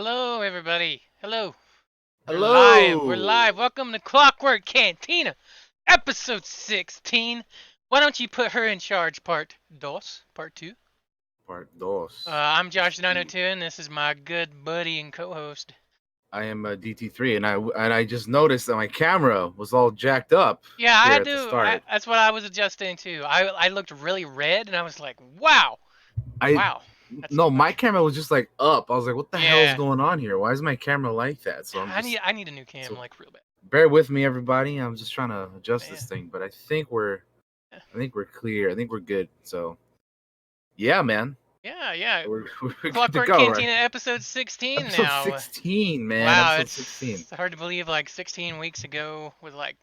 Hello, everybody. Hello. We're live. We're Hello. live. Welcome to Clockwork Cantina, episode 16. Why don't you put her in charge, part 2? Part dos. I'm Let's see. Josh902, and this is my good buddy and co-host. I am DT3, and I just noticed that my camera was all jacked up Yeah, I here had at the to. start. That's what I was adjusting to. I looked really red, and I was like, wow, I wow, that's too no, my much. camera was just like up. I was like, what the hell is Yeah, going on here? Why is my camera like that? So I'm I need just I need a new cam, so like real bad. bear with me, everybody. I'm just trying to adjust Man. this thing, but I think we're clear. I think we're good. So yeah, man, Yeah, yeah. we're good to Clockwork go, right? Cantina, episode 16 Episode now. 16, man. Wow, Episode 16. it's hard to believe. Like 16 weeks ago was like,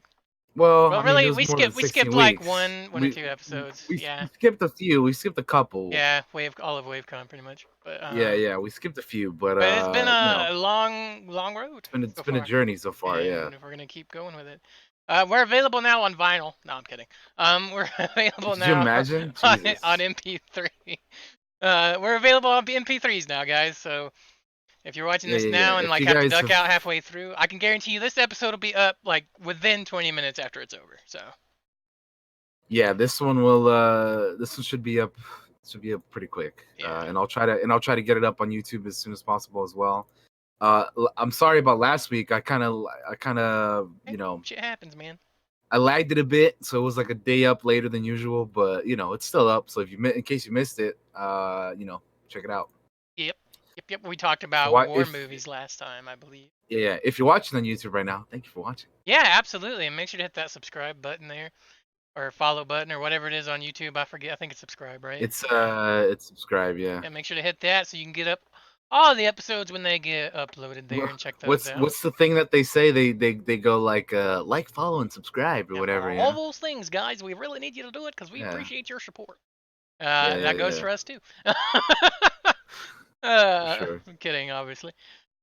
Well, well, I mean, it really, was we more than skipped we 16 skipped like weeks. one or We two episodes. we Yeah, skipped a few. We skipped a couple. yeah, all of WaveCon pretty much. But Yeah, we skipped a few, but but it's been a long road it's so been a far, journey so far. Yeah. and we're gonna keep going with it. We're available now on vinyl. No, I'm kidding. We're available Could you now imagine? on Jesus. MP3. We're available on MP3s now, guys. So if you're watching Yeah, this yeah, yeah. now and If like you have to guys duck have, out halfway through, I can guarantee you this episode will be up like within 20 minutes after it's over. So yeah, this one should be up. Should be up pretty quick. yeah. And I'll try to get it up on YouTube as soon as possible as well. I'm sorry about last week. I kind of, Hey, shit happens, man. I lagged it a bit, so it was like a day up later than usual. But it's still up. So if in case you missed it, check it out. Yep. Yep. We talked If you about watch, war if movies last time, I believe. yeah, if you're watching on YouTube right now, thank you for watching. Yeah, absolutely. And make sure to hit that subscribe button there or follow button or whatever it is on YouTube. I forget. I think it's subscribe, right? It's subscribe, yeah. And make sure to hit that so you can get up all the episodes when they get uploaded there and check those out. What's the thing that they say? They go like, follow, and subscribe or Yeah, for whatever, all those things, guys, we really need you to do it because we Yeah, appreciate your support. yeah, yeah, That goes yeah, for us too. for sure. I'm kidding, obviously.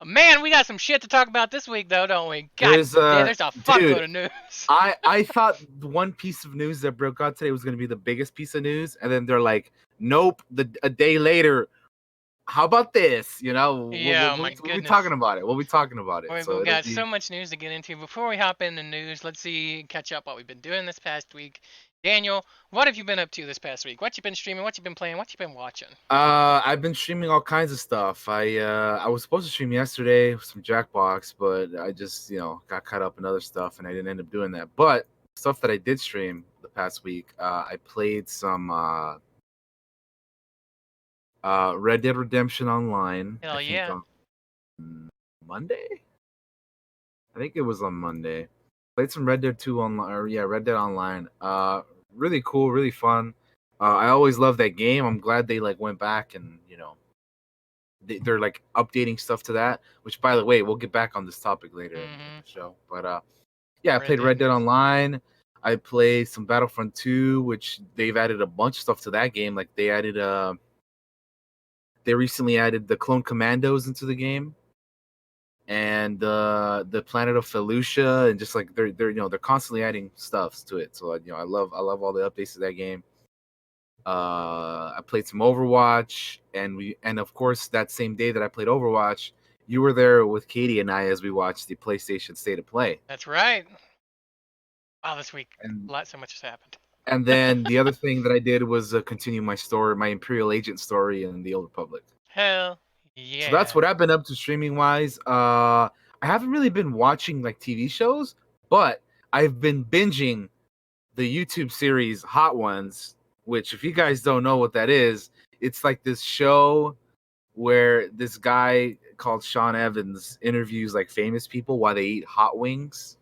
Man, we got some shit to talk about this week, though, don't we? God There's damn, there's a dude, fuckload of news. I thought the one piece of news that broke out today was gonna be the biggest piece of news, and then they're like, nope. A day later, how about this? Yeah, oh my We'll be goodness. talking about it. We'll be talking about it. So We've it'll got be so much news to get into. Before we hop into news, let's catch up what we've been doing this past week. Daniel, what have you been up to this past week? What you been streaming? What you been playing? What you been watching? I've been streaming all kinds of stuff. I was supposed to stream yesterday with some Jackbox, but I just got caught up in other stuff and I didn't end up doing that. But stuff that I did stream the past week, I played some Red Dead Redemption Online. I Hell think yeah. on Monday. I think it was on Monday. Played some Red Dead 2 online, or yeah, Red Dead Online. Really cool, really fun. I always loved that game. I'm glad they like went back and they're like updating stuff to that. Which, by the way, we'll get back on this topic later in Mm-hmm. the show. But yeah, I Red played Dead Red Dead news. Online. I played some Battlefront 2, which they've added a bunch of stuff to that game. Like they recently added the Clone Commandos into the game, and the planet of Felucia, and just like they're constantly adding stuff to it. So I love all the updates to that game. I played some Overwatch, and of course that same day that I played Overwatch, you were there with Katie and I as we watched the PlayStation State of Play. That's right. Wow, this week, And so much has happened. and then the other thing that I did was continue my story, my Imperial Agent story in the Old Republic. Hell So that's yeah. what I've been up to streaming wise. I haven't really been watching like TV shows, but I've been binging the YouTube series Hot Ones, which if you guys don't know what that is, it's like this show where this guy called Sean Evans interviews like famous people while they eat hot wings.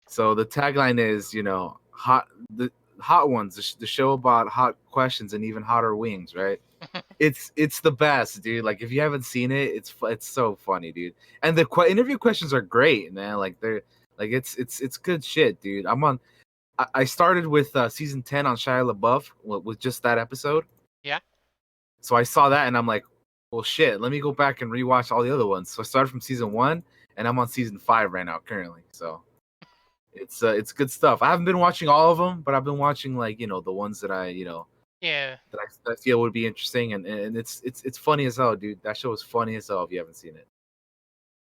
So the tagline is, the hot ones, the show about hot questions and even hotter wings, right? It's the best, dude. Like if you haven't seen it, it's so funny, dude. And the interview questions are great, man. Like they're like it's good shit, dude. I started with season 10 on Shia LaBeouf with just that episode. Yeah. So I saw that and I'm like, well, shit. Let me go back and rewatch all the other ones. So I started from season 1 and I'm on season 5 right now currently. So it's good stuff. I haven't been watching all of them, but I've been watching like the ones that I Yeah. that I feel would be interesting, and it's funny as hell, dude. That show is funny as hell if you haven't seen it.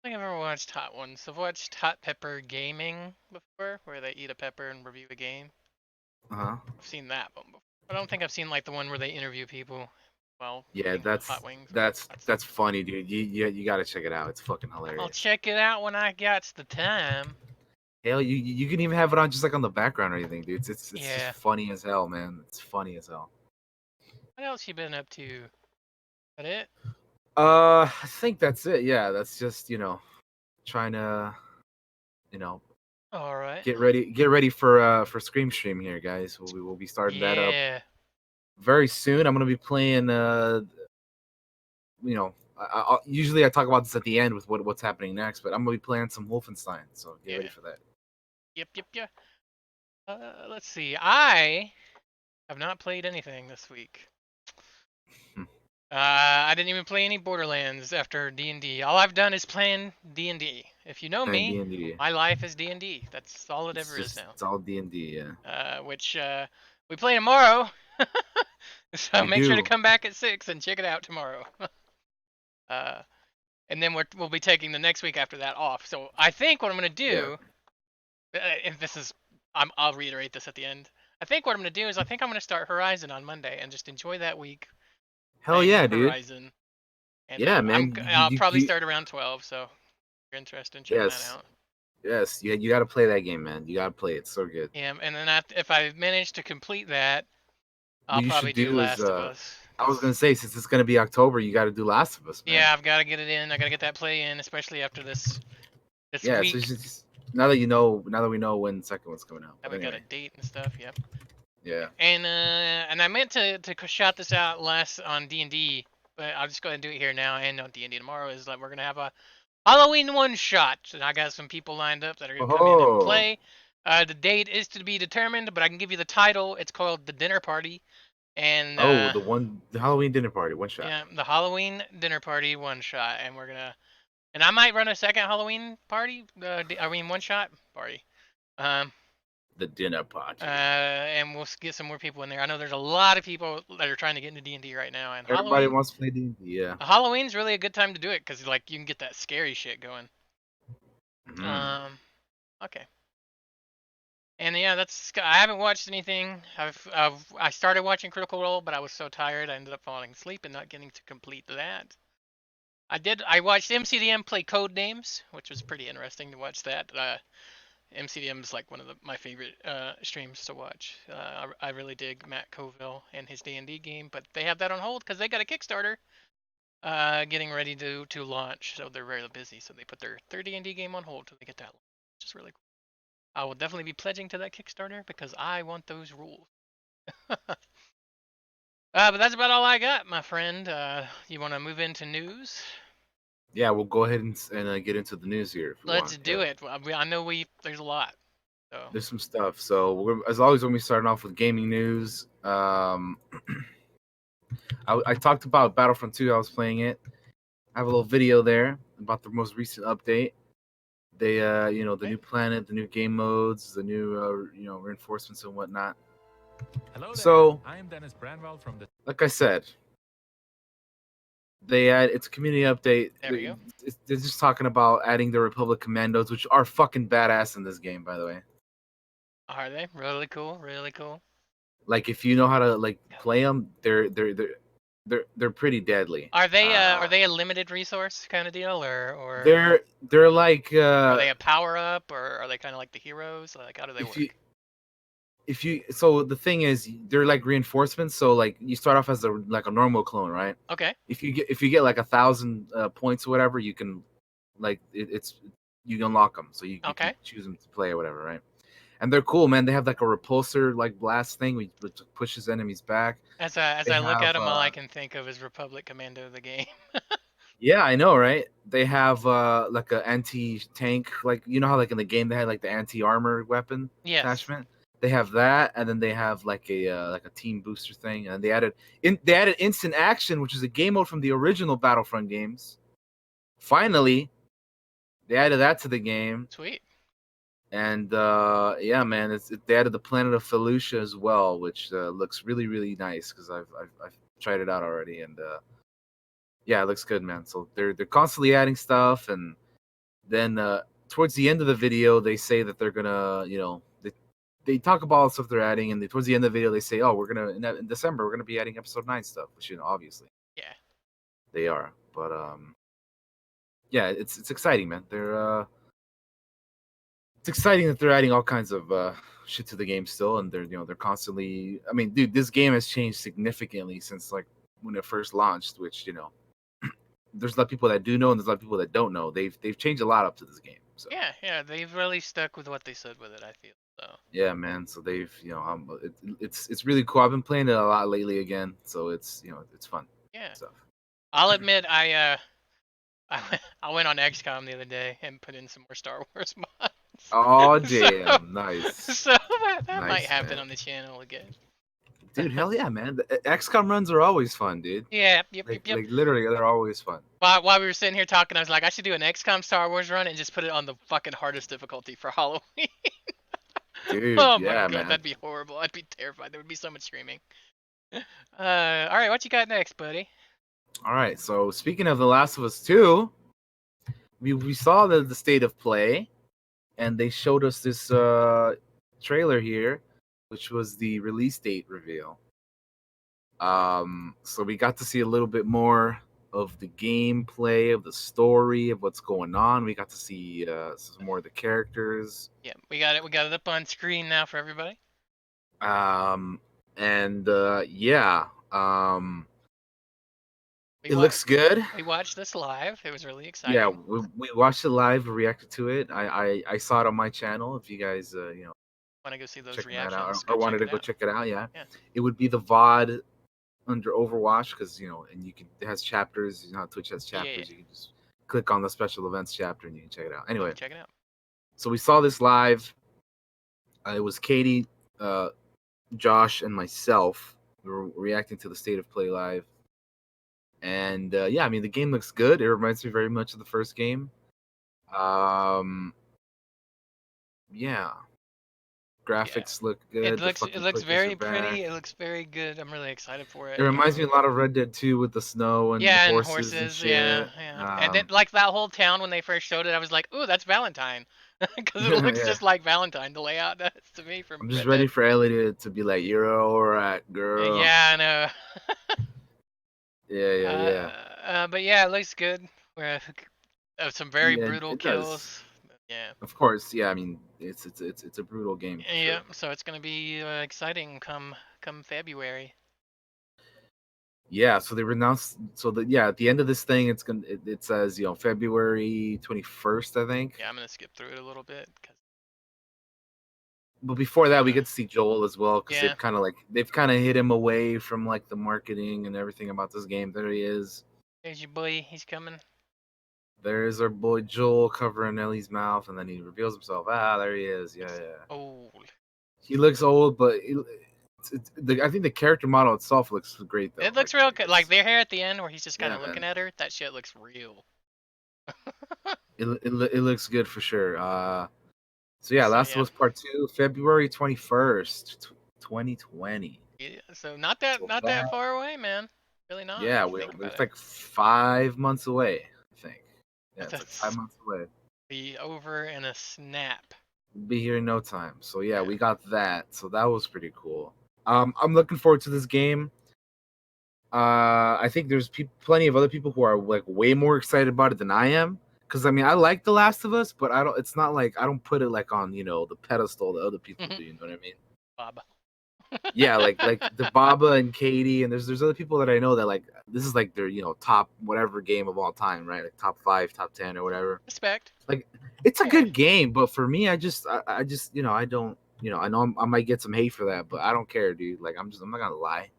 I think I've ever watched Hot Ones. I've watched Hot Pepper Gaming before, where they eat a pepper and review a game. Uh huh. I've seen that one before. I don't think I've seen like the one where they interview people while Yeah, eating hot wings. that's funny, dude. You got to check it out. It's fucking I'll hilarious. check it out when I got the time. Hell, you can even have it on just like on the background or anything, dude. It's just Yeah. funny as hell, man. It's funny as hell. What else you been up to? That it? I think that's it. Yeah, that's just trying to you know All right. get ready for Scream Stream here, guys. We'll be starting that up Yeah. very soon. I'm gonna be playing. Usually I talk about this at the end with what's happening next, but I'm gonna be playing some Wolfenstein. So get ready Yeah. for that. Yep. Yep. Yep. Let's see. I have not played anything this week. I didn't even play any Borderlands after D&D. All I've done is playing D&D. If you know And me, D&D. my life is D&D. That's all it ever is now. It's all D&D. Yeah, Which we play tomorrow. So we make sure to do. come back at 6 and check it out tomorrow. uh, and then we'll be taking the next week after that off. So I think what I'm gonna Yeah. do, if this is, I'll reiterate this at the end. I think what I'm gonna do is I think I'm gonna start Horizon on Monday and just enjoy that week Hell playing yeah, dude. Horizon. And Yeah, man. I'll probably start around 12. So if you're interested in checking that Yes, out. yes. You got to play that game, man. You got to play it. It's so good. Yeah, and then if I manage to complete that, I'll What you probably should do do is, Last of Us. I was Cause gonna say, since it's gonna be October, you got to do Last of Us, man. yeah, I've got to get it in. I got to get that play in, especially after this Yeah. So week it's just, now that we know when the second one's coming out. that But we got a anyway, date and stuff. Yep. yeah. And I meant to shout this out last on D&D, but I'll just go ahead and do it here now and on D&D tomorrow. Is that we're gonna have a Halloween one shot, and I got some people lined up that are gonna come in and Oh, play. The date is to be determined, but I can give you the title. It's called the Dinner Party, and the Halloween dinner party, one shot. yeah, the Halloween Dinner Party one shot, and we're gonna and I might run a second Halloween party. I mean one shot party. Um, The dinner party. and we'll get some more people in there. I know there's a lot of people that are trying to get into D&D right now, and Everybody wants to play D&D. Yeah. Halloween's really a good time to do it because like you can get that scary shit going. Mm. Um, okay. And yeah, I haven't watched anything. I started watching Critical Role, but I was so tired I ended up falling asleep and not getting to complete that. I watched MCDM play Code Names, which was pretty interesting to watch that. MCDM is like one of my favorite streams to watch. I really dig Matt Colville and his D&D game, but they have that on hold because they got a Kickstarter getting ready to launch, so they're very busy. So they put their D&D game on hold till they get that, which is really cool. I will definitely be pledging to that Kickstarter because I want those rules. But that's about all I got, my friend. You want to move into news? Yeah, we'll go ahead and get into the news here if we Let's want. do it. I know there's a lot. So There's some stuff. So as always, when we starting off with gaming news, I talked about Battlefront 2. I was playing it. I have a little video there about the most recent update. They, the new planet, the new game modes, the new, reinforcements and whatnot. Hello there. So, I am Dennis Branwell from the. like I said, it's a community update. there we go. They're just talking about adding the Republic Commandos, which are fucking badass in this game, by the way. Are they really cool? Really cool. Like if you know how to play them, they're pretty deadly. Are they a limited resource kind of deal, or they're like are they a power up, or are they kind of like the heroes? Like how do they work? So the thing is, they're like reinforcements. So like you start off as a normal clone, right? Okay. If you get like 1,000 points or whatever, you can you can unlock them. So you can choose them to play or whatever, right? And they're cool, man. They have like a repulsor blast thing which pushes enemies back. As I look at them, all I can think of is Republic Commando, the game. Yeah, I know, right? They have like a anti-tank, like you know how like in the game they had like the anti-armor weapon attachment. They have that, and then they have like a team booster thing, and they added instant action, which is a game mode from the original Battlefront games. Finally, they added that to the game. Sweet. And yeah, man, they added the planet of Felucia as well, which looks really really nice because I've tried it out already, and yeah, it looks good, man. So they're constantly adding stuff, and then towards the end of the video, they say that they're gonna, they talk about all the stuff they're adding, and towards the end of the video, they say, oh, we're gonna in December we're gonna be adding episode 9 stuff, which obviously Yeah. they are, but yeah, it's exciting, man. It's exciting that they're adding all kinds of shit to the game still, and they're constantly. I mean, dude, this game has changed significantly since like when it first launched, which there's a lot of people that do know, and there's a lot of people that don't know. They've changed a lot up to this game. So Yeah, they've really stuck with what they said with it, I feel. So. yeah, man. So they've it's really cool. I've been playing it a lot lately again, so it's it's fun Yeah. stuff. I'll admit I went on XCOM the other day and put in some more Star Wars mods. Oh so damn, nice, so that might nice, happen man. on the channel again. Dude, hell yeah, man. The XCOM runs are always fun, dude. Yeah, yep. Like literally, they're always fun. While we were sitting here talking, I was like, I should do an XCOM Star Wars run and just put it on the fucking hardest difficulty for Halloween. Dude, Oh my yeah, god, man. that'd be horrible. I'd be terrified. There would be so much screaming. All right, what you got next, buddy? All right. So speaking of The Last of Us 2, we saw the state of play, and they showed us this trailer here, which was the release date reveal. So we got to see a little bit more of the gameplay, of the story, of what's going on. We got to see some more of the characters. Yeah, we got it. We got it up on screen now for everybody. And yeah, We it wa- looks good. We watched this live. It was really Yeah, exciting. we watched it live, reacted to it. I saw it on my channel. If you guys Want to go see those checking that out, reactions? or Go check wanted to it go out. check it out, yeah, Yeah. it would be the VOD under Overwatch, because and it has chapters. Twitch has chapters. Yeah. You can just click on the special events chapter and you can check it out. Anyway, Check it out. so we saw this live. It was Katie, Josh, and myself. We were reacting to the state of play live, and yeah, I mean the game looks good. It reminds me very much of the first game. Yeah, graphics look good. The It fucking looks clickers are very back. pretty. It looks very good. I'm really excited for it. It reminds me a lot of Red Dead 2 with the snow and the Yeah, and horses and horses. Yeah, shit. yeah. And then like that whole town when they first showed it, I was like, "Ooh, that's Valentine," because it looks Yeah. just like Valentine. The layout does to me from I'm just Red ready Dead. for Ellie to be like, "You're alright, girl." Yeah, I know. Yeah. But yeah, it looks good. We're, some very Yeah, brutal it does. kills. Yeah. Of course, yeah. I mean, it's a brutal game for Yeah, sure. so it's gonna be exciting come February. Yeah, so they announced. So at the end of this thing, it says February 21st, I think. Yeah, I'm gonna skip through it a little bit because But before that, we get to see Joel as well, because yeah, they've kind of hid him away from like the marketing and everything about this game. There he is. there's your boy. He's coming. There is our boy Joel covering Ellie's mouth, and then he reveals himself. Ah, there he is. Yeah. Old. He looks old, but I think the character model itself looks great, though. It looks real good. Like their hair at the end, where he's just kind Yeah, of looking man. at her. That shit looks real. It looks good for sure. So yeah, So, Last of yeah. Us Part 2, February 21st, 2020. Yeah, so not that far away, man. Really not. Yeah, If you think about it's it. like 5 months away, I think. Yeah, it's like That's 5 months away. be over in a snap. We'll be here in no time. So yeah, Yeah. we got that. So that was pretty cool. I'm looking forward to this game. I think there's plenty of other people who are like way more excited about it than I am. Because I mean, I like The Last of Us, but I don't. It's not like I don't put it like on the pedestal that other people do. You know what I mean? Bob. Yeah, like the Baba and Katie, and there's other people that I know that like this is like their top whatever game of all time, right? Like top 5, top 10, or whatever. Respect. Like it's a Yeah. good game, but for me, I just I don't I know I might get some hate for that, but I don't care, dude. Like I'm not gonna lie.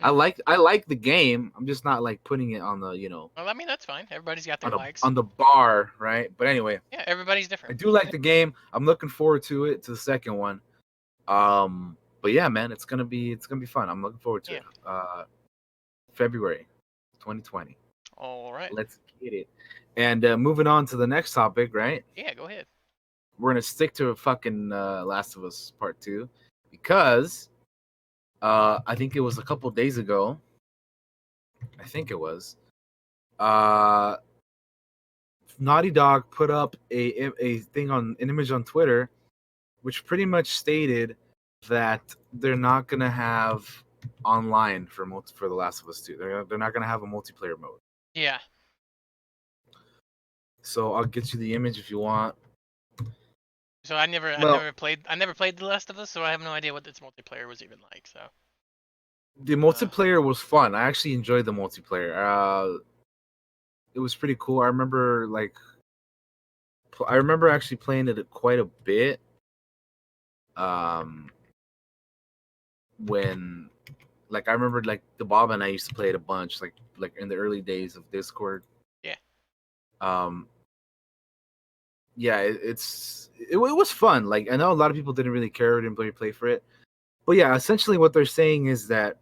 I like the game. I'm just not like putting it on the Well, I mean that's fine. Everybody's got their on the likes. on the bar, right? But anyway, Yeah, everybody's I different. do like the game. I'm looking forward to the second one. But yeah, man, it's gonna be fun. I'm looking forward to it. February 2020. All right. Let's get it. And moving on to the next topic, right? Yeah, go ahead. we're gonna stick to fucking Last of Us Part 2 because I think it was a couple days ago. I think it was. Uh, Naughty Dog put up a thing on an image on Twitter, which pretty much stated that they're not gonna have online for the Last of Us 2. They're not gonna have a multiplayer mode. Yeah. So I'll get you the image if you want. So I never Well, played The Last of Us, so I have no idea what its multiplayer was even like. So the multiplayer was fun. I actually enjoyed the multiplayer. It was pretty cool. I remember actually playing it quite a bit. When I remember the Bob and I used to play it a bunch, like in the early days of Discord. yeah. Um, yeah, it was fun. Like I know a lot of people didn't really care, didn't really play for it, but yeah, essentially what they're saying is that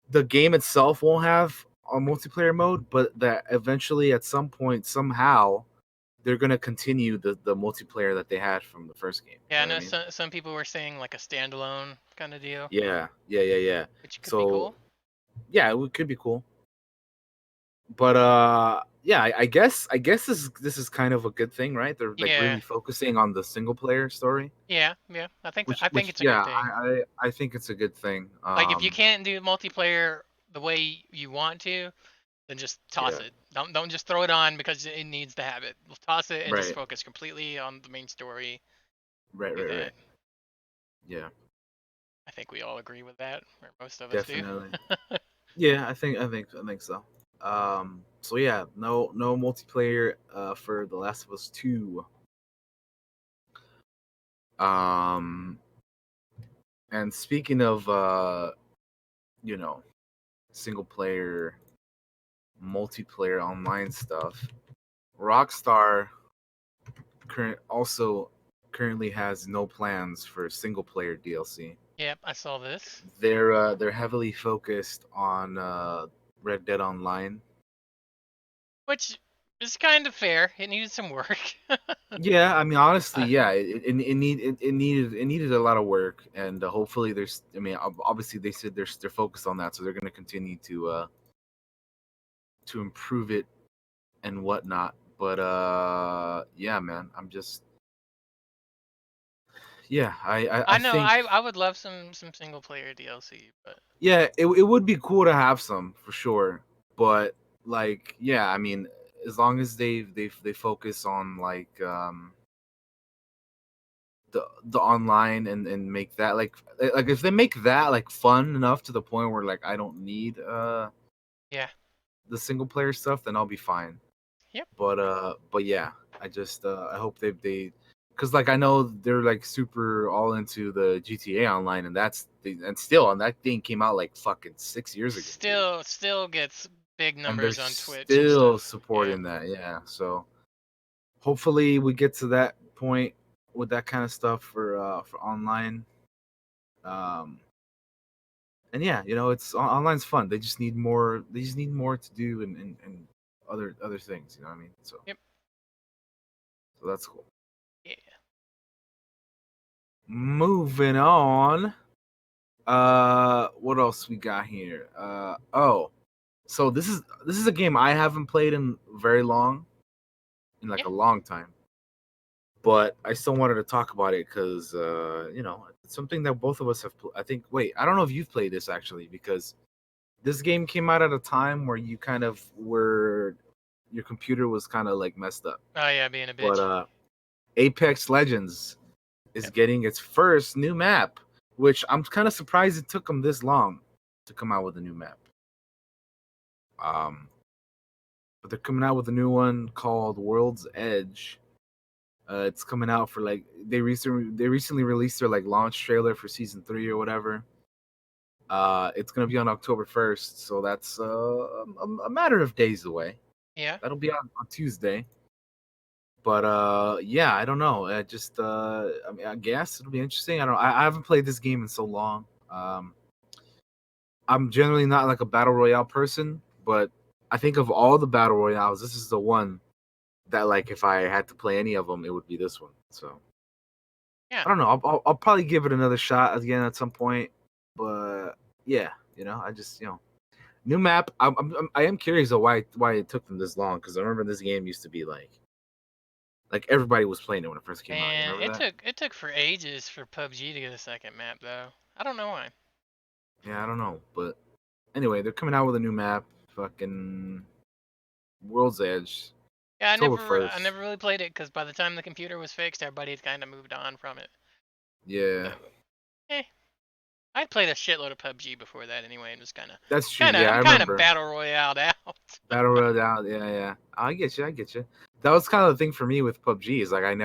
the game itself won't have a multiplayer mode, but that eventually at some point somehow they're gonna continue the multiplayer that they had from the first game. Yeah, You I know what know I mean? some people were saying like a standalone kind of deal, Yeah. which could be So cool. yeah, it could be cool. But yeah, I guess this is kind of a good thing, right? They're like Yeah. really focusing on the single player story, Yeah. I think which it's a good yeah, thing. I think it's a good thing. Like if you can't do multiplayer the way you want to, then just toss Yeah, it. Don't just throw it on because it needs to have it. Toss it and just right, focus completely on the main story. right, Do right, that. right. Yeah, I think we all agree with that, or most of us do. definitely. Yeah, I think so. So yeah, no multiplayer for The Last of Us 2. Um, and speaking of you know, single player, multiplayer online stuff, Rockstar currently has no plans for single player DLC. Yep, I saw this. They're heavily focused on Red Dead Online. Which is kind of fair. It needed some work. Yeah, I mean honestly, uh, yeah, it needed a lot of work, and hopefully there's. I mean, obviously they said they're focused on that, so they're going to continue to improve it and whatnot. But yeah, man, I'm just yeah, I I know. think I would love some single player DLC, but yeah, it would be cool to have some for sure, but like yeah, I mean, as long as they focus on the online and make that like if they make that like fun enough to the point where like I don't need yeah. the single player stuff, then I'll be fine. Yep. But yeah, I just I hope they because like I know they're like super all into the GTA online, and and still, and that thing came out like fucking 6 years ago, dude. Still gets big And they're numbers on Twitch and still stuff. Yeah. supporting that, yeah. So hopefully we get to that point with that kind of stuff for online. Um, and yeah, it's online's fun. They just need more. They just need more to do and other things. You know what I mean? Yep. So that's cool. Yeah. Moving on. What else we got here? So this is a game I haven't played in very long, in like Yeah. a long time. But I still wanted to talk about it because it's something that both of us have. I think. Wait, I don't know if you've played this actually, because this game came out at a time where you kind of were your computer was kind of like messed up. Oh yeah, being a But bitch. Apex Legends is Yep. getting its first new map, which I'm kind of surprised it took them this long to come out with a new map. But they're coming out with a new one called World's Edge. It's coming out for like they recently released their like launch trailer for season 3 or whatever. It's gonna be on October 1st, so that's a matter of days away. Yeah. That'll be on Tuesday. But yeah, I don't know. I mean, I guess it'll be interesting. I haven't played this game in so long. I'm generally not like a battle royale person, but I think of all the battle royales, this is the one that like if I had to play any of them, it would be this one. So Yeah. I don't know. I'll probably give it another shot again at some point. But yeah, I just new map. I am curious though why it took them this long, because I remember this game used to be like everybody was playing it when it first came out. You And remember that? it took for ages for PUBG to get a second map though. I don't know why. Yeah, I don't know, but anyway, they're coming out with a new map. Fucking World's Edge, Yeah, October I 1st. never really played it because by the time the computer was fixed, everybody had kind of moved on from it. Yeah, But eh, I played a shitload of PUBG before that anyway, and was that's true. Yeah, I I'm kind of remember. battle royale out. Battle Royale. Yeah, yeah. I get you. I get you. That was kind of the thing for me with PUBG. Is like I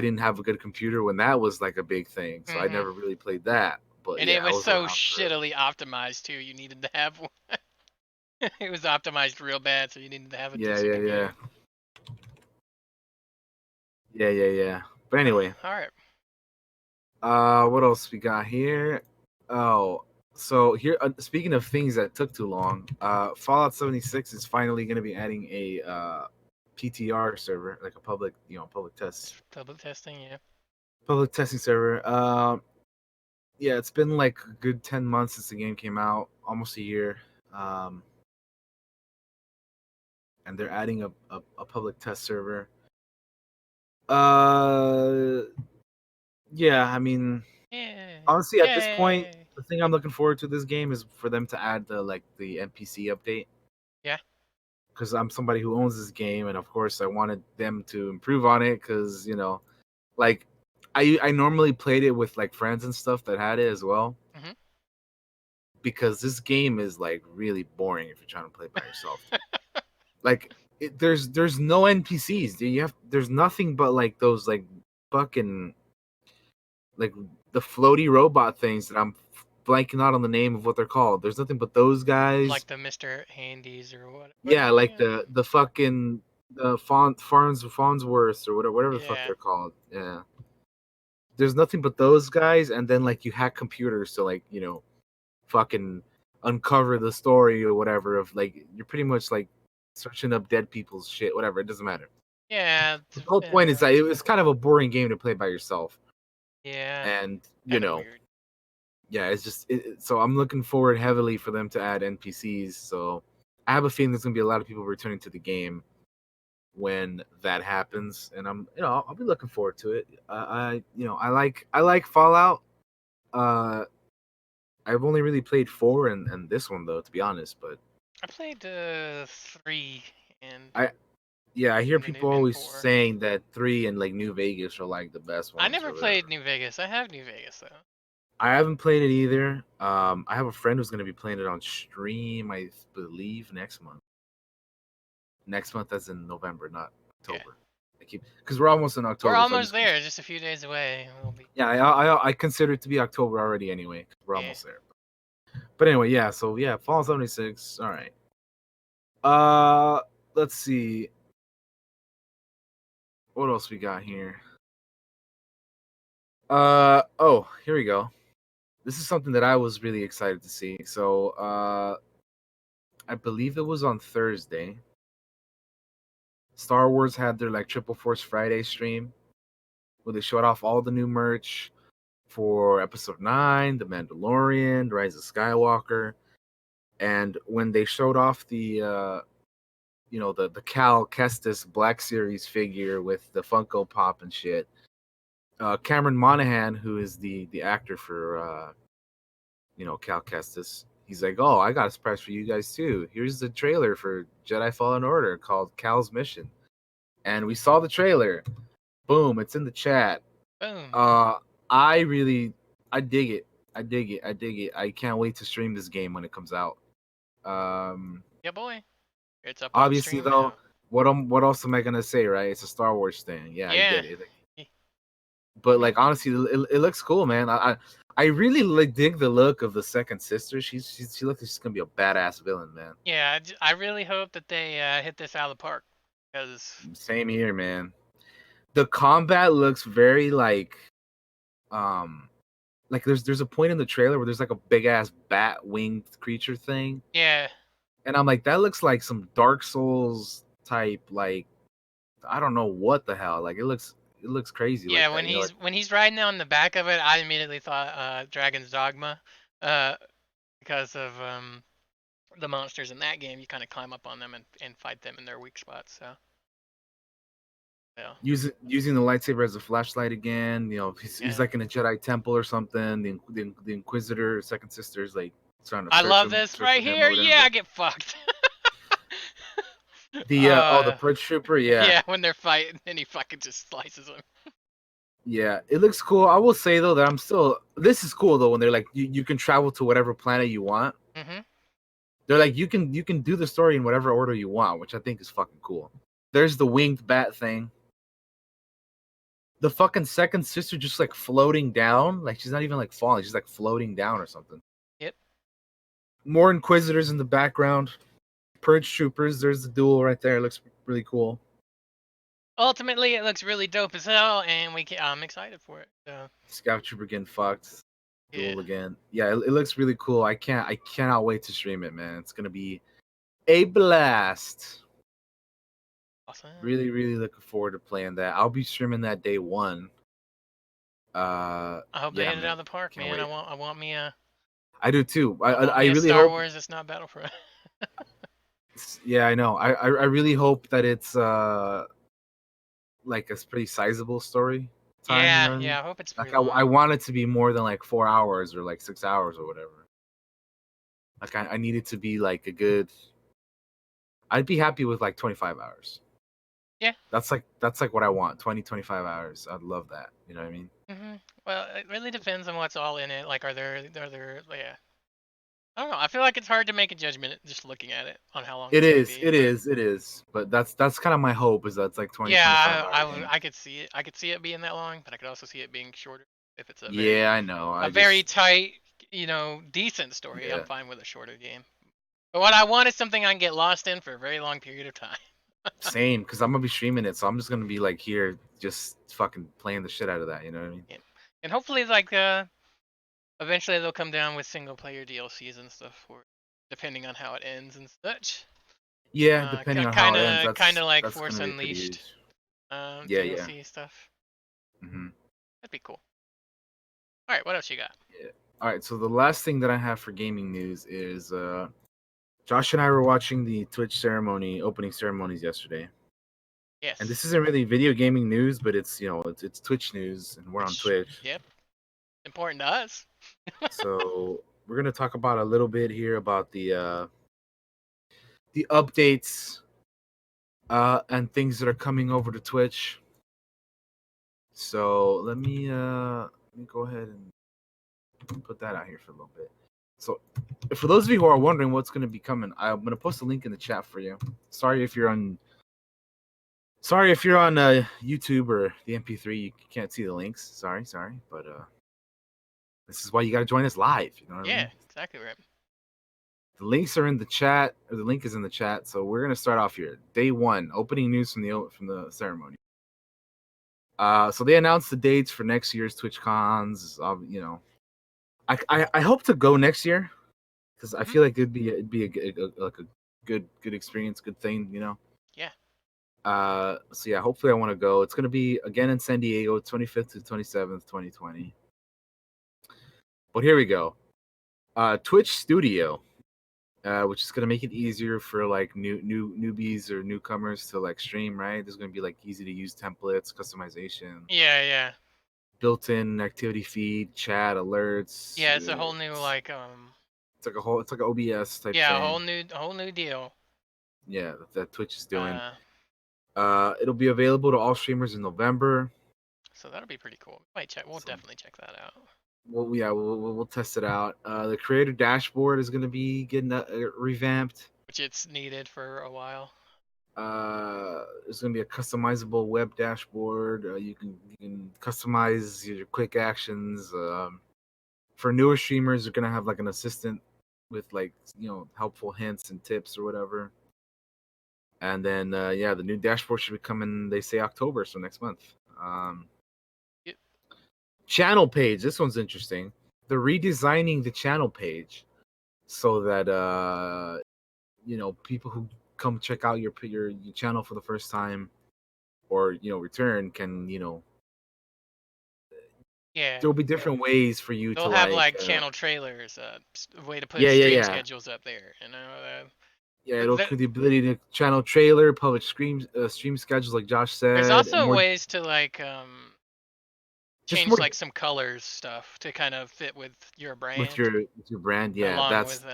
didn't have a good computer when that was like a big thing, so I Hmm. never really played that. But And it yeah, I was was so around for. shittily optimized too. You needed to have one. It was optimized real bad, so you needed to have a Yeah, decent yeah, yeah, computer. yeah, yeah, yeah. But Oh, anyway, all right. what else we got here? Oh, so here, speaking of things that took too long, Fallout 76 is finally going to be adding a PTR server, like a public, public test, It's public testing, yeah. public testing server. Yeah, it's been like a good 10 months since the game came out, almost a year. Um, and they're adding a public test server. Uh, yeah, I mean, Yeah. honestly, at this point, Yay. the thing I'm looking forward to this game is for them to add the NPC update, Yeah. because I'm somebody who owns this game, and of course, I wanted them to improve on it, because like I normally played it with like friends and stuff that had it as well, Hmm. because this game is like really boring if you're trying to play by yourself. Like there's no NPCs. Dude. There's nothing but like those like fucking like the floaty robot things that I'm blanking out on the name of what they're called. There's nothing but those guys. Like the Mr. Handies or what are Yeah, they? like the fucking the Farnsworth or whatever the fuck Yeah. they're called. Yeah. There's nothing but those guys, and then like you hack computers to like, fucking uncover the story or whatever of like you're pretty much like searching up dead people's shit, whatever, it doesn't matter. Yeah. The whole point is that it was kind of a boring game to play by yourself. Yeah. And, Kind of weird. yeah, it's just so I'm looking forward heavily for them to add NPCs. So I have a feeling there's gonna be a lot of people returning to the game when that happens, and I'll be looking forward to it. I like Fallout. Uh, I've only really played 4 and this one though, to be honest. But I played 3 and I yeah, I hear people and always 4. saying that 3 and like New Vegas are like the best I ones never or played whatever. New Vegas. I have New Vegas though. I haven't played it either. I have a friend who's going to be playing it on stream, I believe, next month. Next month, as in November, not Okay. October. I keep because we're almost in We're October, so I almost just there. Just a few days away. We'll be. yeah, I consider it to be October already anyway. We're Yeah. almost there. But anyway, yeah. So yeah, Fallout 76. All right. Let's see what else we got here. Oh, here we go. This is something that I was really excited to see. So, I believe it was on Thursday. Star Wars had their like Triple Force Friday stream where they showed off all the new merch for Episode 9, The Mandalorian, The Rise of Skywalker, and when they showed off the Cal Kestis Black Series figure with the Funko Pop and shit, Cameron Monaghan, who is the actor for Cal Kestis, he's like, "Oh, I got a surprise for you guys too. Here's the trailer for Jedi Fallen Order called Cal's Mission." And we saw the trailer. Boom, it's in the chat. Boom. Uh, I really, I dig it. I dig it. I dig it. I can't wait to stream this game when it comes out. Yeah, boy. It's up on Obviously stream though, now. what else am I gonna say, right? It's a Star Wars thing. Yeah, I Yeah. get it. But like honestly, it looks cool, man. I really like dig the look of the second sister. She looks like she's gonna be a badass villain, man. Yeah. I really hope that they hit this out of the park because Same here, man. The combat looks very like there's a point in the trailer where there's like a big ass bat winged creature thing, yeah. and I'm like, that looks like some Dark Souls type, like I don't know what the hell. Like looks crazy Yeah, like that. You know, like when he's riding on the back of it, I immediately thought Dragon's Dogma, uh, because of the monsters in that game. You kind of climb up on them and fight them in their weak spots. So yeah, using the lightsaber as a flashlight again. You know, he's yeah. like in a Jedi temple or something. The Inquisitor, second sister's like trying to I search love him, this search right for him or here. Yeah, whatever. I get fucked. The Purge Trooper, yeah. Yeah, when they're fighting, and he fucking just slices them. Yeah, it looks cool. I will say though that I'm still. This is cool though when they're like you can travel to whatever planet you want. Mhm. They're like you can do the story in whatever order you want, which I think is fucking cool. There's the winged bat thing. The fucking second sister just like floating down, like she's not even like falling, she's like floating down or something. Yep. More Inquisitors in the background. Purge Troopers. There's the duel right there. It looks really cool. Ultimately, it looks really dope as hell, and I'm excited for it. So Scout Trooper getting fucked. yeah, Duel again. Yeah, it looks really cool. I cannot wait to stream it, man. It's gonna be a blast. awesome. Really, really looking forward to playing that. I'll be streaming that day one. I hope they Yeah, hit it out man. of the park, Can't man. wait. I want me a I do too. I want I me a really Star hope. Wars. It's not Battlefront. Yeah, I know. I really hope that it's like a pretty sizable story time. You know Yeah, what I mean? yeah. I hope it's Like pretty I long. want it to be more than like 4 hours or like 6 hours or whatever. Like I need it to be like a good. I'd be happy with like 25 hours. Yeah. That's like what I want. 25 hours. I'd love that. You know what I mean? Well, it really depends on what's all in it. Like, yeah. I don't know. I feel like it's hard to make a judgment just looking at it on how long It it's gonna is. be. It But is. It is. But that's kind of my hope is that it's like 20 yeah, 25 hour game. I could see it. I could see it being that long, but I could also see it being shorter if it's Yeah, I know. a I very just tight, decent story. I'm yeah. fine with a shorter game. But what I want is something I can get lost in for a very long period of time. Same, because I'm gonna be streaming it, so I'm just gonna be like here, just fucking playing the shit out of that. You know what I mean? Yeah. And hopefully, eventually they'll come down with single player DLCs and stuff for, depending on how it ends and such. Yeah, depending on how it ends, Kind of like that's Force gonna be pretty Unleashed, huge. Yeah, yeah. DLC stuff. hmm That'd be cool. All right, what else you got? Yeah. All right. So the last thing that I have for gaming news is Josh and I were watching the Twitch opening ceremonies yesterday. And Yes. this isn't really video gaming news, but it's it's Twitch news, and we're on Which, Twitch. yep, important to us. So we're gonna talk about a little bit here about the updates and things that are coming over to Twitch. So let me go ahead and put that out here for a little bit. So for those of you who are wondering what's going to be coming, I'm going to post a link in the chat for you. Sorry if you're on YouTube or the MP3, you can't see the links. Sorry, but this is why you got to join us live. You know what I Yeah, mean? exactly right. The links are in the chat, or the link is in the chat. So we're gonna start off here. Day one, opening news from the ceremony. So they announced the dates for next year's TwitchCons. I hope to go next year because I Hmm. feel like it'd be like a good experience, good thing, Yeah. So yeah, hopefully I want to go. It's gonna be again in San Diego, 25th to 27th, 2020. But here we go. Twitch Studio, which is gonna make it easier for like newbies or newcomers to like stream. Right, there's gonna be like easy to use templates, customization, Yeah, yeah. built-in activity feed, chat alerts. Yeah, it's a whole new It's like an OBS type yeah, thing. a whole new deal. Yeah, that Twitch is doing. Uh, It'll be available to all streamers in November. so that'll be pretty cool. Might check. We'll So, definitely check that out. well, yeah, we'll test it out. The creator dashboard is going to be getting revamped. Which it's needed for a while. There's going to be a customizable web dashboard. You can customize your quick actions. For newer streamers, you're going to have like an assistant with like helpful hints and tips or whatever. And then the new dashboard should be coming. They say October, so next month. Yep. Channel page. This one's interesting. They're redesigning the channel page so that people who come check out your channel for the first time or return can Yeah. there'll be different ways for you to They'll have like like channel trailers, a way to put yeah, yeah, stream yeah. schedules up there. Yeah, it'll Th- include the ability to channel trailer, publish stream schedules like Josh there's said, and also more ways to like just change more like some colors stuff to kind of fit with your with brand, your brand. Yeah, along that's with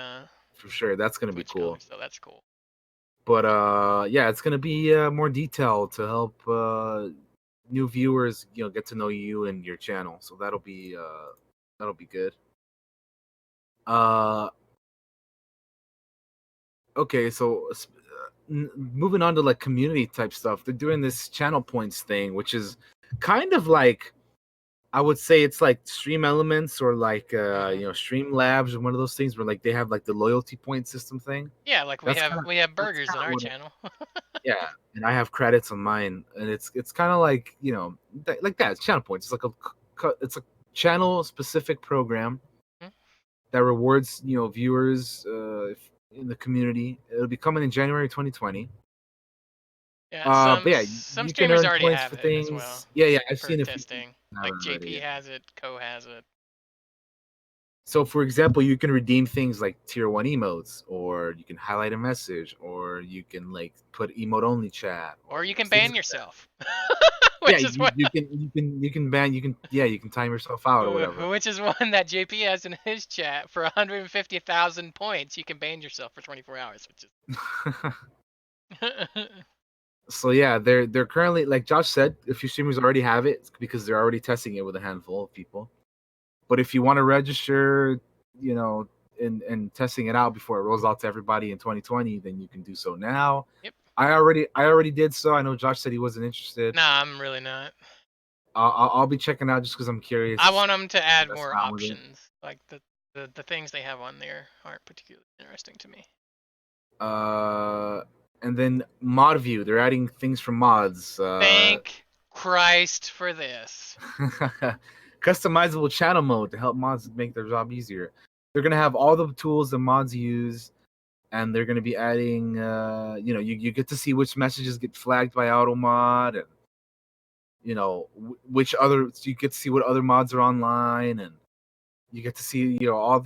for sure. That's gonna be Twitch cool. colors. So that's cool. But yeah, it's gonna be more detailed to help new viewers, get to know you and your channel. So that'll be good. Uh, okay, so moving on to like community type stuff, they're doing this channel points thing, which is kind of like I would say it's like Stream Elements or like Hmm. Stream Labs or one of those things where like they have like the loyalty point system thing. Yeah, like That's kind of we have that's burgers kind in of our what channel. yeah, and I have credits on mine, and it's kind of like like that. It's channel points. It's like it's a channel specific program Hmm? that rewards viewers in the community. It'll be coming in January 2020. Yeah, But yeah, some you can streamers earn already points have for it as well things. Yeah, yeah, I've for seen a few people testing. have it Like already. JP Yeah. has it, Co has it. So, for example, you can redeem things like tier one emotes, or you can highlight a message, or you can like put emote only chat, Or or you can things ban like that. yourself, Yeah, which is what you can ban you can time yourself out or whatever. which is one that JP has in his chat for 150,000 points. You can ban yourself for 24 hours, which is So yeah, they're currently like Josh said, a few streamers already have it because they're already testing it with a handful of people. But if you want to register, you know, and testing it out before it rolls out to everybody in 2020, then you can do so now. yep. I already did so. I know Josh said he wasn't interested. Nah, I'm really not. I'll be checking out just because I'm I curious. want them to add Mess more around with it. options. Like the things they have on there aren't particularly interesting to me. Uh, and then mod view, they're adding things from mods. Thank Christ for this. Customizable channel mode to help mods make their job easier. They're gonna have all the tools the mods use, and they're gonna be adding. You get to see which messages get flagged by automod, and which other you get to see what other mods are online, and you get to see all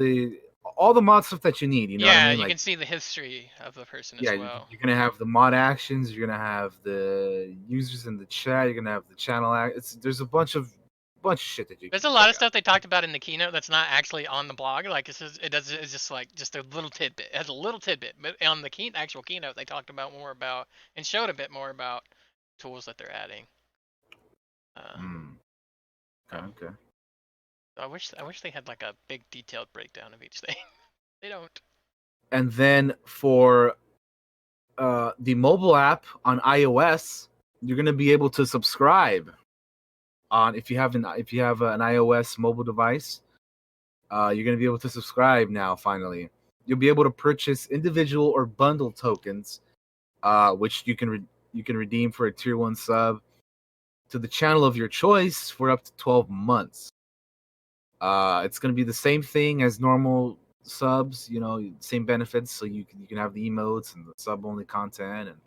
the mod stuff that you need. You know what I Yeah, mean? you Like can see the history of the person yeah, as well. you're gonna have the mod actions. You're gonna have the users in the chat. You're gonna have the channel act. There's a bunch of shit that you There's can a lot check of out. stuff they talked about in the keynote that's not actually on the blog. Like it's just like just a little tidbit. It has a little tidbit, but on the actual keynote they talked about more about and showed a bit more about tools that they're adding. Mm, So, okay, okay. I wish they had like a big detailed breakdown of each thing. They don't. And then for the mobile app on iOS, you're gonna be able to subscribe on if you have an iOS mobile device. You're gonna be able to subscribe now. Finally, you'll be able to purchase individual or bundle tokens, which you can redeem for a tier one sub to the channel of your choice for up to 12 months. It's going to be the same thing as normal subs, same benefits. So you can have the emotes and the sub only content, and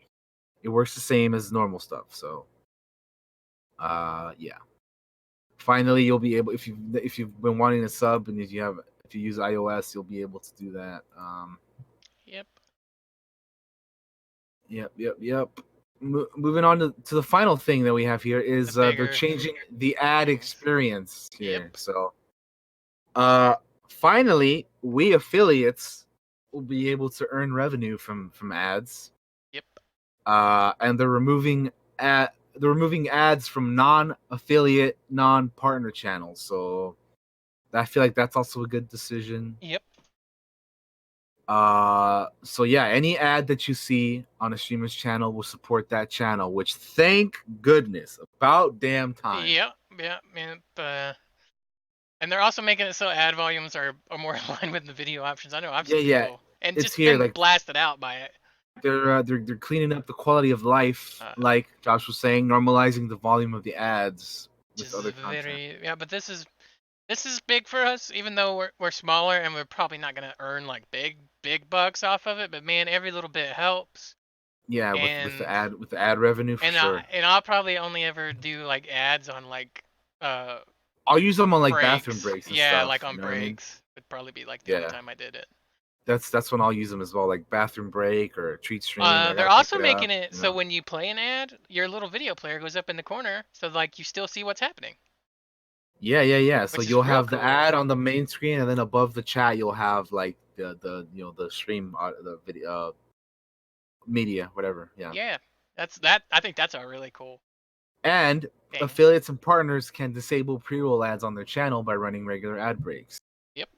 it works the same as normal stuff. So, yeah. Finally, you'll be able if you've been wanting a sub and if you use iOS, you'll be able to do that. Yep. Yep. Moving on to the final thing that we have here The is they're bigger changing the ad things. experience here. Yep. So Uh, finally, we affiliates will be able to earn revenue from ads. Yep. And they're removing ads from non-affiliate, non-partner channels. So I feel like that's also a good decision. Yep. So yeah, any ad that you see on a streamer's channel will support that channel, which thank goodness, about damn time. Yep. Yep. Yep. And they're also making it so ad volumes are more aligned with the video options. I know I've Yeah, seen yeah, people and it's just here. been Like blasted out by it. they're cleaning up the quality of life, Uh, like Josh was saying, normalizing the volume of the ads which with is other content. very yeah, but this is big for us, even though we're smaller and we're probably not gonna earn like big bucks off of it. But man, every little bit helps. Yeah, And with the ad revenue for sure. and I'll probably only ever do like ads on like uh I'll use them on like bathroom breaks. breaks and Yeah, stuff. like on You know what I mean? breaks would probably be like the only Yeah, time I did it. that's when I'll use them as well, like bathroom break or treat stream. I They're gotta pick also it up. making it You so know. when you play an ad, your little video player goes up in the corner, so like you still see what's happening, Yeah. So which is you'll real have the cool. ad on the main screen, and then above the chat, you'll have like the the stream, the video, media, whatever. Yeah. Yeah, that. I think that's a really cool And thing. affiliates and partners can disable pre-roll ads on their channel by running regular ad breaks. Yep,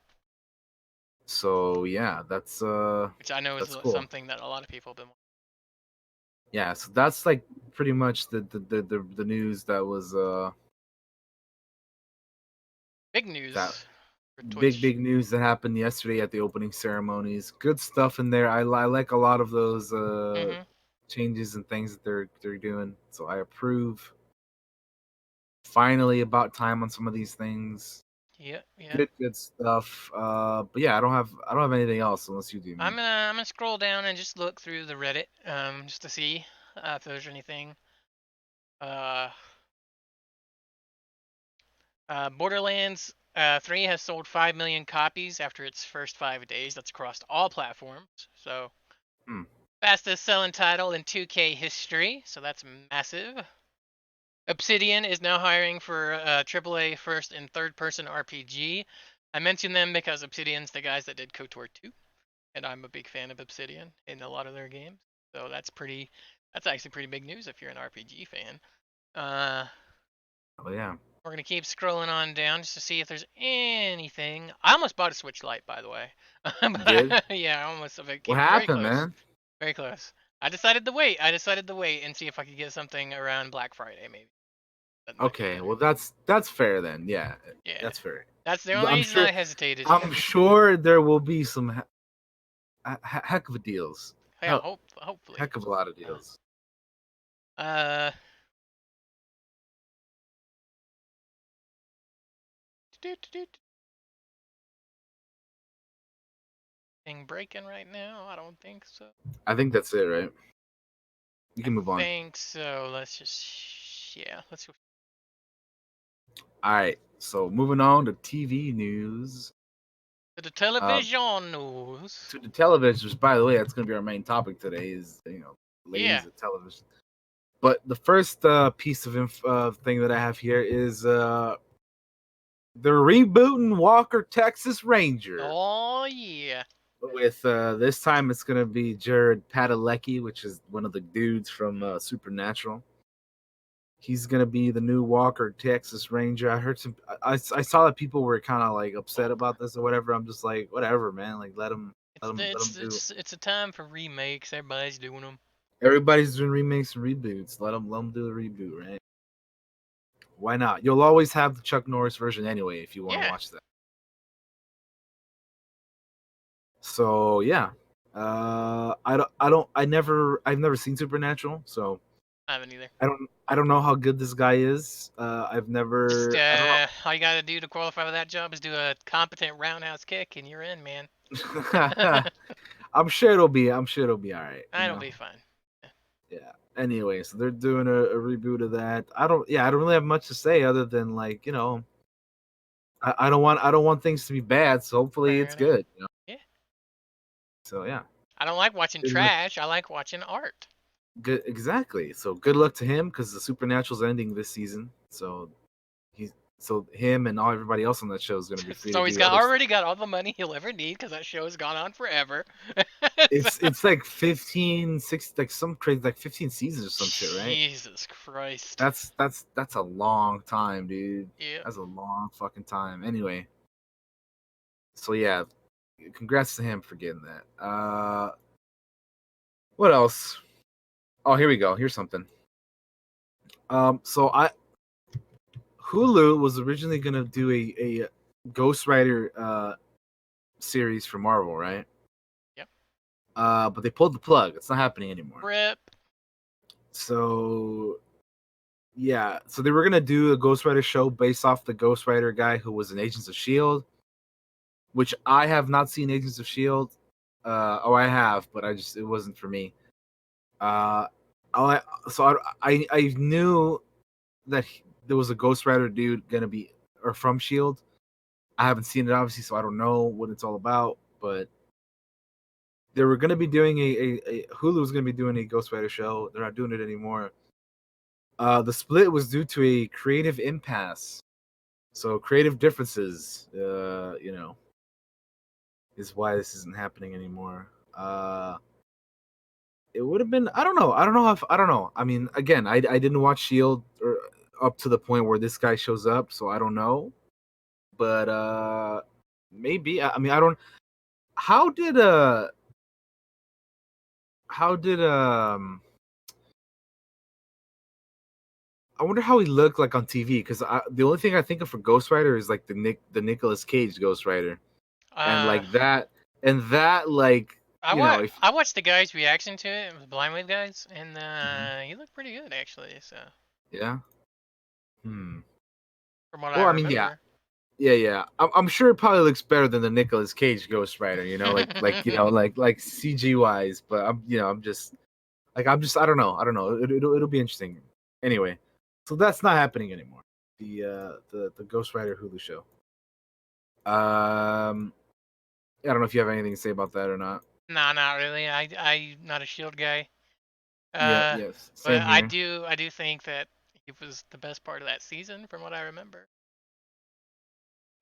So yeah, which I know is that's cool. something that a lot of people have been. Yeah, so that's like pretty much the news that was Big that news for big Twitch. news that happened yesterday at the opening ceremonies. Good stuff in there. I like a lot of those Mm-hmm. changes and things that they're doing. So I approve. Finally, about time on some of these things. Yeah. Good stuff. But yeah, I don't have anything else unless you do, man. I'm gonna scroll down and just look through the Reddit, just to see if there's anything. Uh, Borderlands 3 has sold 5 million copies after its first 5 days. That's across all platforms. So Hmm. fastest selling title in 2K history. So that's massive. Obsidian is now hiring for AAA first and third person RPG. I mention them because Obsidian's the guys that did KOTOR 2, and I'm a big fan of Obsidian in a lot of their games. So that's actually pretty big news if you're an RPG fan. Uh, Oh yeah, we're gonna keep scrolling on down just to see if there's anything. I almost bought a Switch Lite, by the way. you did. Yeah, I almost What came very happened, close, man? very close. I decided to wait. I decided to wait and see if I could get something around Black Friday, maybe. That might be Okay, better. well that's fair then. Yeah, Yeah, that's fair. that's the only I'm reason sure I hesitated. I'm sure there will be some heck of deals. Yeah, Hell, hopefully. heck of a lot of deals. Uh, thing breaking right now? I don't think so. I think that's it, right? You I can move on. think so. Let's go. All right. So moving on to TV news. To the Uh, television news. to the television, which by the way, that's going to be our main topic today. Is Yeah. ladies of television. But the first piece of thing that I have here is they're rebooting Walker Texas Ranger. Oh yeah. With this time it's gonna be Jared Padalecki, which is one of the dudes from Supernatural. He's gonna be the new Walker Texas Ranger. I heard some. I saw that people were kind of like upset about this or whatever. I'm just like, whatever, man. Like let him do. It's a time for remakes. Everybody's doing them. Everybody's doing remakes and reboots. Let them do the reboot, right? Why not? You'll always have the Chuck Norris version anyway if you want to Yeah. watch that. So yeah, I've never seen Supernatural, so I haven't either. I don't know how good this guy is. Just I don't all you gotta do to qualify for that job is do a competent roundhouse kick, and you're in, man. know. I'm sure it'll be all right. That'll be fine. Yeah. Anyway, so they're doing a reboot of that. I don't really have much to say other than like I don't want things to be bad, so hopefully Fair it's enough. good. Yeah. So yeah. I don't like watching Good luck. trash. I like watching art. Good, exactly. So good luck to him because the Supernatural's ending this season. So him and everybody else on that show is going to be free to So he's do other stuff. already got all the money he'll ever need because that show has gone on forever. It's like 15, 6, like some crazy, like 15 seasons or some shit, right? Jesus Christ. That's a long time, dude. Yeah. That's a long fucking time. Anyway, so yeah, congrats to him for getting that. What else? Oh, here we go. Here's something. So Hulu was originally gonna do a Ghost Rider series for Marvel, right? Yep. But they pulled the plug. It's not happening anymore. Rip. So yeah, so they were gonna do a Ghost Rider show based off the Ghost Rider guy who was in Agents of Shield, which I have not seen Agents of Shield. I have, but it wasn't for me. So I knew that there was a Ghost Rider dude gonna be, or from Shield. I haven't seen it obviously, so I don't know what it's all about. But they were going to be doing a Hulu was going to be doing a Ghost Rider show. They're not doing it anymore. The split was due to a creative impasse. So creative differences, is why this isn't happening anymore. It would have been. I don't know. I don't know. I mean, again, I didn't watch Shield or up to the point where this guy shows up, so I don't know. But maybe. I mean, I don't. How did How did I wonder how he looked like on TV because the only thing I think of for Ghost Rider is like the Nicolas Cage Ghost Rider, and Uh, like that and that like if I watched the guy's reaction to it. It was Blind Wave guys, and Mhm. he looked pretty good actually. So Yeah. Hmm. from what I Well, I mean, yeah, remember. yeah. I'm sure it probably looks better than the Nicolas Cage Ghost Rider. Like CG wise. But I'm just I don't know. It'll be interesting. Anyway, so that's not happening anymore. The Ghost Rider Hulu show. I don't know if you have anything to say about that or not. Nah, not really. I not a Shield guy. Yeah, Uh, yes, but same here. I do think that he was the best part of that season from what I remember.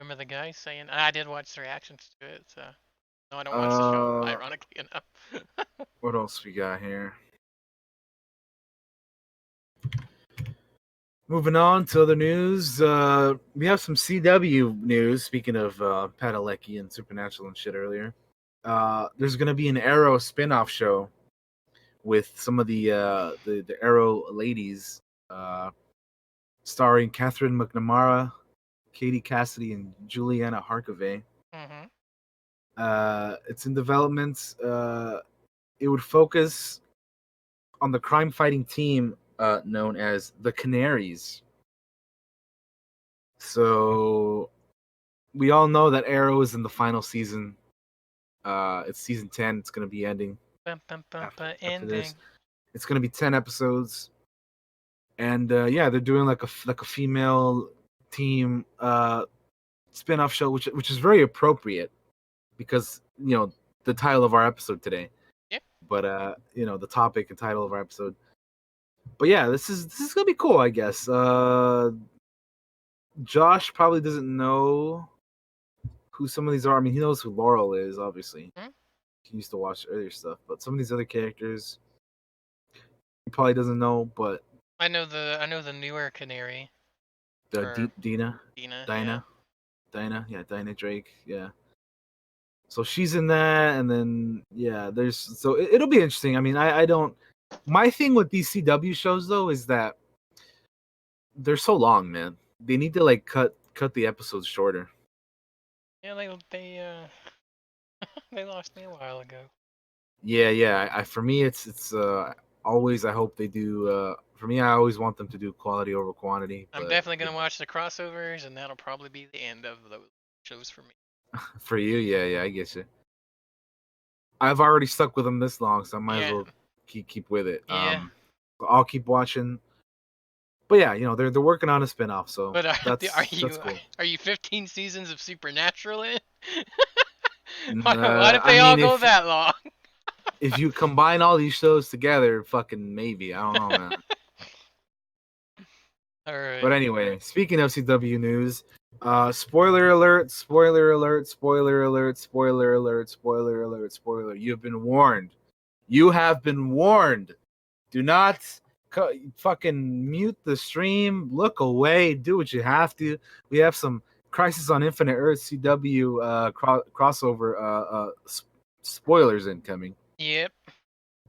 Remember the guy saying I did watch the reactions to it, so no, I don't watch the show. Uh, Ironically enough. what else we got here? Moving on to other news, we have some CW news. Speaking of Padalecki and Supernatural and shit earlier, there's gonna be an Arrow spin-off show with some of the Arrow ladies, uh, starring Catherine McNamara, Katie Cassidy, and Juliana Harkavy. Mhm. It's in development. It would focus on the crime-fighting team known as the Canaries. So we all know that Arrow is in the final season. It's season 10. It's going to be ending Bum, bum, bum, after this. ending. It's going to be 10 episodes, and yeah, they're doing like a female team spin-off show, which is very appropriate because the title of our episode today. Yep. But the topic and title of our episode. But yeah, this is gonna be cool, I guess. Josh probably doesn't know who some of these are. I mean, he knows who Laurel is, obviously. Hmm? He used to watch earlier stuff, but some of these other characters he probably doesn't know. But I know the newer Canary the or Dina, Dina. Yeah. Dinah, yeah, Dinah Drake, yeah. So she's in that, and then yeah, it'll be interesting. I mean, I don't. My thing with these CW shows though is that they're so long, man. They need to like cut the episodes shorter. Yeah, they lost me a while ago. Yeah. For me, it's always I hope they do. For me, I always want them to do quality over quantity. I'm But definitely gonna watch the crossovers, and that'll probably be the end of those shows for me. for you, yeah, I get you. I've already stuck with them this long, so I might as Yeah. well keep with it. Yeah. I'll keep watching. But yeah, they're working on a spinoff, so But that's cool. are you 15 seasons of Supernatural in? Why Uh, did I they all mean, go that long? if you combine all these shows together, fucking maybe. I don't know, man. All But right. anyway, speaking of CW news, spoiler alert, spoiler alert, spoiler alert, spoiler alert, spoiler alert, spoiler. You've been warned. You have been warned. Do not fucking mute the stream. Look away. Do what you have to. We have some Crisis on Infinite Earth CW crossover spoilers incoming. Yep.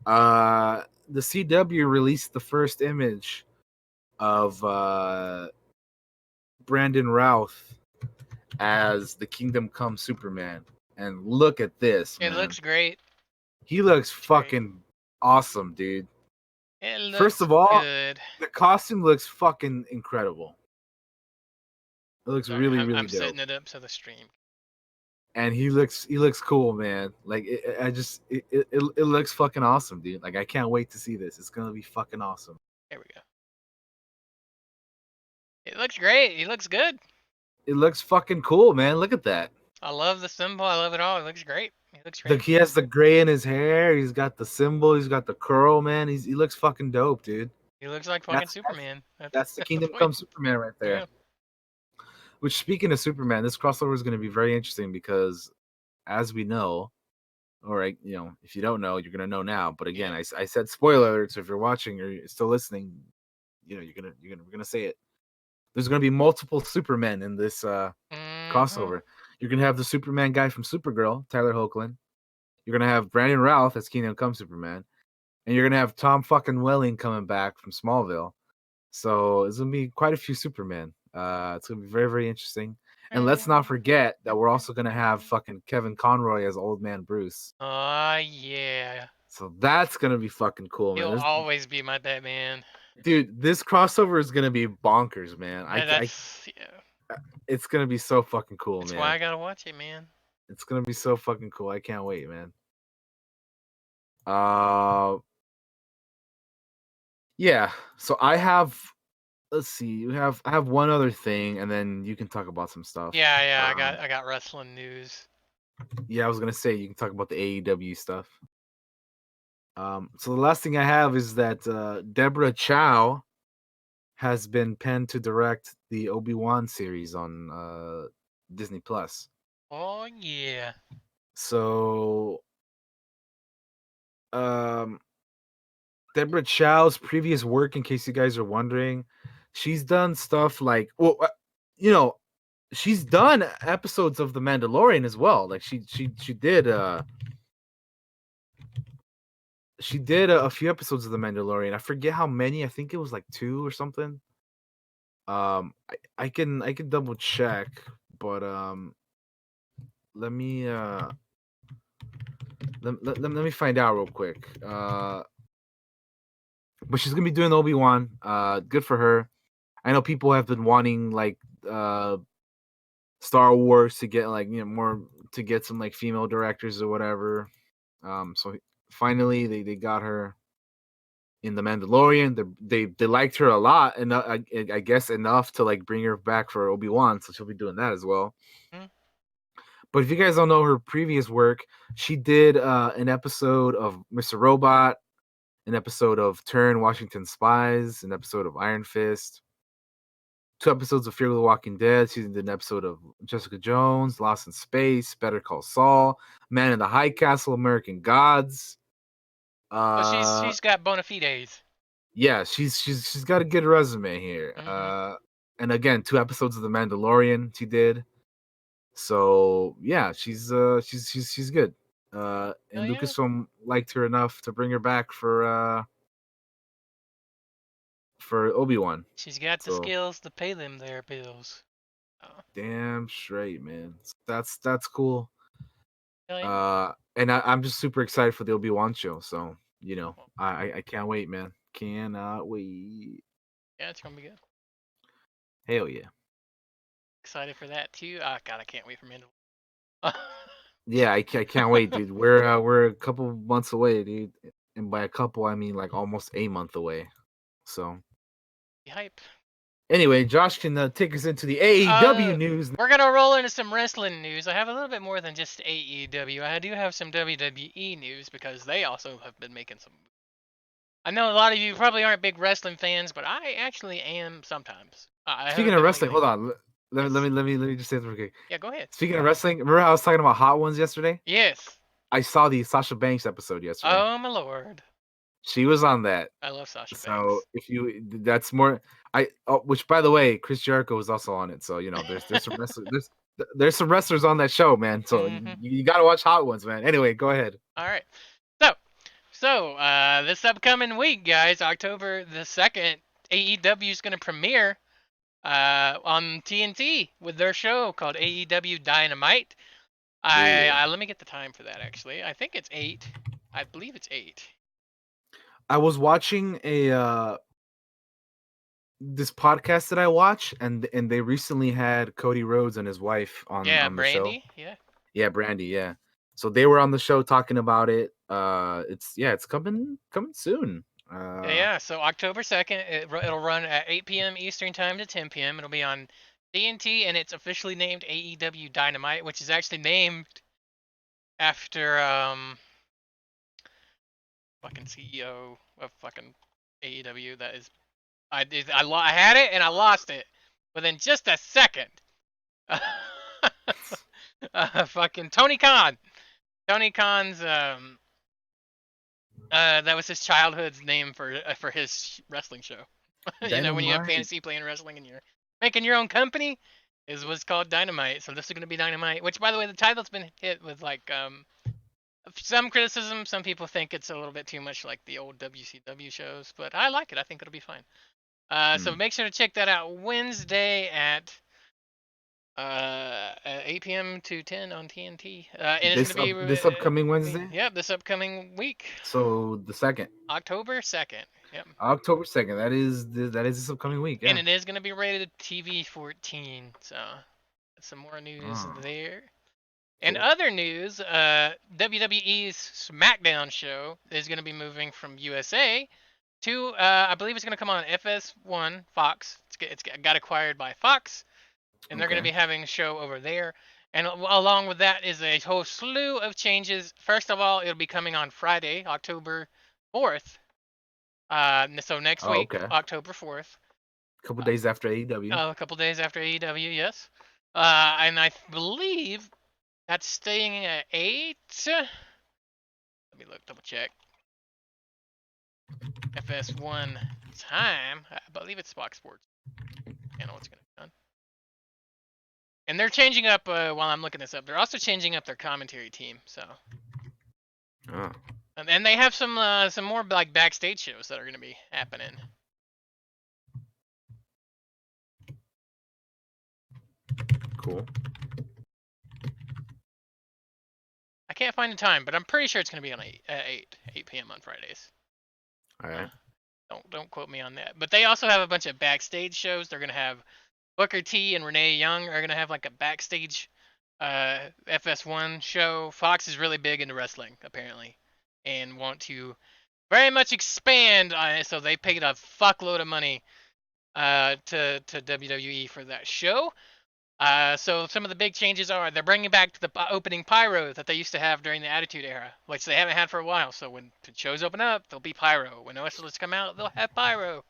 The CW released the first image of Brandon Routh as the Kingdom Come Superman. And look at this, It man. looks great. He looks Great. fucking awesome, dude. It First looks of all, good. the costume looks fucking incredible. It looks Sorry, really, I'm really dope. setting it up so the stream. And he looks cool, man. Like it looks fucking awesome, dude. Like I can't wait to see this. It's gonna be fucking awesome. There we go. It looks great. He looks good. It looks fucking cool, man. Look at that. I love the symbol. I love it all. It looks great. He looks great. He has the gray in his hair. He's got the symbol. He's got the curl, man. He looks fucking dope, dude. He looks like fucking That's Superman. That's that's the that's the Kingdom point. Come Superman right there. Yeah. Which, speaking of Superman, this crossover is going to be very interesting because, as we know, all right, if you don't know, you're gonna know now. But again, Yeah. I said spoiler alerts. So if you're watching or you're still listening, we're gonna say it. There's gonna be multiple Supermen in this Mm-hmm. crossover. You're gonna have the Superman guy from Supergirl, Tyler Hoechlin. You're gonna have Brandon Routh as Kingdom Come Superman, and you're gonna have Tom fucking Welling coming back from Smallville. So it's gonna be quite a few Supermen. It's gonna be very, very interesting. And let's not forget that we're also gonna have fucking Kevin Conroy as Old Man Bruce. Yeah. So that's gonna be fucking cool, He'll man. always be my Batman. Dude, this crossover is gonna be bonkers, man. And that's yeah. It's gonna be so fucking cool, That's why man. I gotta watch it, man. It's gonna be so fucking cool. I can't wait, man. Uh, yeah. So I have. Let's see. I have one other thing, and then you can talk about some stuff. Yeah. I got wrestling news. Yeah, I was gonna say you can talk about the AEW stuff. So the last thing I have is that Deborah Chow has been penned to direct the Obi-Wan series on Disney Plus. Oh yeah. So um Deborah Chow's previous work, in case you guys are wondering, she's done stuff like she's done episodes of The Mandalorian as well. Like she did a few episodes of The Mandalorian. I forget how many. I think it was like 2 or something. I can double check, but let me let me find out real quick. But she's gonna be doing Obi-Wan. Good for her. I know people have been wanting like Star Wars to get like more to get some like female directors or whatever. So finally they got her in The Mandalorian. They liked her a lot, and I guess enough to like bring her back for Obi-Wan. So she'll be doing that as well. Hmm? But if you guys don't know her previous work, she did an episode of Mr. Robot, an episode of Turn Washington Spies, an episode of Iron Fist, 2 episodes of Fear of the Walking Dead. She did an episode of Jessica Jones, Lost in Space, Better Call Saul, Man in the High Castle, American Gods. So she's got bona fides. Yeah, she's got a good resume here. Mm-hmm. And again, 2 episodes of The Mandalorian she did. So yeah, she's good. Hell And yeah. Lucasfilm liked her enough to bring her back for Obi-Wan. She's got the So skills to pay them their bills. Oh, damn straight, man. That's cool. hell yeah. And I'm just super excited for the Obi-Wan show. So I can't wait, man. Cannot wait. Yeah, it's gonna be good. Hell yeah. Excited for that too. Oh god, I can't wait for Mandalorian. Yeah, I can't wait, dude. We're a couple months away, dude. And by a couple, I mean like almost a month away. So Be hype. anyway, Josh can take us into the AEW news. We're gonna roll into some wrestling news. I have a little bit more than just AEW. I do have some WWE news because they also have been making some. I know a lot of you probably aren't big wrestling fans, but I actually am sometimes. I Speaking haven't of been wrestling, lately. hold on. Yes. Let me just say this real quick. Yeah, go ahead. Speaking of wrestling, remember how I was talking about Hot Ones yesterday? Yes. I saw the Sasha Banks episode yesterday. Oh my lord. She was on that. I love Sasha So Banks. if you that's more which by the way, Chris Jericho was also on it. So there's some wrestlers there's some wrestlers on that show, man. So Mm-hmm. you got to watch Hot Ones, man. Anyway, go ahead. All right. So this upcoming week, guys, October the 2nd, AEW is going to premiere on TNT with their show called AEW Dynamite. Yeah. Let me get the time for that, actually. I think it's 8. I believe it's 8. I was watching a this podcast that I watch, and they recently had Cody Rhodes and his wife on Yeah, the show. Brandy. Yeah. Yeah, Brandy. Yeah. So they were on the show talking about it. It's coming soon. Yeah. So October 2nd, it'll run at 8 p.m. Eastern time to 10 p.m. It'll be on TNT, and it's officially named AEW Dynamite, which is actually named after fucking CEO of fucking AEW. That is, I had it and I lost it within just a second. Fucking Tony Khan. Tony Khan's that was his childhood's name for his wrestling show. You know, when you have Dynamite. fantasy playing wrestling and you're making your own company, is what's called Dynamite. So this is gonna be Dynamite. Which, by the way, the title's been hit with like some criticism. Some people think it's a little bit too much like the old WCW shows, but I like it. I think it'll be fine. So Hmm. make sure to check that out Wednesday at 8 p.m. to 10 on TNT. And it's gonna be This upcoming Wednesday. yep, this upcoming week, So the second, October 2nd. Yep. October 2nd. That is this upcoming week. And Yeah. it is gonna be rated TV 14. So some more news Oh, there. And cool. other news, WWE's SmackDown show is going to be moving from USA to, I believe it's going to come on FS1 Fox. It's got acquired by Fox, and they're going to Okay. be having a show over there. And along with that is a whole slew of changes. First of all, it'll be coming on Friday, October 4th. So next Oh, week, okay. October 4th. A couple days after AEW. A couple days after AEW, yes. And I believe that's staying at 8. Let me look, double check. FS1 time. I believe it's Fox Sports. I know what's going to be done. And they're changing up while I'm looking this up. They're also changing up their commentary team. So, Oh, and they have some more like backstage shows that are going to be happening. cool. I can't find the time, but I'm pretty sure it's going to be on 8 p.m. on Fridays. All right. Don't quote me on that. But they also have a bunch of backstage shows. They're going to have Booker T and Renee Young are going to have like a backstage FS1 show. Fox is really big into wrestling apparently, and want to very much expand on it. So they paid a fuckload of money to WWE for that show. So some of the big changes are they're bringing back the opening pyro that they used to have during the Attitude Era, which they haven't had for a while. So when the shows open up, there'll be pyro. When wrestlers come out, they'll have pyro,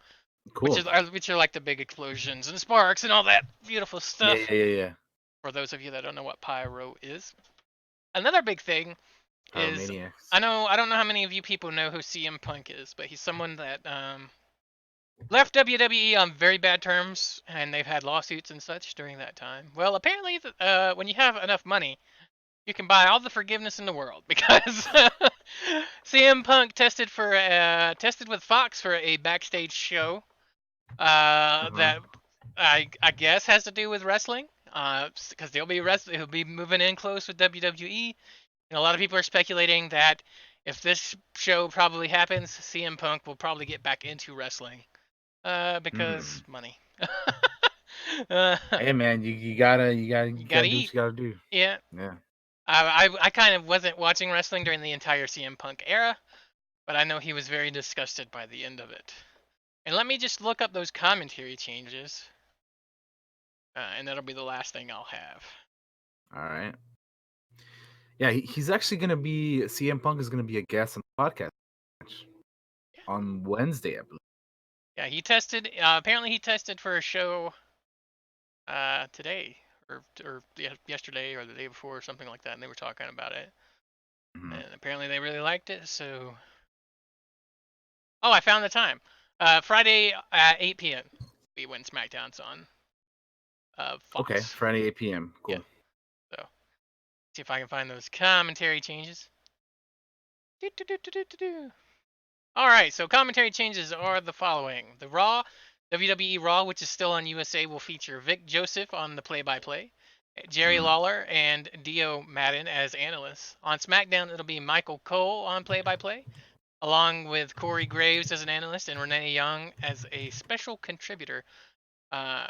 Cool. which are like the big explosions and sparks and all that beautiful Yeah, stuff. yeah, yeah, yeah. For those of you that don't know what pyro is, another big thing is Pyromaniacs. I don't know how many of you people know who CM Punk is, but he's someone that left WWE on very bad terms, and they've had lawsuits and such during that time. Well, apparently, when you have enough money, you can buy all the forgiveness in the world because CM Punk tested with Fox for a backstage show Uh-huh. that I guess has to do with wrestling. Because he'll be moving in close with WWE, and a lot of people are speculating that if this show probably happens, CM Punk will probably get back into wrestling. Because Hmm. money. uh, Hey man, you you gotta gotta do what eat. you gotta do. Yeah. Yeah. I kind of wasn't watching wrestling during the entire CM Punk era, but I know he was very disgusted by the end of it. And let me just look up those commentary changes, and that'll be the last thing I'll have. All right. Yeah, he's actually gonna be CM Punk is gonna be a guest on the podcast on Wednesday, I believe. Yeah, he tested. Apparently, he tested for a show today or yesterday or the day before or something like that, and they were talking about it. Mhm. And apparently, they really liked it. So, oh, I found the time. Friday at 8 p.m. We when SmackDown's on Okay, Fox. Friday 8 p.m. Yeah. Cool. So see if I can find those commentary changes. All right, so commentary changes are the following: the Raw, WWE Raw, which is still on USA, will feature Vic Joseph on the play-by-play, Jerry Mhm. Lawler and Dio Madden as analysts. On SmackDown, it'll be Michael Cole on play-by-play, along with Corey Graves as an analyst and Renee Young as a special contributor.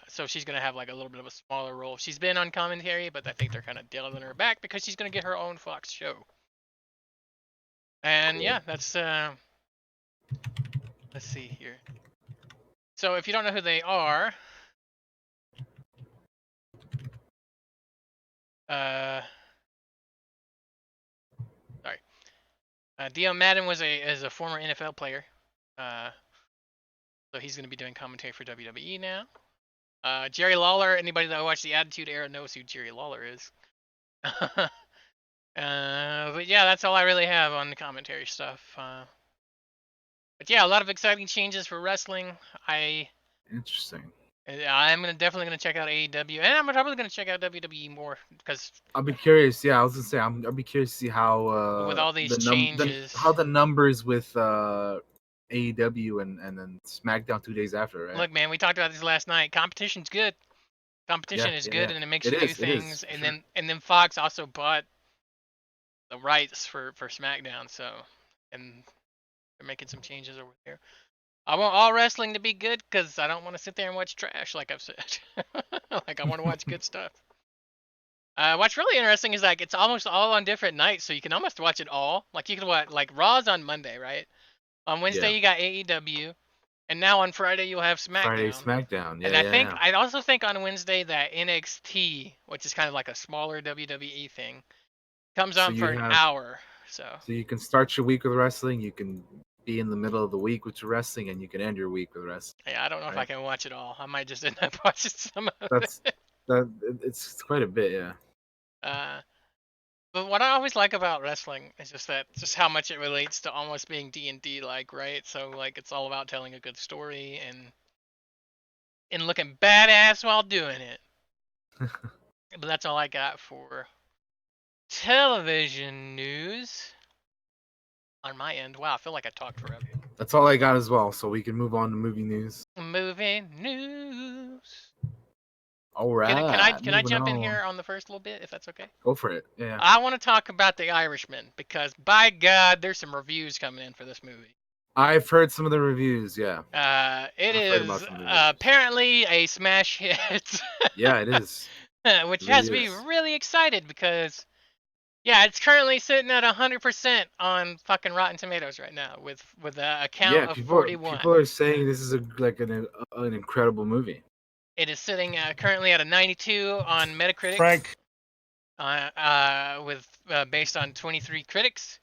So she's gonna have like a little bit of a smaller role. She's been on commentary, but I think they're kind of dialing her back because she's gonna get her own Fox show. And Cool. yeah, that's let's see here. So if you don't know who they are, Uh, sorry. Dion Madden is a former NFL player. Uh, so he's going to be doing commentary for WWE now. Jerry Lawler. Anybody that watched the Attitude Era knows who Jerry Lawler is. But yeah, that's all I really have on the commentary stuff. But yeah, a lot of exciting changes for wrestling. Interesting. I'm definitely gonna check out AEW, and I'm probably gonna check out WWE more because I'll be curious. Yeah, I was gonna say I'll be curious to see how with all these how changes. the numbers with AEW and then SmackDown 2 days after, right? Look, man, we talked about this last night. Competition's good. Yeah, Competition is yeah, good, yeah. and it makes It you do is. It is things. for And sure. then Fox also bought the rights for SmackDown, so and they're making some changes over there. I want all wrestling to be good because I don't want to sit there and watch trash, like I've said. Like I want to watch good stuff. What's really interesting is like it's almost all on different nights, so you can almost watch it all. Like you can watch like Raw's on Monday, right? On Yeah. Wednesday you got AEW, and now on Friday you'll have Friday SmackDown. SmackDown. And Yeah, yeah, yeah. I also think on Wednesday that NXT, which is kind of like a smaller WWE thing, comes So on for you an have hour. So so you can start your week with wrestling. You can be in the middle of the week with your wrestling, and you can end your week with wrestling. yeah, I don't know if I Right. can watch it all. I might just end up watching some of That's it. it's quite a bit. Yeah. Uh, but what I always like about wrestling is just how much it relates to almost being D&D like, right? So like it's all about telling a good story and looking badass while doing it. But that's all I got for television news on my end. Wow, I feel like I talked forever. That's all I got as well. So we can move on to movie news. Movie news. All Can I right, can I moving jump in on. here on the first little bit if that's okay? Go for it. Yeah. I want to talk about The Irishman because by God, there's some reviews coming in for this movie. I've heard some of the reviews. Yeah, It I've heard about is some of the reviews. apparently a smash hit, Yeah, it is. which It has really me is. really excited because yeah, it's currently sitting at 100% on fucking Rotten Tomatoes right now with a count Yeah, of people 41. are saying this is an incredible movie. It is sitting currently at a 92 on Metacritic, Frank. with based on 23 critics.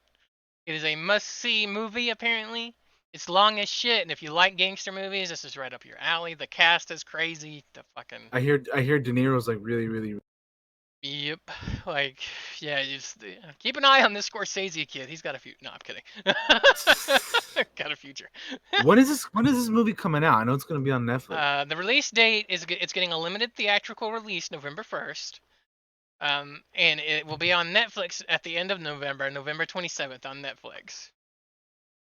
It is a must-see movie. Apparently, it's long as shit, and if you like gangster movies, this is right up your alley. The cast is crazy. The fucking I hear De Niro's like really. yep, like yeah. You just keep an eye on this Scorsese kid. He's got a few. No, I'm kidding. Got a future. When is this movie coming out? I know it's gonna be on Netflix. The release date is it's getting a limited theatrical release November 1st. And it will be on Netflix at the end of November, November 27th on Netflix.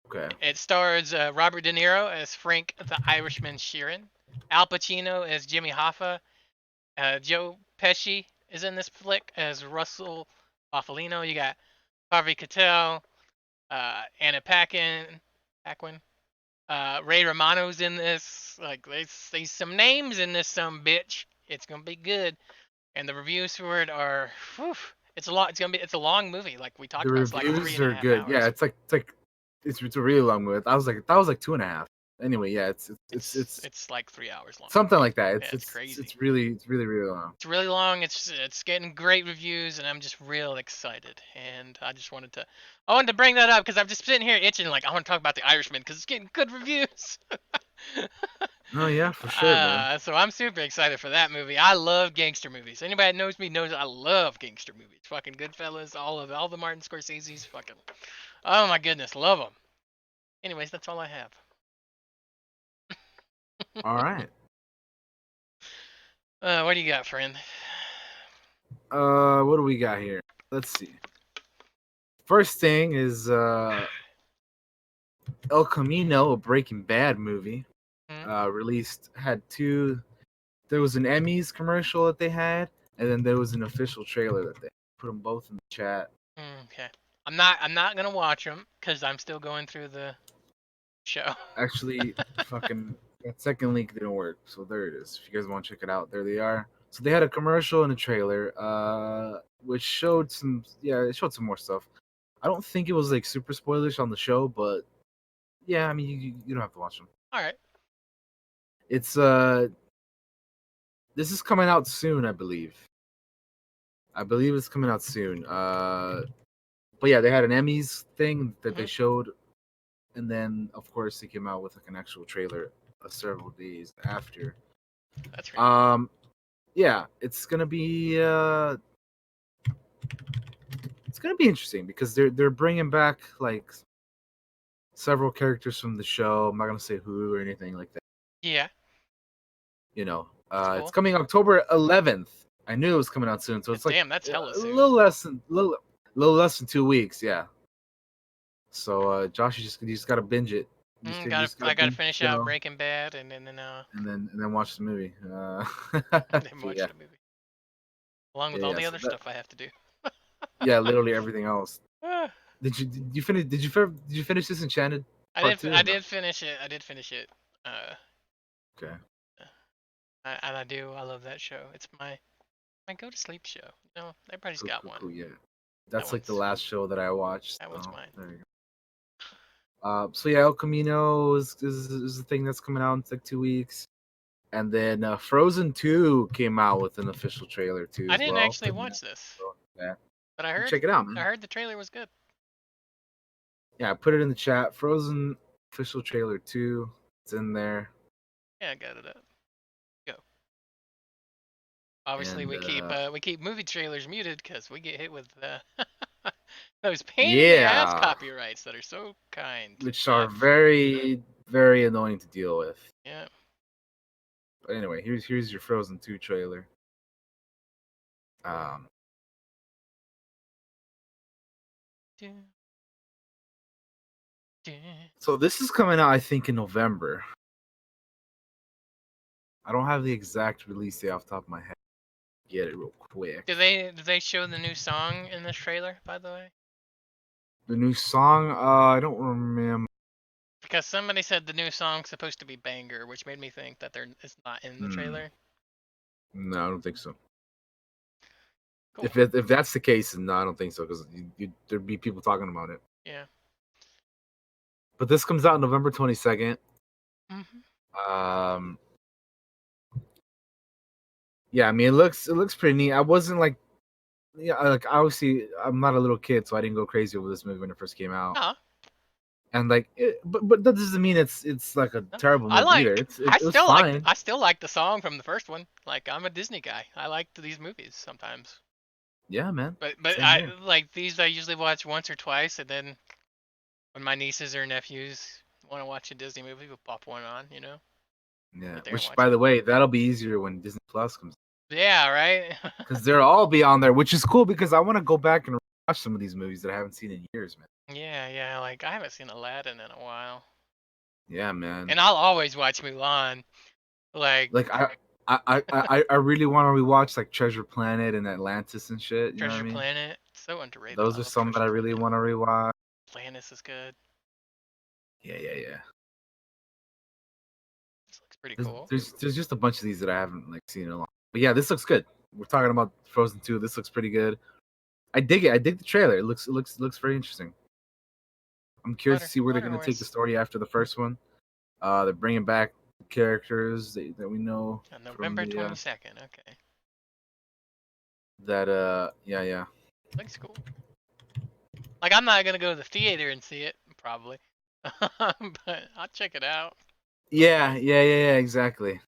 Okay. It stars Robert De Niro as Frank the Irishman Sheeran, Al Pacino as Jimmy Hoffa, Joe Pesci is in this flick as Russell Buffalino. You got Harvey Keitel, Anna Paquin, Ray Romano's in this. Like they say some names in this some bitch. It's gonna be good. And the reviews for it are, whew, it's a lot. It's a long movie. Like we talked The about, it's like three reviews and a are half good. Yeah, hours. it's a really long movie. I was like that was like 2.5. Anyway, yeah, It's like 3 hours long. something like that. Yeah, It's it's it's crazy. it's really long. It's really long. It's getting great reviews, and I'm just real excited. And I wanted to bring that up because I'm just sitting here itching, like I want to talk about The Irishman because it's getting good reviews. Oh yeah, for sure, man. So I'm super excited for that movie. I love gangster movies. Anybody that knows me knows I love gangster movies. Fucking Goodfellas, all the Martin Scorsese's, fucking. Oh my goodness, love them. Anyways, that's all I have. All right. What do you got, friend? What do we got here? Let's see. First thing is El Camino, a Breaking Bad movie. Hmm? Released had two. There was an Emmys commercial that they had, and then there was an official trailer that they put them both in the chat. Okay. I'm not gonna watch them because I'm still going through the show. Actually, fucking that second link didn't work, so there it is. If you guys want to check it out, there they are. So they had a commercial and a trailer, which showed some. Yeah, it showed some more stuff. I don't think it was like super spoilerish on the show, but yeah, I mean you don't have to watch them. All right. It's this is coming out soon, I believe. I believe it's coming out soon. But yeah, they had an Emmys thing that they Mhm. showed, and then of course they came out with like an actual trailer several days after. That's really cool. Yeah, it's gonna be interesting because they're bringing back like several characters from the show. I'm not gonna say who or anything like that. Yeah, You know, that's it's cool. coming October 11th. I knew it was coming out soon, so it's like Damn, that's hella a soon. little less than 2 weeks. Yeah. So Josh, you just gotta binge it. You just gotta I gotta binge finish the out show Breaking Bad and then and then watch the movie. and then But watch yeah, the movie along with all yeah. the So other that stuff I have to do. yeah, literally everything else. Ah, Did you finish this Enchanted part two I or no? did finish it. I did finish it. Uh, Okay, and I do. I love that show. It's my go to sleep show. You know, everybody's cool, got cool, one. cool. Yeah, That that's like the one's last show that I watched. that one's So mine. there you go. So yeah, El Camino is the thing that's coming out in like 2 weeks, and then Frozen 2 came out with an official trailer too I as didn't well. actually watch this, So, yeah, but you check it out, I man. heard the trailer was good. Yeah, I put it in the chat. Frozen official trailer 2. It's in there, Yeah, I got it up. Go. Obviously, and we keep movie trailers muted because we get hit with those pain in the ass yeah, copyrights that are so kind. which are Not very very annoying to deal with. yeah. But anyway, here's your Frozen 2 trailer. Um, Dun, dun. so this is coming out, I think, in November. I don't have the exact release date off the top of my head. Get it real quick. Do they show the new song in this trailer? By the way, The new song, I don't remember. because somebody said the new song's supposed to be banger, which made me think that it's not in the Hmm. trailer. No, I don't think so. Cool. If that's the case, no, I don't think so because there'd be people talking about it. Yeah. But this comes out November 22nd. Hmm. Um, yeah, I mean it looks pretty neat. I wasn't like yeah, like obviously I'm not a little kid, so I didn't go crazy over this movie when it first came out. Nah. And like, but that doesn't mean it's like a No. terrible movie either. It was fine. I still like the song from the first one. Like I'm a Disney guy. I like these movies sometimes. Yeah, man. But Same I here. like these I usually watch once or twice, and then when my nieces or nephews want to watch a Disney movie, we'll pop one on, you know? Yeah. Sit there and Which, watch by it. the way, that'll be easier when Disney Plus comes Yeah, right? because they'll all be on there, which is cool because I want to go back and watch some of these movies that I haven't seen in years, man. Yeah, like I haven't seen Aladdin in a while. Yeah, man. And I'll always watch Mulan. Like Like I really want to rewatch like Treasure Planet and Atlantis and shit. You know what I Treasure mean? Planet, so underrated. Those I are love some that Treasure I really Planet. want to rewatch. Atlantis is good. Yeah. This looks pretty cool. There's just a bunch of these that I haven't like seen in a long. But yeah, this looks good. We're talking about Frozen 2. This looks pretty good. I dig it. I dig the trailer. It looks very interesting. I'm curious to see where they're Water gonna take the horse. story after the first one. They're bringing back characters that we know On from November the 22nd. Okay. yeah. Looks cool. Like I'm not gonna go to the theater and see it, probably. But I'll check it out. Yeah, exactly.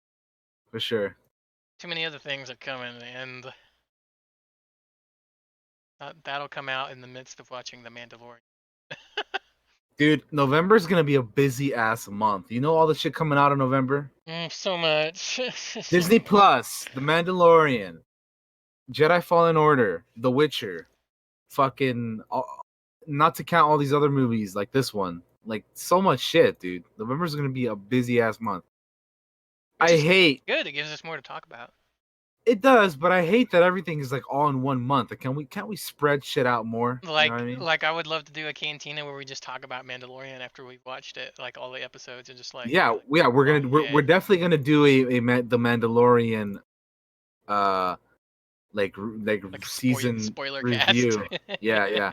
For sure. Too many other things are coming, and that'll come out in the midst of watching The Mandalorian. Dude, November's gonna be a busy ass month. You know all the shit coming out in November? So much. Disney Plus, The Mandalorian, Jedi Fallen Order, The Witcher, fucking not to count all these other movies like this one. Like so much shit, dude. November's gonna be a busy ass month. Which I is hate good. It gives us more to talk about. it does, but I hate that everything is like all in one month. Like, can't we spread shit out more? You know what I mean? Like I would love to do a cantina where we just talk about Mandalorian after we've watched it, like all the episodes, and just like Yeah. long We're head, definitely gonna do the Mandalorian uh like like season spoiler cast. review. Yeah.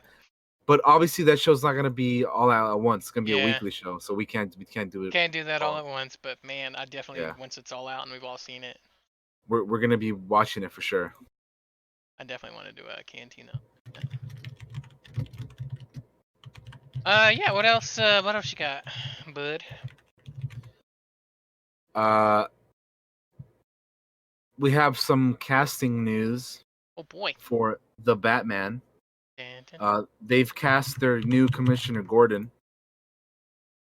But obviously that show's not gonna be all out at once. It's gonna be a Yeah, weekly show, so we can't do it can't do that all all. at once, but man, I definitely Yeah, once it's all out and we've all seen it. we're gonna be watching it for sure. I definitely want to do a Cantina. Yeah. What else? What else you got, bud? Uh, we have some casting news Oh boy. for the Batman. Dun, dun. They've cast their new Commissioner Gordon,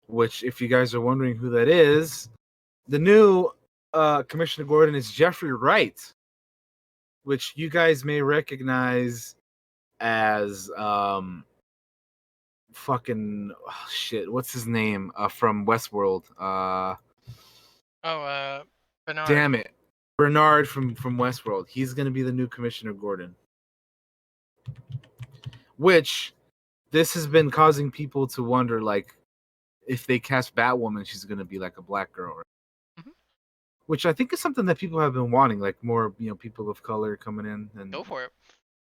which, if you guys are wondering who that is, the new Commissioner Gordon is Jeffrey Wright, which you guys may recognize as fucking shit. What's his name from Westworld? Oh, Bernard. Damn it, Bernard from Westworld. He's gonna be the new Commissioner Gordon, which this has been causing people to wonder, like, if they cast Batwoman, she's gonna be like a black girl, right? Mhm. Which I think is something that people have been wanting, like more, people of color coming in. And Go for it.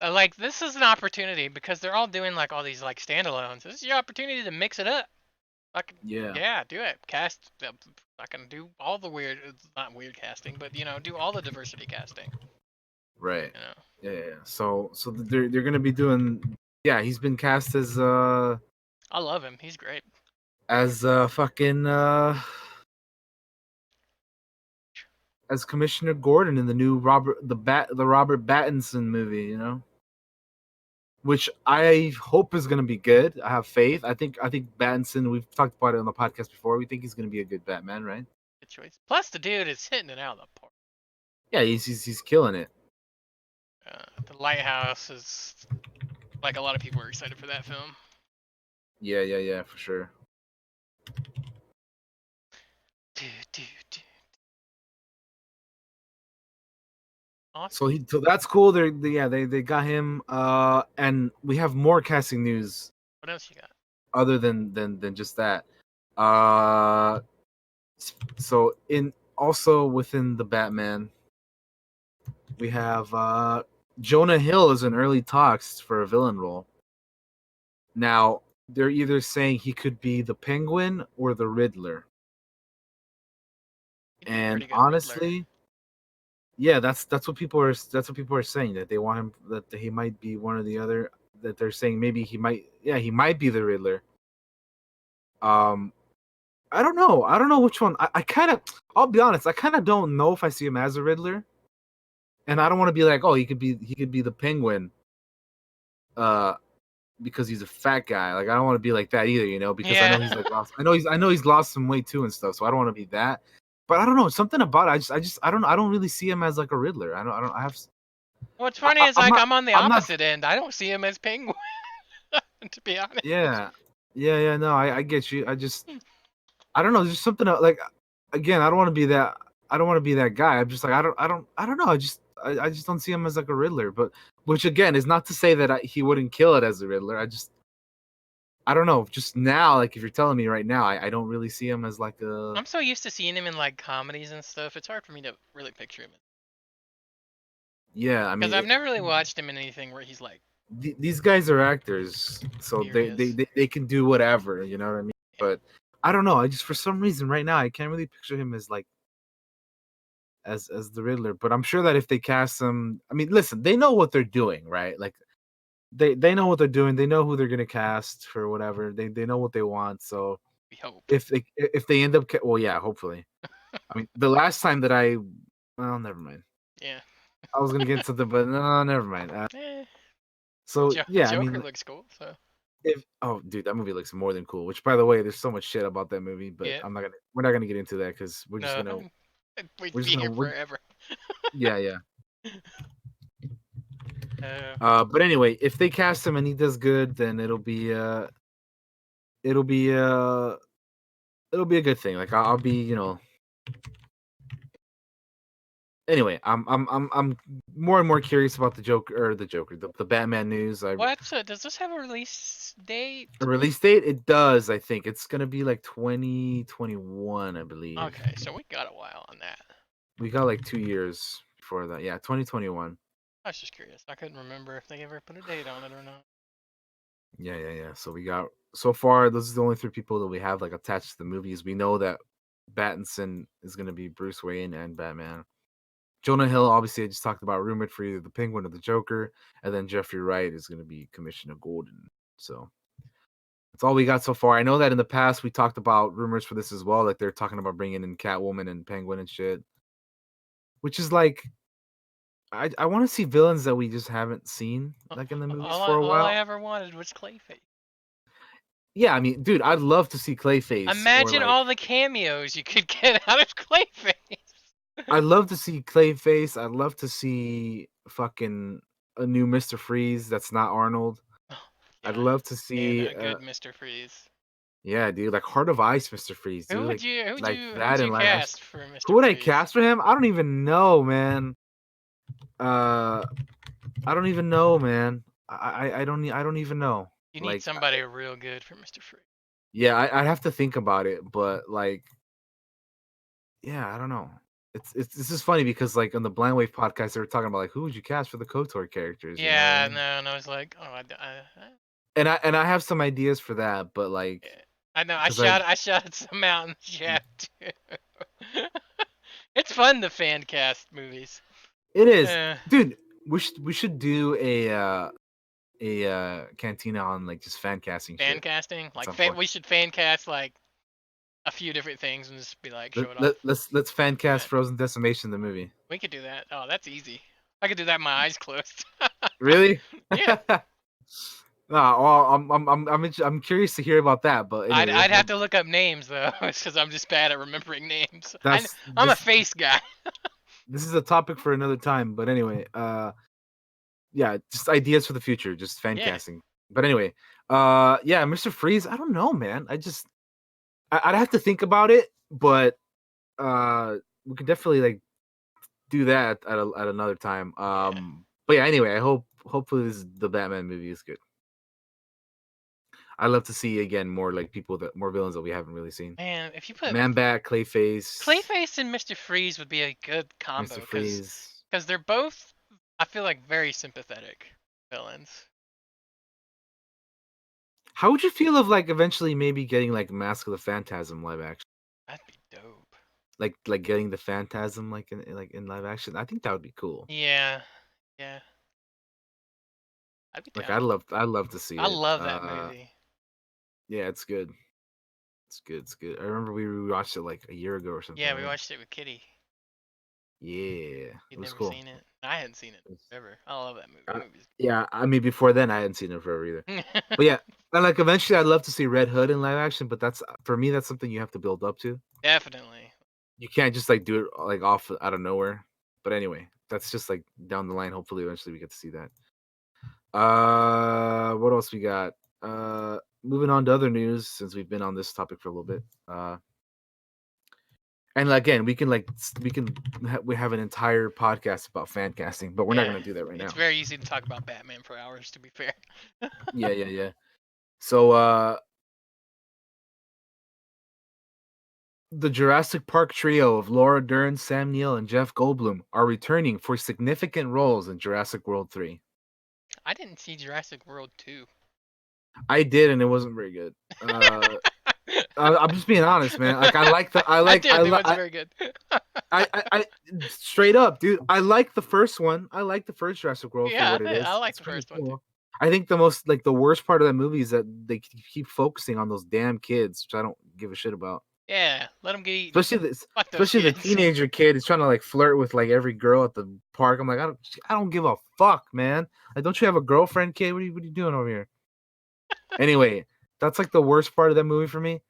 Like this is an opportunity because they're all doing like all these like standalones. This is your opportunity to mix it up. Like, yeah, yeah, do it. Cast. Not gonna do all the weird. It's not weird casting, but do all the diversity casting. right, You know. yeah. So they're gonna be doing. Yeah, he's been cast I love him. He's great. fucking as Commissioner Gordon in the new the Robert Pattinson movie, which I hope is going to be good. I have faith. I think Pattinson. We've talked about it on the podcast before. We think he's going to be a good Batman, right? Good choice. Plus, the dude is hitting it out of the park. Yeah, he's killing it. The Lighthouse is like a lot of people are excited for that film. Yeah, for sure. Do, do, do. Awesome. So that's cool. They got him. And we have more casting news What else you got? other than just that. Uh, so in also within the Batman, we have Jonah Hill is in early talks for a villain role. Now they're either saying he could be the Penguin or the Riddler. He'd be a And pretty good Riddler. honestly, yeah, that's what people are saying, that they want him, that he might be one or the other. That they're saying maybe he might be the Riddler. Um, I don't know. I don't know which one. I kind of, I'll be honest. I kind of don't know if I see him as a Riddler, and I don't want to be like, oh, he could be the Penguin. Uh, because he's a fat guy. Like, I don't want to be like that either, because I know Yeah. he's like lost. I know he's lost some weight too and stuff. So I don't want to be that. But I don't know, something about it. I don't really see him as like a Riddler. I have. What's funny is I'm like not. I'm on the I'm not. opposite end. I don't see him as Penguin, to be honest. Yeah. Yeah. No, I get you. I don't know. There's something like, again, I don't want to be that. I don't want to be that guy. I'm just like, I don't know. I just don't see him as like a Riddler. But which again is not to say that he wouldn't kill it as a Riddler. I don't know. Just now, like if you're telling me right now, I don't really see him as like a. I'm so used to seeing him in like comedies and stuff. It's hard for me to really picture him Yeah, I because mean, I've never really watched him in anything where he's like these guys are actors, so serious. they can do whatever. You know what I mean? Yeah. But I don't know. I just, for some reason right now, I can't really picture him as like as the Riddler. But I'm sure that if they cast him, I mean, listen, they know what they're doing, right? Like they know what they're doing. They know who they're gonna cast for whatever. They know what they want. So We hope. if they end up, well, yeah, hopefully. I mean, the last time that well, never mind. Yeah. I was gonna get something, but no, never mind. Eh, So yeah, I Joker mean, looks cool. So dude, that movie looks more than cool. Which, by the way, there's so much shit about that movie, but yeah. we're not gonna get into that because No, we'd we're just be gonna, here forever. yeah. Uh, But anyway, if they cast him and he does good, then it'll be uh, it'll be a good thing. Like I'll be, Anyway, I'm more and more curious about the Batman news. what? Does this have a release date? A release date? It does. I think it's gonna be like 2021, I believe. Okay, so we got a while on that. We got like 2 years before that. Yeah, 2021. I was just curious. I couldn't remember if they ever put a date on it or not. Yeah. So we got, so far, those are the only three people that we have like attached to the movies. We know that Pattinson is gonna be Bruce Wayne and Batman. Jonah Hill, obviously, I just talked about, rumored for either the Penguin or the Joker, and then Jeffrey Wright is going to be Commissioner Gordon. So that's all we got so far. I know that in the past we talked about rumors for this as well, like they're talking about bringing in Catwoman and Penguin and shit, which is like I want to see villains that we just haven't seen like in the movies for a All I while. ever wanted was Clayface. Yeah, I mean, dude, I'd love to see Clayface or Imagine like all the cameos you could get out of Clayface. I'd love to see Clayface. I'd love to see fucking a new Mr. Freeze that's not Arnold. I'd Yeah, love to and see a good Mr. Freeze. yeah, dude, like Heart of Ice Mr. Freeze, dude, like Who would that in you live action. cast for Who Mr. would I Freeze? cast for him? I don't even know, man. Uh I don't even know, man. I don't even know. You need Like somebody real good for Mr. Freeze. yeah, I'd have to think about it, but like yeah, I don't know. It's this is funny because like on the Blind Wave podcast they were talking about like who would you cast for the KOTOR characters, you know what I Yeah, mean? no, and I was like, oh, And I have some ideas for that, but like yeah. I know. because like I shot some out in the chat too. It's fun to fan cast movies. it is, Uh, dude. We should do a cantina on like just fan casting fan shit casting, at like some point. we should fan cast like a few different things and just be like Let, show it let, off. let's fan cast But Frozen Decimation the movie. we could do that. Oh, that's easy. I could do that with my eyes closed. Really? Yeah. No, well, I'm curious to hear about that. But anyway, I'd have to look up names though, because I'm just bad at remembering names. that's I'm a this. face guy. This is a topic for another time. But anyway, yeah, just ideas for the future, just fan Yeah. casting. But anyway, yeah, Mr. Freeze. I don't know, man. I'd have to think about it, but we could definitely like do that at another time. Yeah. But yeah, anyway, hopefully the Batman movie is good. I'd love to see again more like more villains that we haven't really seen. Man, if you put Man Bat, Clayface, Clayface and Mr. Freeze would be a good combo Mr. because Freeze. they're both, I feel like, very sympathetic villains. How would you feel of like eventually maybe getting like Mask of the Phantasm live action? That'd be dope. Like getting the Phantasm like in live action. I think that would be cool. Yeah. Yeah. I'd be Like down. I'd love to see I it. love that movie. Yeah, it's good. It's good. It's good. I remember we rewatched it like a year ago or something, Yeah, we right? watched it with Kitty. Yeah, it You'd was never cool. seen it. I hadn't seen it ever. I love that movie. That movie's Yeah, I mean before then I hadn't seen it forever either. good. But yeah, and like eventually I'd love to see Red Hood in live action, but that's for me that's something you have to build up to. Definitely. You can't just like do it like off out of nowhere. But anyway, that's just like down the line. Hopefully eventually we get to see that. What else we got? Moving on to other news since we've been on this topic for a little bit. And again, we have an entire podcast about fan casting, but we're not Yeah. gonna do that right It's now. very easy to talk about Batman for hours, to be fair. Yeah. So the Jurassic Park trio of Laura Dern, Sam Neill, and Jeff Goldblum are returning for significant roles in Jurassic World 3. I didn't see Jurassic World 2. I did, and it wasn't very good. I'm just being honest, man. Like I like the I like did. I It li- wasn't very good. I straight up, dude. I like the first one. I like the first Jurassic World for Yeah, what it I is. like It's the pretty first one too. cool. I think the most like the worst part of that movie is that they keep focusing on those damn kids, which I don't give a shit about. Yeah, let them get eaten. Especially this, Fuck those especially the kids. teenager kid is trying to like flirt with like every girl at the park. I'm like, I don't give a fuck, man. Like, don't you have a girlfriend, kid? What are you doing over here? Anyway, that's like the worst part of that movie for me.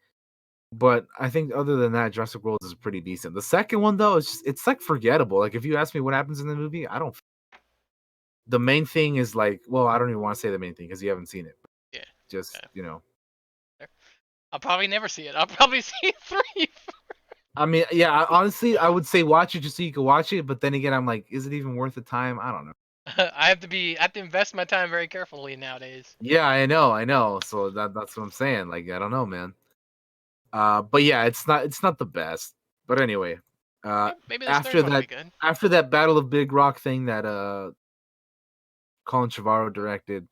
But I think other than that, Jurassic World is pretty decent. The second one though, it's like forgettable. Like if you ask me what happens in the movie, I don't. The main thing is like, well, I don't even want to say the main thing because you haven't seen it. Yeah. Just I'll probably never see it. I'll probably see 3. I mean, yeah. Honestly, I would say watch it just so you can watch it. But then again, I'm like, is it even worth the time? I don't know. I have to invest my time very carefully nowadays. Yeah, I know. So that's what I'm saying. Like, I don't know, man. But yeah, it's not the best. But anyway, Maybe this third after one will that be good. after that Battle of Big Rock thing that Colin Trevorrow directed,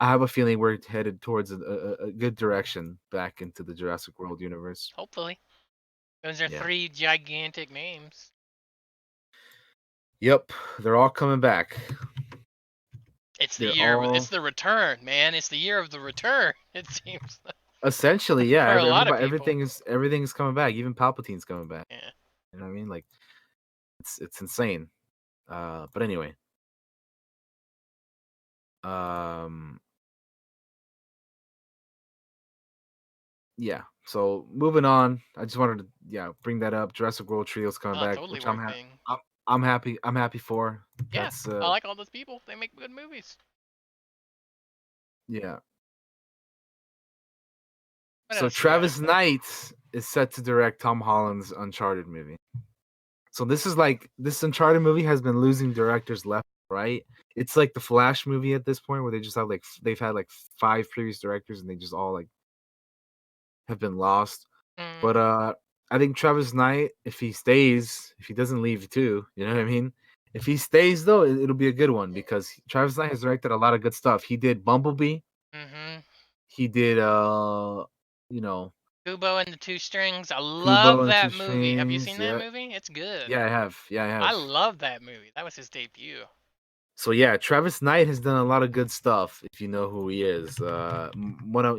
I have a feeling we're headed towards a good direction back into the Jurassic World universe. Hopefully. Those are Yeah. 3 gigantic names. Yep, they're all coming back. It's the They're year of all it's the return, man. It's the year of the return. It seems essentially, yeah. for a lot of Everybody, people. everything is coming back. Even Palpatine's coming back. Yeah. You know what I mean? Like it's insane. But anyway, um, yeah. So moving on, I just wanted to bring that up. Jurassic World Trio's coming Oh, back, totally which worth being. I'm happy. I'm happy for. Yeah, That's I like all those people. They make good movies. yeah. What So else you got? Travis Knight is set to direct Tom Holland's Uncharted movie. So this Uncharted movie has been losing directors left, right? It's like the Flash movie at this point where they just have they've had like 5 previous directors and they just all like have been lost. Mm, But I think Travis Knight, if he stays, if he doesn't leave too, you know what I mean? If he stays though, it'll be a good one because Travis Knight has directed a lot of good stuff. He did Bumblebee. mm-hmm. He did you know, Kubo and the Two Strings. I Kubo love and the Two that movie. Have you Strings. seen that Yeah. movie? It's good. Yeah, I have. Yeah, I I have. love that movie. That was his debut. So yeah, Travis Knight has done a lot of good stuff. If you know who he is, one of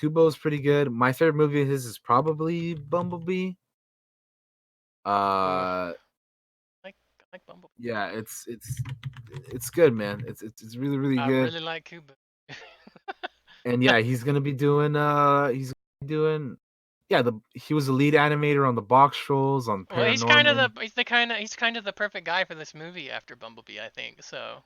Kubo's pretty good. My favorite movie of his is probably Bumblebee. Ooh, Uh, I like Bumblebee. yeah, it's good, man. It's really really I good. really like Kubo. And yeah, he's doing he was the lead animator on the box trolls on Well, he's kind of Paranorman. he's kind of the perfect guy for this movie after Bumblebee, I think. So,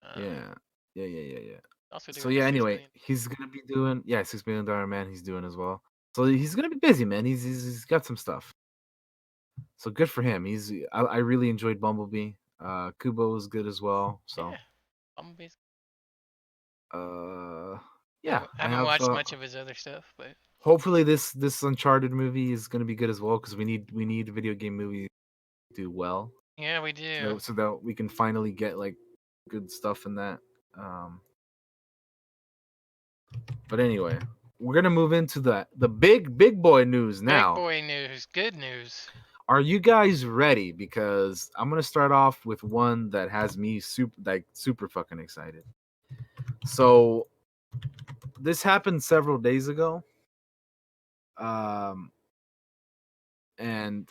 um, Yeah, yeah. also So doing the yeah, Six anyway, Million. he's gonna be doing $6 million man. He's doing as well. So he's gonna be busy, man. He's got some stuff. So good for him. I really enjoyed Bumblebee. Kubo was good as well. So Yeah, Bumblebee's. uh yeah, I I haven't have watched much of his other stuff, but hopefully this Uncharted movie is gonna be good as well because we need video game movies to do well yeah, we do. so that we can finally get like good stuff in that. Um but anyway, we're gonna move into the big boy news Big now. boy news. Good news. Are you guys ready? Because I'm gonna start off with one that has me super fucking excited. So this happened several days ago, um, and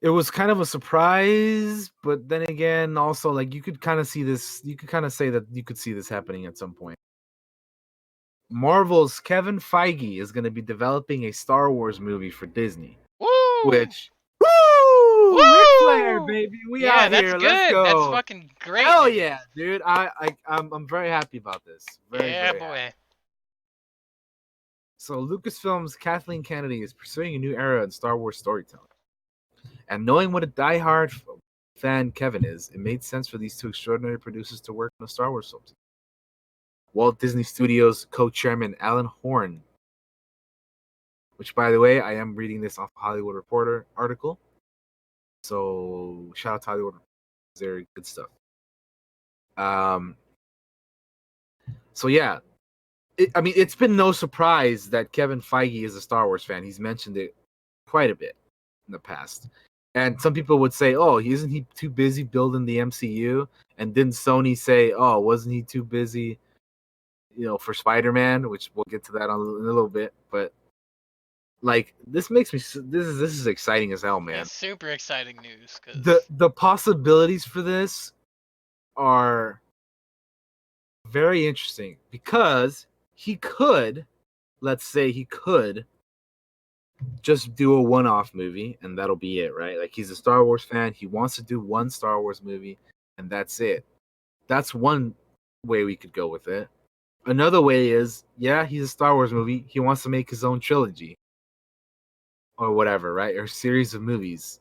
it was kind of a surprise. But then again, also like you could kind of see this. You could kind of say that you could see this happening at some point. Marvel's Kevin Feige is going to be developing a Star Wars movie for Disney, Woo! which woo, Ric Flair, Woo! baby, we Yeah, out that's here. Let's good. That's go. fucking great Hell news. yeah, dude. I'm very happy about this. Very, Yeah, very happy. boy. So Lucasfilm's Kathleen Kennedy is pursuing a new era in Star Wars storytelling. And knowing what a diehard fan Kevin is, it made sense for these two extraordinary producers to work on a Star Wars film. Walt Disney Studios co-chairman Alan Horn, which by the way, I am reading this off a Hollywood Reporter article. So shout out to Hollywood Reporter. Very good stuff. Um so yeah, it's been no surprise that Kevin Feige is a Star Wars fan. He's mentioned it quite a bit in the past. And some people would say, "Oh, isn't he too busy building the MCU?" And didn't Sony say, "Oh, wasn't he too busy, for Spider-Man?" Which we'll get to that in a little bit. But like, this is exciting as hell, Yeah, man. super exciting news The because the possibilities for this are very interesting because let's say he could just do a one-off movie and that'll be it, right? Like he's a Star Wars fan, he wants to do one Star Wars movie and that's it. That's one way we could go with it. Another way is, yeah, he's a Star Wars movie, he wants to make his own trilogy or whatever, right? Or series of movies.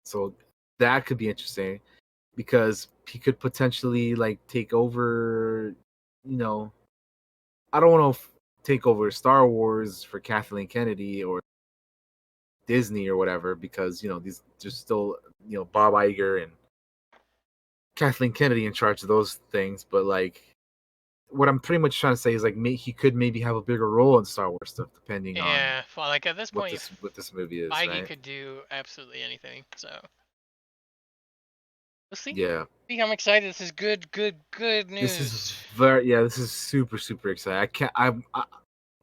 So that could be interesting because he could potentially like take over, you know, I don't want to take over Star Wars for Kathleen Kennedy or Disney or whatever because these there's still Bob Iger and Kathleen Kennedy in charge of those things, but like what I'm pretty much trying to say is like he could maybe have a bigger role in Star Wars stuff depending on Yeah, well, like at this what point, this movie is, Feige right? could do absolutely anything. So we'll see. Yeah. See, I'm excited. This is good This is news. this is super super exciting.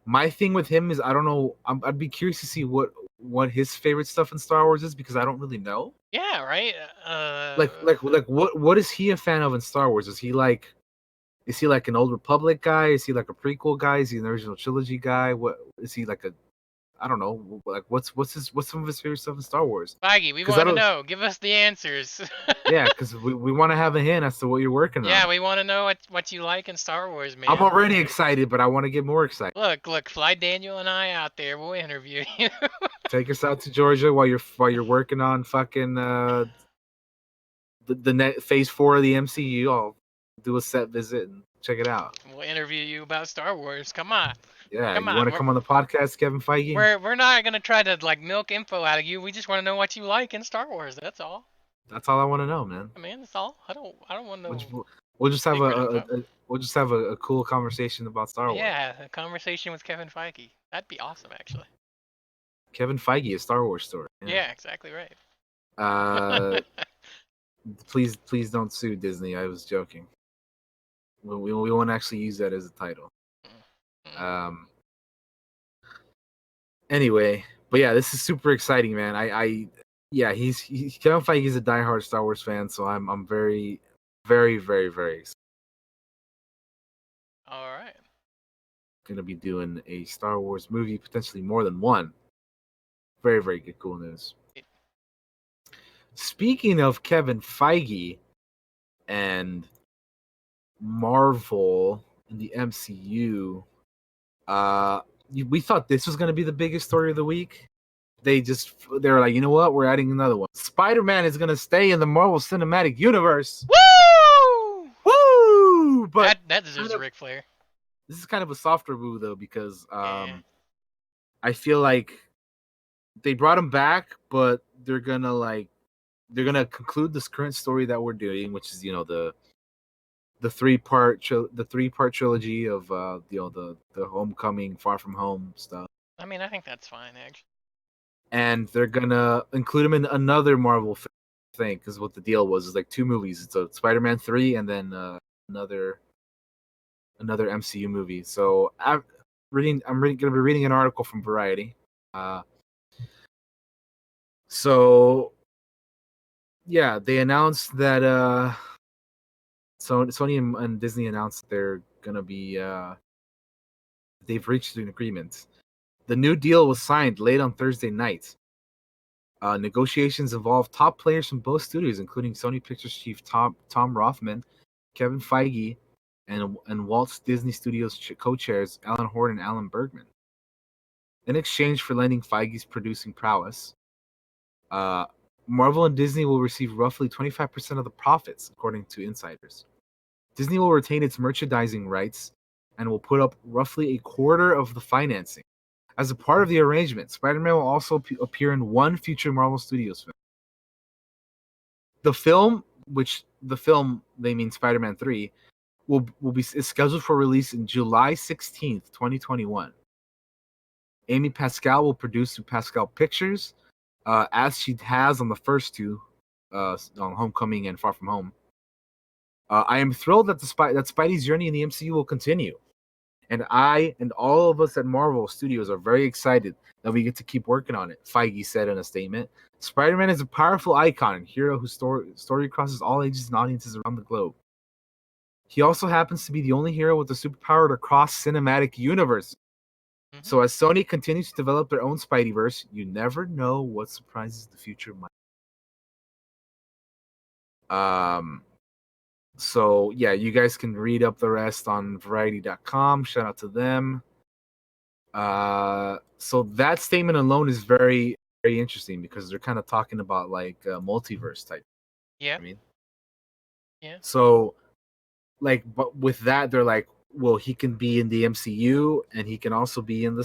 My thing with him is I don't know. I'd be curious to see what his favorite stuff in Star Wars is because I don't really know. Yeah, right. Like what is he a fan of in Star Wars? Is he like an Old Republic guy? Is he like a prequel guy? Is he an original trilogy guy? What is he like a I don't know. Like what's some of his favorite stuff in Star Wars? Feige, we Because I want to don't. know. Give us the answers. Yeah, because we want to have a hint as to what you're working Yeah, on. we want to know what you like in Star Wars, I'm man. already excited, but I want to get more excited. Look, fly Daniel and I out there. We'll interview you. Take us out to Georgia while you're working on fucking the net phase 4 of the MCU. I'll do a set visit and check it out. We'll interview you about Star Wars. Come on, Yeah, come you want on. to come on the podcast, Kevin Feige? We're not gonna try to like milk info out of you. We just want to know what you like in Star Wars. That's all. That's all I want to know, man. I mean, that's all. I don't want We'll no just, we'll just have secret info. we'll just have a cool conversation about Star Wars. Yeah, a conversation with Kevin Feige. That'd be awesome, actually. Kevin Feige, a Star Wars story. Yeah, exactly right. Uh, please don't sue Disney. I was joking. We won't actually use that as a title. Um. Anyway, but yeah, this is super exciting, man. Yeah, he's Kevin Feige is a diehard Star Wars fan, so I'm very, very, very, very excited. All right. Gonna be doing a Star Wars movie, potentially more than one. Very, very good, cool news. Speaking of Kevin Feige and Marvel in the MCU, we thought this was gonna be the biggest story of the week. They were like, you know what? We're adding another one. Spider-Man is gonna stay in the Marvel Cinematic Universe. Woo! Woo! But that deserves a Ric Flair. this is kind of a softer woo though because Yeah. I feel like they brought him back, but they're gonna conclude this current story that we're doing, which is the three-part trilogy of the Homecoming, Far From Home stuff. I mean, I think that's fine, actually. And they're gonna include him in another Marvel thing because what the deal was is like two movies. It's a Spider-Man 3 and then another MCU movie. So I'm gonna be reading an article from Variety. So yeah, they announced that Sony and Disney announced that they're gonna be they've reached an agreement. The new deal was signed late on Thursday night. Negotiations involved top players from both studios, including Sony Pictures chief Tom Rothman, Kevin Feige, and Walt Disney Studios co-chairs Alan Horn and Alan Bergman. In exchange for lending Feige's producing prowess, Marvel and Disney will receive roughly 25% of the profits, according to insiders. Disney will retain its merchandising rights and will put up roughly a quarter of the financing. As a part of the arrangement, Spider-Man will also appear in one future Marvel Studios film. The film they mean Spider-Man 3, is scheduled for release in July 16th, 2021. Amy Pascal will produce through Pascal Pictures, as she has on the first two, on Homecoming and Far From Home. I am thrilled that that Spidey's journey in the MCU will continue. And I and all of us at Marvel Studios are very excited that we get to keep working on it, Feige said in a statement. Spider-Man is a powerful icon and hero whose story crosses all ages and audiences around the globe. He also happens to be the only hero with the superpower to cross cinematic universes. Mm-hmm. So as Sony continues to develop their own Spideyverse, you never know what surprises the future might. So yeah, you guys can read up the rest on Variety.com. Shout out to them. So that statement alone is very, very interesting because they're kind of talking about like multiverse type. Yeah. I mean. Yeah. So, like, but with that, they're like, well, he can be in the MCU and he can also be in the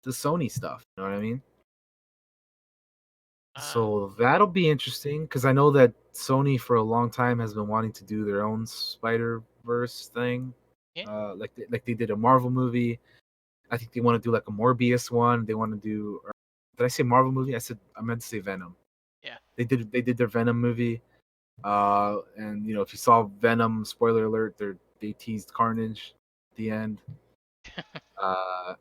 Sony stuff. You know what I mean? So that'll be interesting because I know that Sony for a long time has been wanting to do their own Spider-Verse thing. Yeah. Like they did a Marvel movie. I think they want to do like a Morbius one. They want to do. Did I say Marvel movie? I meant to say Venom. Yeah. They did their Venom movie. And if you saw Venom, spoiler alert, they teased Carnage at the end. Uh,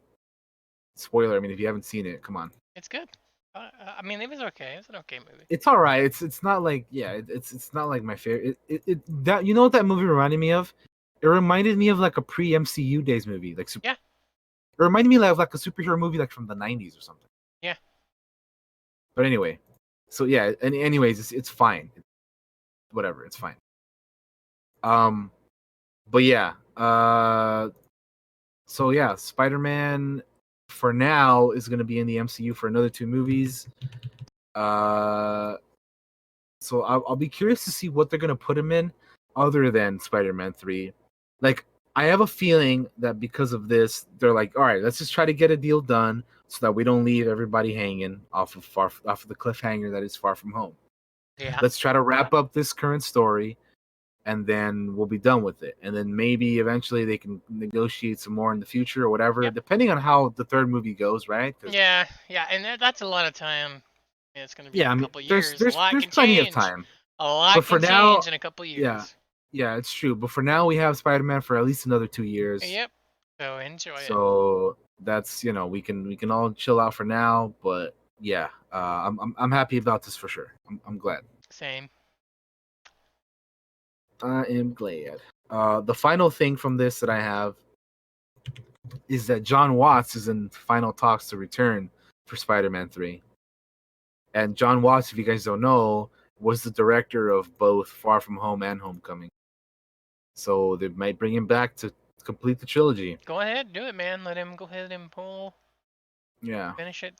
spoiler. I mean, if you haven't seen it, come on. It's good. I mean, it was okay. It's an okay movie. It's all right. It's not like it's not like my favorite. That what that movie reminded me of? It reminded me of like a pre MCU days movie, like Yeah. It reminded me of like a superhero movie like from the 90s or something. Yeah. But anyway, so yeah. And anyways, it's fine. Whatever, it's fine. But yeah. So yeah, Spider-Man for now is going to be in the MCU for another 2 movies. So I'll be curious to see what they're gonna put him in, other than Spider-Man 3. Like I have a feeling that because of this, they're like, all right, let's just try to get a deal done so that we don't leave everybody hanging off of the cliffhanger that is Far From Home. Yeah. Let's try to wrap up this current story, and then we'll be done with it. And then maybe eventually they can negotiate some more in the future or whatever, Yep. depending on how the third movie goes, right? Yeah. Yeah. And that's a lot of time. Yeah, it's going to be Yeah, a I mean, couple there's years. A there's lot there's can plenty of change. time. A But lot for can now, change in a couple yeah, years. yeah, it's true. But for now, we have Spider-Man for at least another 2 years. Yep. So enjoy it. So that's we can all chill out for now. But yeah, I'm happy about this for sure. I'm glad. Same. I am glad. The final thing from this that I have is that John Watts is in final talks to return for Spider-Man 3. And John Watts, if you guys don't know, was the director of both Far From Home and Homecoming. So they might bring him back to complete the trilogy. Go ahead, do it, man. Let him go ahead and pull. Yeah. Finish it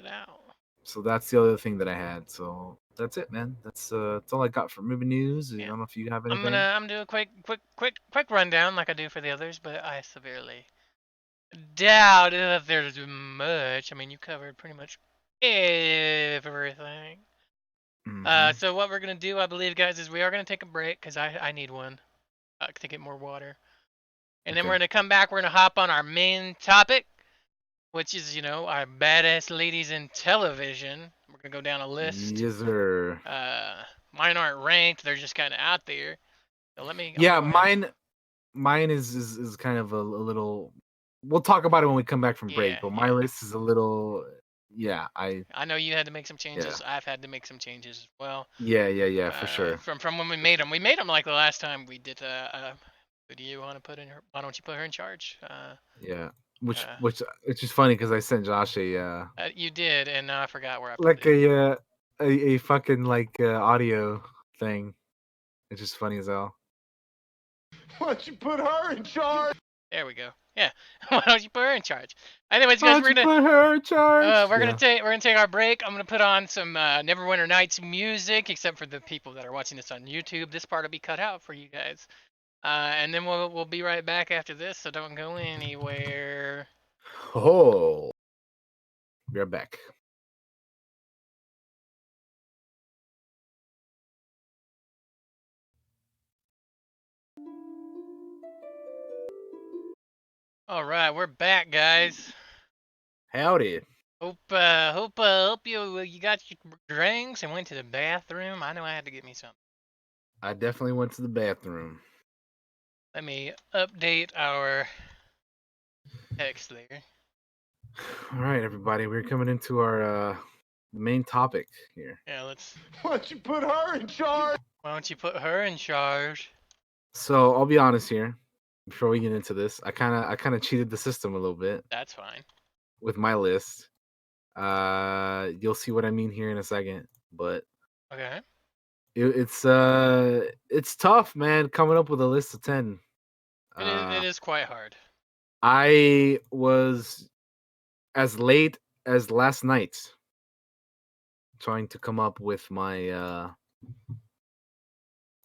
out. So that's the other thing that I had. So that's it, man. That's all I got for movie news. I Yeah. don't know if you have I'm anything. gonna do a quick rundown like I do for the others, but I severely doubt if there's much. I mean, you covered pretty much everything. Mm-hmm. So what we're gonna do, I believe, guys, is we are gonna take a break because I need one to get more water, and then we're Okay. gonna come back. We're gonna hop on our main topic, which is our badass ladies in television. We're gonna go down a list. Yes, sir. Mine aren't ranked; they're just kind of out there. So I'm gonna Yeah, go ahead. mine is kind of a little. We'll talk about it when we come back from break. Yeah, But my yeah. list is a little. Yeah, I know you had to make some yeah changes. I've had to make some changes as well. yeah for sure. From when we made them. We made them like the last time we did. Who do you want to put in her? Why don't you put her in charge? Yeah, which Uh, which which is funny because I sent Josh you did, and now I forgot where I put like it. a fucking like audio thing. It's just funny as hell. Why don't you put her in charge? There we go. Yeah. Why don't you put her in charge? Anyways, Why guys, don't you put her in charge? we're gonna take our break. I'm gonna put on some Neverwinter Nights music, except for the people that are watching this on YouTube. This part will be cut out for you guys. And then we'll be right back after this, so don't go anywhere. Oh, we're back. All right, we're back, guys. Howdy. Hope you got your drinks and went to the bathroom. I know I had to get me some. I definitely went to the bathroom. Let me update our text there. All right, everybody, we're coming into our main topic here. Yeah, let's. Why don't you put her in charge? Why don't you put her in charge? So I'll be honest here. Before we get into this, I kind of cheated the system a little bit That's fine. with my list. You'll see what I mean here in a second, but Okay. it's tough, man, coming up with a list of 10. It is quite hard. I was as late as last night trying to come up with my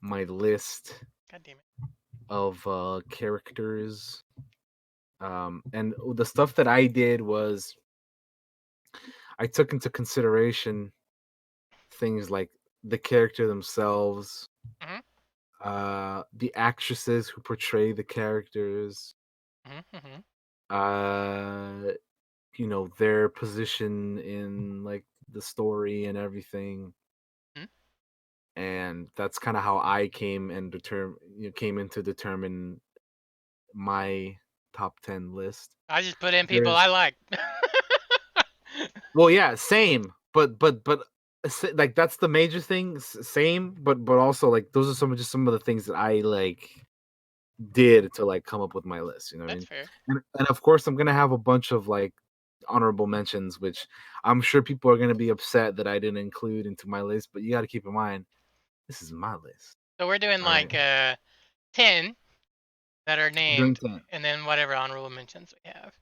list God damn it. of characters. And the stuff that I did was I took into consideration things like the character themselves, Mhm. the actresses who portray the characters, Mm-hmm. uh, their position in like the story and everything. Hmm. And that's kind of how I came in to determine my top 10 list. I just put in people There's I like. Well, yeah, same, but like that's the major thing, same, but also like those are some of the things that I like did to like come up with my list, you know what I That's mean? fair. And of course I'm gonna have a bunch of like honorable mentions, which I'm sure people are gonna be upset that I didn't include into my list, but you got to keep in mind this is my list. So we're doing All right, like 10 that are I'm doing named, 10. and then whatever honorable mentions we have.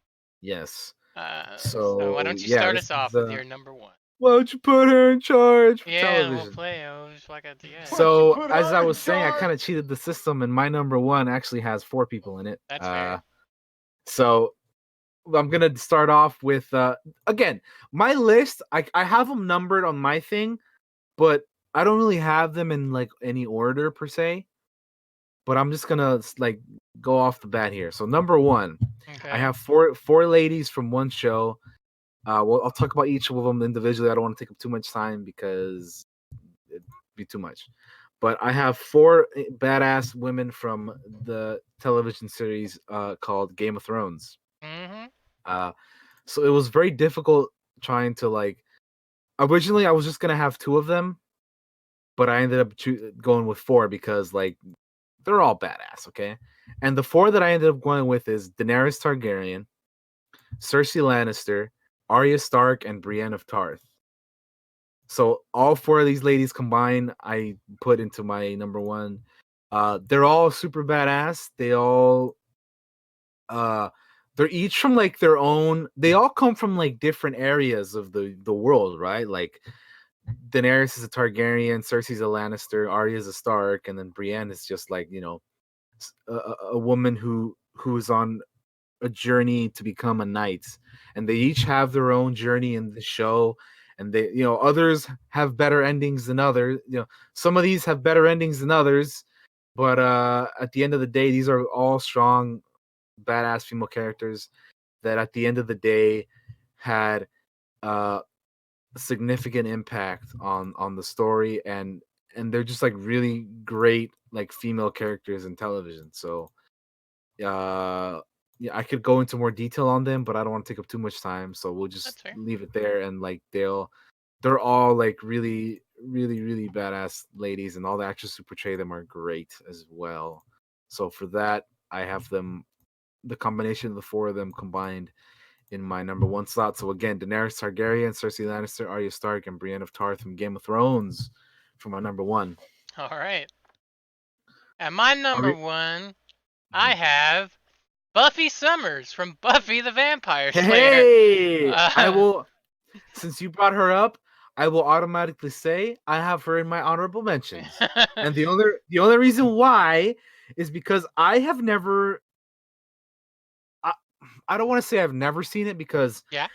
Yes. So why So don't you yeah, start this us is off with your number one? why don't you put her in charge for Yeah, and we'll television? play. Oh, just like a yeah. Why don't you So put as I her in was saying, I charge? kind of cheated the system, and my number one actually has 4 people in it. That's fair. So I'm gonna start off with again my list. I have them numbered on my thing, but I don't really have them in like any order per se. But I'm just gonna like go off the bat here. So number one, I Okay. have four ladies from one show. Well, I'll talk about each of them individually. I don't want to take up too much time because it'd be too much. But I have four badass women from the television series called Game of Thrones. Mm-hmm. Uh, so it was very difficult trying to like. Originally, I was just gonna have two of them, but I ended up going with four because like they're all badass. Okay, and the four that I ended up going with is Daenerys Targaryen, Cersei Lannister, Arya Stark, and Brienne of Tarth. So all four of these ladies combined, I put into my number one. They're all super badass. Uh they're each from like their own. They all come from like different areas of the world, right? Like Daenerys is a Targaryen, Cersei's a Lannister, Arya's a Stark, and then Brienne is just like a woman who's on a journey to become a knight, and they each have their own journey in the show, and they others have better endings than others. Some of these have better endings than others, but at the end of the day these are all strong badass female characters that at the end of the day had a significant impact on the story, and they're just like really great like female characters in television. So uh yeah, I could go into more detail on them, but I don't want to take up too much time, so we'll just That's fair. leave it there. And like they're all like really really really badass ladies, and all the actors who portray them are great as well. So for that, I have them, the combination of the four of them combined, in my number one slot. So again, Daenerys Targaryen, Cersei Lannister, Arya Stark, and Brienne of Tarth from Game of Thrones for my number one. All right. At my number Arya- one, I have Buffy Summers from Buffy the Vampire Slayer. Hey, I Uh, will. Since you brought her up, I will automatically say I have her in my honorable mentions. And the only reason why is because I have never. I, I don't want to say I've never seen it because yeah.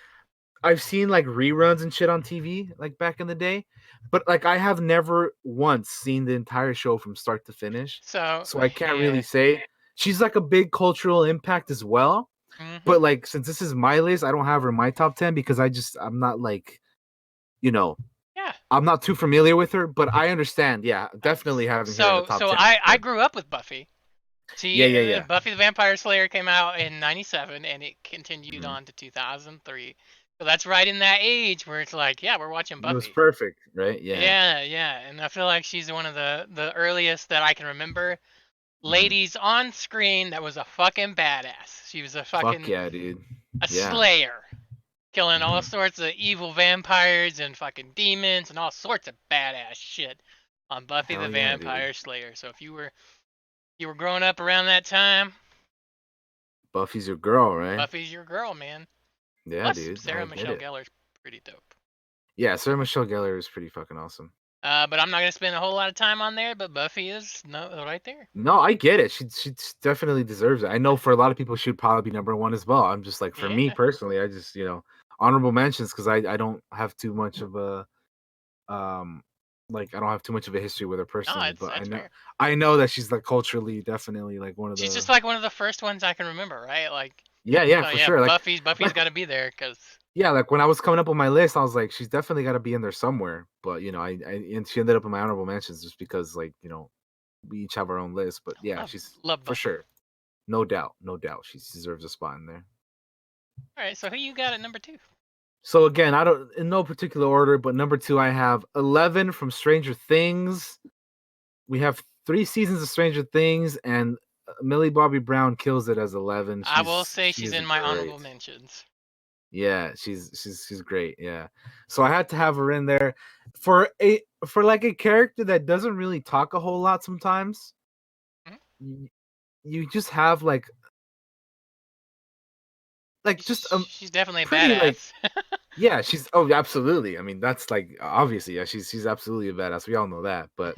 I've seen like reruns and shit on TV like back in the day, but like I have never once seen the entire show from start to finish. So So I can't really yeah. say she's like a big cultural impact as well. Mhm. But like since this is my list, I don't have her in my top 10 because I'm not like, you know, Yeah. I'm not too familiar with her, but I understand. Yeah, definitely having her in the So top so 10 I for sure. grew up with Buffy. Yeah, See, yeah, yeah. Buffy the Vampire Slayer came out in '97, and it continued Mhm. on to 2003. So that's right in that age where it's like, yeah, we're watching It was Buffy. perfect, right? Yeah. Yeah, yeah, and I feel like she's one of the earliest that I can remember Mhm. ladies on screen that was a fucking badass. She was a Fuck fucking yeah, dude. a Yeah. slayer, killing all Mhm. sorts of evil vampires and fucking demons and all sorts of badass shit on Buffy the Hell yeah, dude. Vampire Slayer. So if you were growing up around that time, Buffy's your girl, right? Buffy's your girl, man. Yeah, Plus dude. Sarah I get Michelle it. Gellar's pretty dope. Yeah, Sarah Michelle Gellar is pretty fucking awesome. But I'm not gonna spend a whole lot of time on there. But Buffy is no right there. No, I get it. She definitely deserves it. I know for a lot of people she'd probably be number one as well. I'm just like, for me Yeah. personally, I just honorable mentions because I don't have too much of a like I don't have too much of a history with her No, personally, it's but that's fair. I know that she's like culturally definitely like one of She's the just like one of the first ones I can remember, right? Like, yeah so for yeah, sure. Buffy's Like got to be there because yeah, like when I was coming up with my list, I was like, she's definitely got to be in there somewhere. But you know, I and she ended up in my honorable mentions just because like you know we each have our own list. But yeah, she's love for Buffy. sure, no doubt, no doubt, she deserves a spot in there. All right, so who you got at number 2? So again, I don't in no particular order, but number 2 I have 11 from Stranger Things. We have 3 seasons of Stranger Things, and Millie Bobby Brown kills it as 11. I will say she's She's in my great. honorable mentions. Yeah, she's great. Yeah, so I had to have her in there for like a character that doesn't really talk a whole lot sometimes. Mhm. You just have like just She's definitely a pretty like badass. yeah she's oh absolutely. I mean that's like obviously yeah she's absolutely a badass. We all know that, but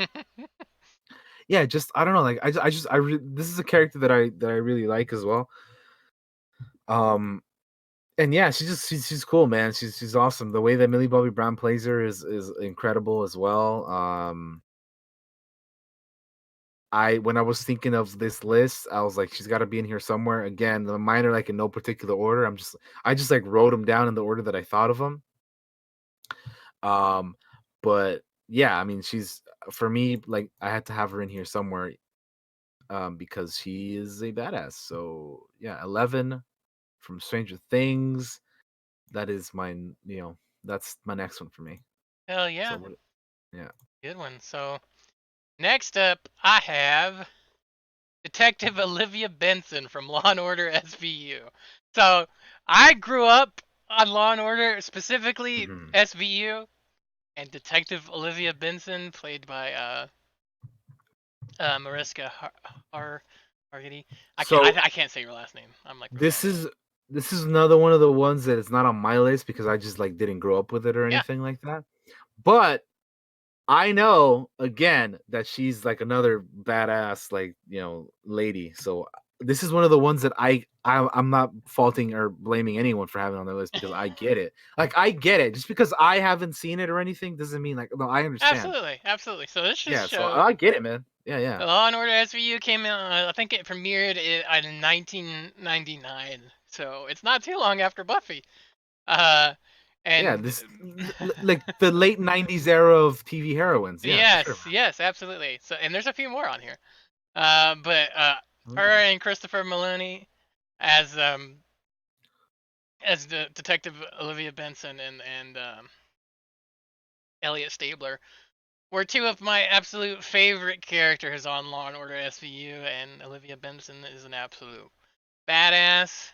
yeah, just I don't know like this is a character that I really like as well. Um, and yeah, she's cool, man. She's awesome. The way that Millie Bobby Brown plays her is incredible as well. I when I was thinking of this list, I was like, she's got to be in here somewhere. Again, the mine are like in no particular order. I just like wrote them down in the order that I thought of them. Um, but yeah, I mean, she's for me like I had to have her in here somewhere. Because she is a badass. So yeah, 11 from Stranger Things. That is mine. You know, that's my next one for me. Hell So yeah, what? Yeah. good one. So next up, I have Detective Olivia Benson from Law and Order SVU. So I grew up on Law and Order, specifically Mhm. SVU, and Detective Olivia Benson, played by Mariska Hargitay. So I can't say her last name. I'm like really this bad at it. is this is another one of the ones that is not on my list because I just like didn't grow up with it or Yeah, anything like that. But I know again that she's like another badass like you know lady. So this is one of the ones that I'm not faulting or blaming anyone for having on their list because I get it. Like I get it. Just because I haven't seen it or anything doesn't mean like no, I understand. absolutely, absolutely. So this just Yeah, so shows I get it, man. Yeah, yeah. Law and Order SVU came out. I think it premiered in 1999, so it's not too long after Buffy. Uh, Yeah, and this like the late '90s era of TV heroines. Yeah, for sure. yes, yes, absolutely. So, and there's a few more on here. But Oh, her yeah. and Christopher Maloney as the Detective Olivia Benson and Elliot Stabler were two of my absolute favorite characters on Law and Order SVU, and Olivia Benson is an absolute badass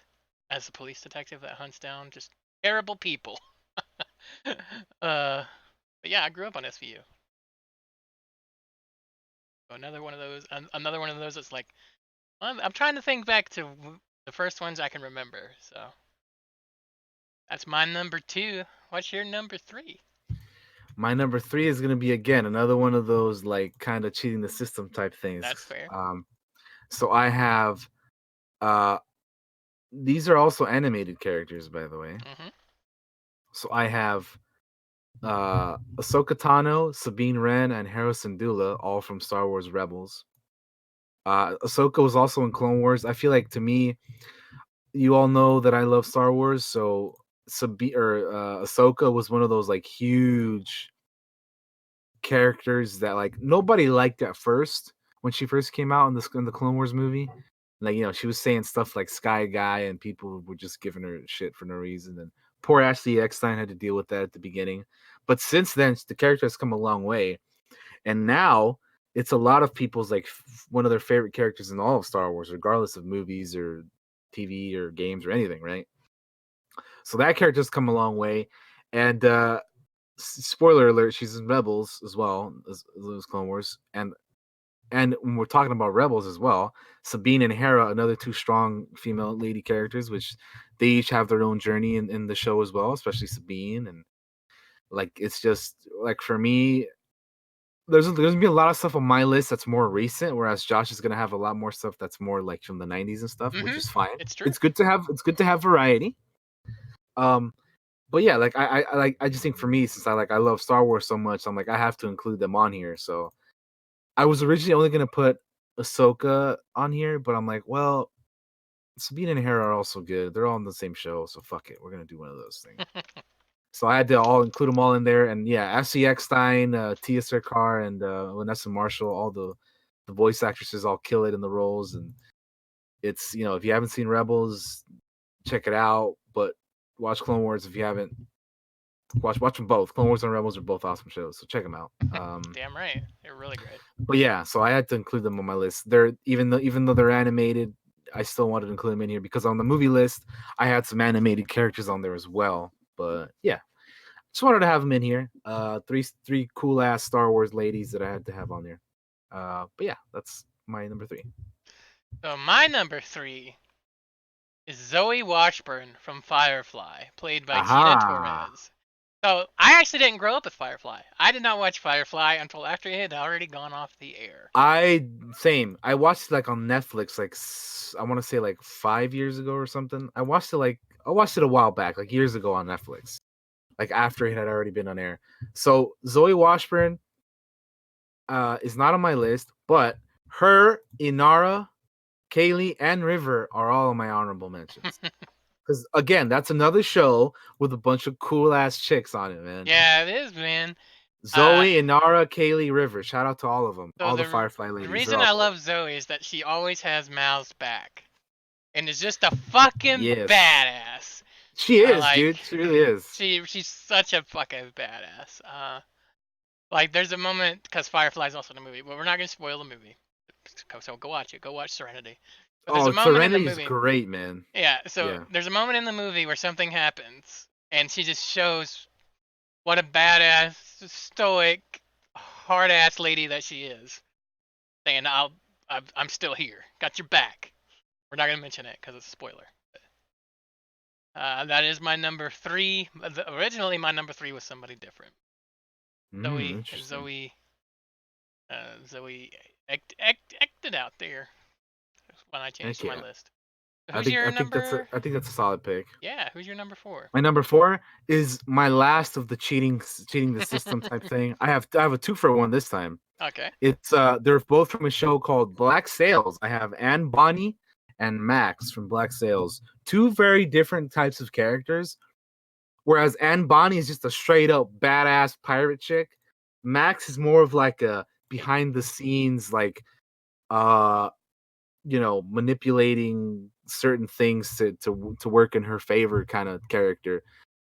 as a police detective that hunts down just terrible people. But yeah, I grew up on SVU. So another one of those that's like, I'm trying to think back to the first ones I can remember. So that's my number 2. What's your number 3? My number 3 is gonna be again another one of those like kind of cheating the system type things. That's fair. So I have uh these are also animated characters, by the way. Hmm. So I have Ahsoka Tano, Sabine Wren, and Harrison Dula, all from Star Wars Rebels. Ahsoka was also in Clone Wars. I feel like to me, you all know that I love Star Wars, so Ahsoka was one of those like huge characters that like nobody liked at first when she first came out in the Clone Wars movie. Like you know, she was saying stuff like Sky Guy, and people were just giving her shit for no reason. And poor Ashley Eckstein had to deal with that at the beginning. But since then, the character has come a long way, and now it's a lot of people's like one of their favorite characters in all of Star Wars, regardless of movies or TV or games or anything, right? So that character's come a long way, and spoiler alert, she's in Rebels as well as Clone Wars, and when we're talking about Rebels as well, Sabine and Hera, another two strong female lady characters, which they each have their own journey in the show as well, especially Sabine, and like it's just like for me, there's gonna be a lot of stuff on my list that's more recent, whereas Josh is gonna have a lot more stuff that's more like from the '90s and stuff, which Hmm. is fine. It's true. It's good to have variety. Um, but yeah, like I just think for me, since I love Star Wars so much, I'm like I have to include them on here. So I was originally only gonna put Ahsoka on here, but I'm like, well, Sabine and Hera are also good. They're all in the same show, so fuck it, we're gonna do one of those things. So I had to all include them all in there, and yeah, Ashley Eckstein, Tia Serkar, and Vanessa Marshall, all the voice actresses all kill it in the roles, and it's if you haven't seen Rebels, check it out, but watch Clone Wars if you haven't. Watch them both. Clone Wars and Rebels are both awesome shows, so check them out. Damn right, they're really great. But yeah, so I had to include them on my list. They're even though they're animated, I still wanted to include them in here because on the movie list I had some animated characters on there as well. But yeah, just wanted to have them in here. Three cool ass Star Wars ladies that I had to have on there. But yeah, that's my number 3. So my number 3 is Zoe Washburn from Firefly, played by Tina Aha. Torres. So I actually didn't grow up with Firefly. I did not watch Firefly until after it had already gone off the air. Same. I watched it like on Netflix, like I want to say like 5 years ago or something. I watched it a while back, like years ago on Netflix, like after it had already been on air. So Zoe Washburn is not on my list, but her, Inara, Kaylee, and River are all on my honorable mentions. Because again, that's another show with a bunch of cool ass chicks on it, man. Yeah, it is, man. Zoe, Inara, Kaylee, River. Shout out to all of them. So All the Firefly the ladies. They're reason all I cool. love Zoe is that she always has Mal's back, and is just a fucking Yes. badass. She is, Like, dude. She really is. she's such a fucking badass. Like there's a moment because Firefly's also in the movie, but we're not gonna spoil the movie. So go watch it. Go watch Serenity. But there's a Oh, moment in the Serenity's movie. great, man. Yeah. So Yeah. there's a moment in the movie where something happens, and she just shows what a badass, stoic, hard ass lady that she is. Saying, I'm still here. Got your back. We're not gonna mention it because it's a spoiler. That is my number 3. Originally, my number 3 was somebody different. Interesting. Zoe acted out there when I changed Heck my yeah. list. I Who's think your I think that's a number? I think that's a solid pick. Yeah, who's your number 4? My number 4 is my last of the cheating the system type thing. I have a 2-for-1 this time. Okay. It's they're both from a show called Black Sails. I have Anne Bonny and Max from Black Sails. Two very different types of characters. Whereas Anne Bonny is just a straight up badass pirate chick. Max is more of like a behind the scenes, like uh manipulating certain things to work in her favor kind of character.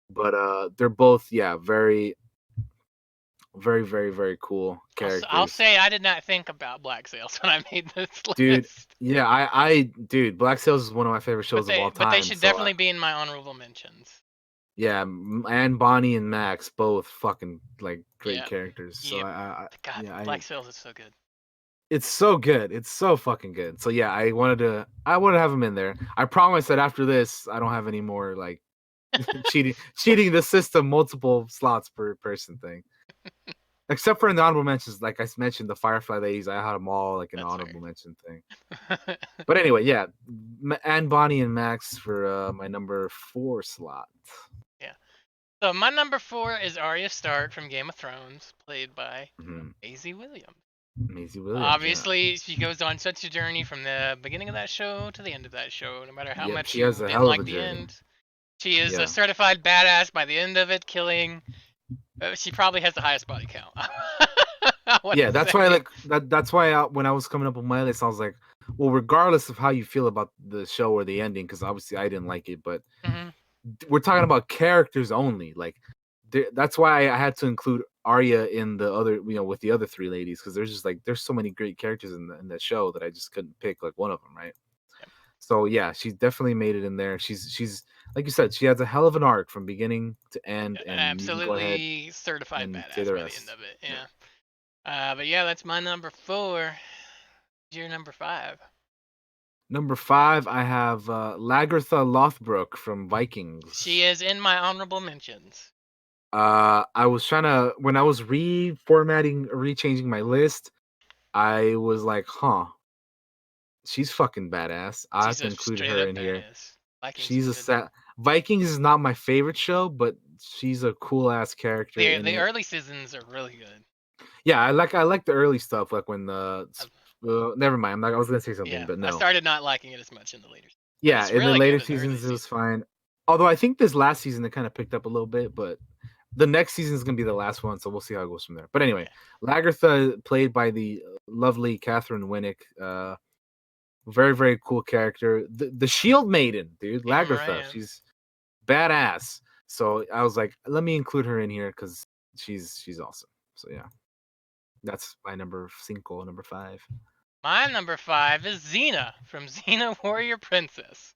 But they're both very very very very cool I'll characters. say I did not think about Black Sails when I made this Dude, list. yeah, dude, Black Sails is one of my favorite shows of all But they time. should So definitely be in my honorable mentions. yeah, and Bonnie and Max both fucking like great Yeah. characters. So Yeah. I God, yeah, Black Sails is so good. it's so good. It's so fucking good. So yeah, I wanted to have him in there. I promise that after this, I don't have any more like cheating the system multiple slots per person thing. Except for in the honorable mentions, like I mentioned, the Firefly ladies, I had them all like an That's honorable mention thing. fair. But anyway, yeah, and Bonnie and Max for my number 4 slot. Yeah. So my number 4 is Arya Stark from Game of Thrones, played by Maisie Williams. Maisie Williams. Obviously, she goes on such a journey from the beginning of that show to the end of that show. No matter how Yep, much she you has a didn't hell of like a the journey. end, she is Yeah. a certified badass by the end of it, killing. She probably has the highest body count. Yeah, that's why that's why when I was coming up with my list, I was like, well, regardless of how you feel about the show or the ending, because obviously I didn't like it, but we're talking about characters only. Like that's why I had to include Arya in the other, with the other 3 ladies, because there's so many great characters in that show that I just couldn't pick like one of them, right? Yep. So yeah, she definitely made it in there. She's like you said, she has a hell of an arc from beginning to end, and you can go ahead Absolutely certified and say badass the by the end rest. of it. Yeah. But yeah, that's my number 4. Your number 5. Number 5, I have Lagertha Lothbrok from Vikings. She is in my honorable mentions. I was trying to, when I was rechanging my list, I was like, huh, she's fucking badass. I have She's to a include straight her up in here. badass. Vikings She's is a good. set. Vikings is not my favorite show, but she's a cool ass character in The it. early seasons are really good. Yeah, I like the early stuff, like when I- never mind. I was gonna say something, Yeah, but I no. started not liking it as much in the later, but Yeah, it's in the really later good in the early seasons it was seasons. fine. Although I think this last season it kind of picked up a little bit, but the next season is gonna be the last one, so we'll see how it goes from there. But anyway, Yeah. Lagertha, played by the lovely Catherine Winnick, very very cool character. The Shield Maiden, dude, Eva Lagertha, Moran. she's badass. So I was like, let me include her in here because she's awesome. So yeah, that's my number number 5. My number 5 is Xena from Xena Warrior Princess,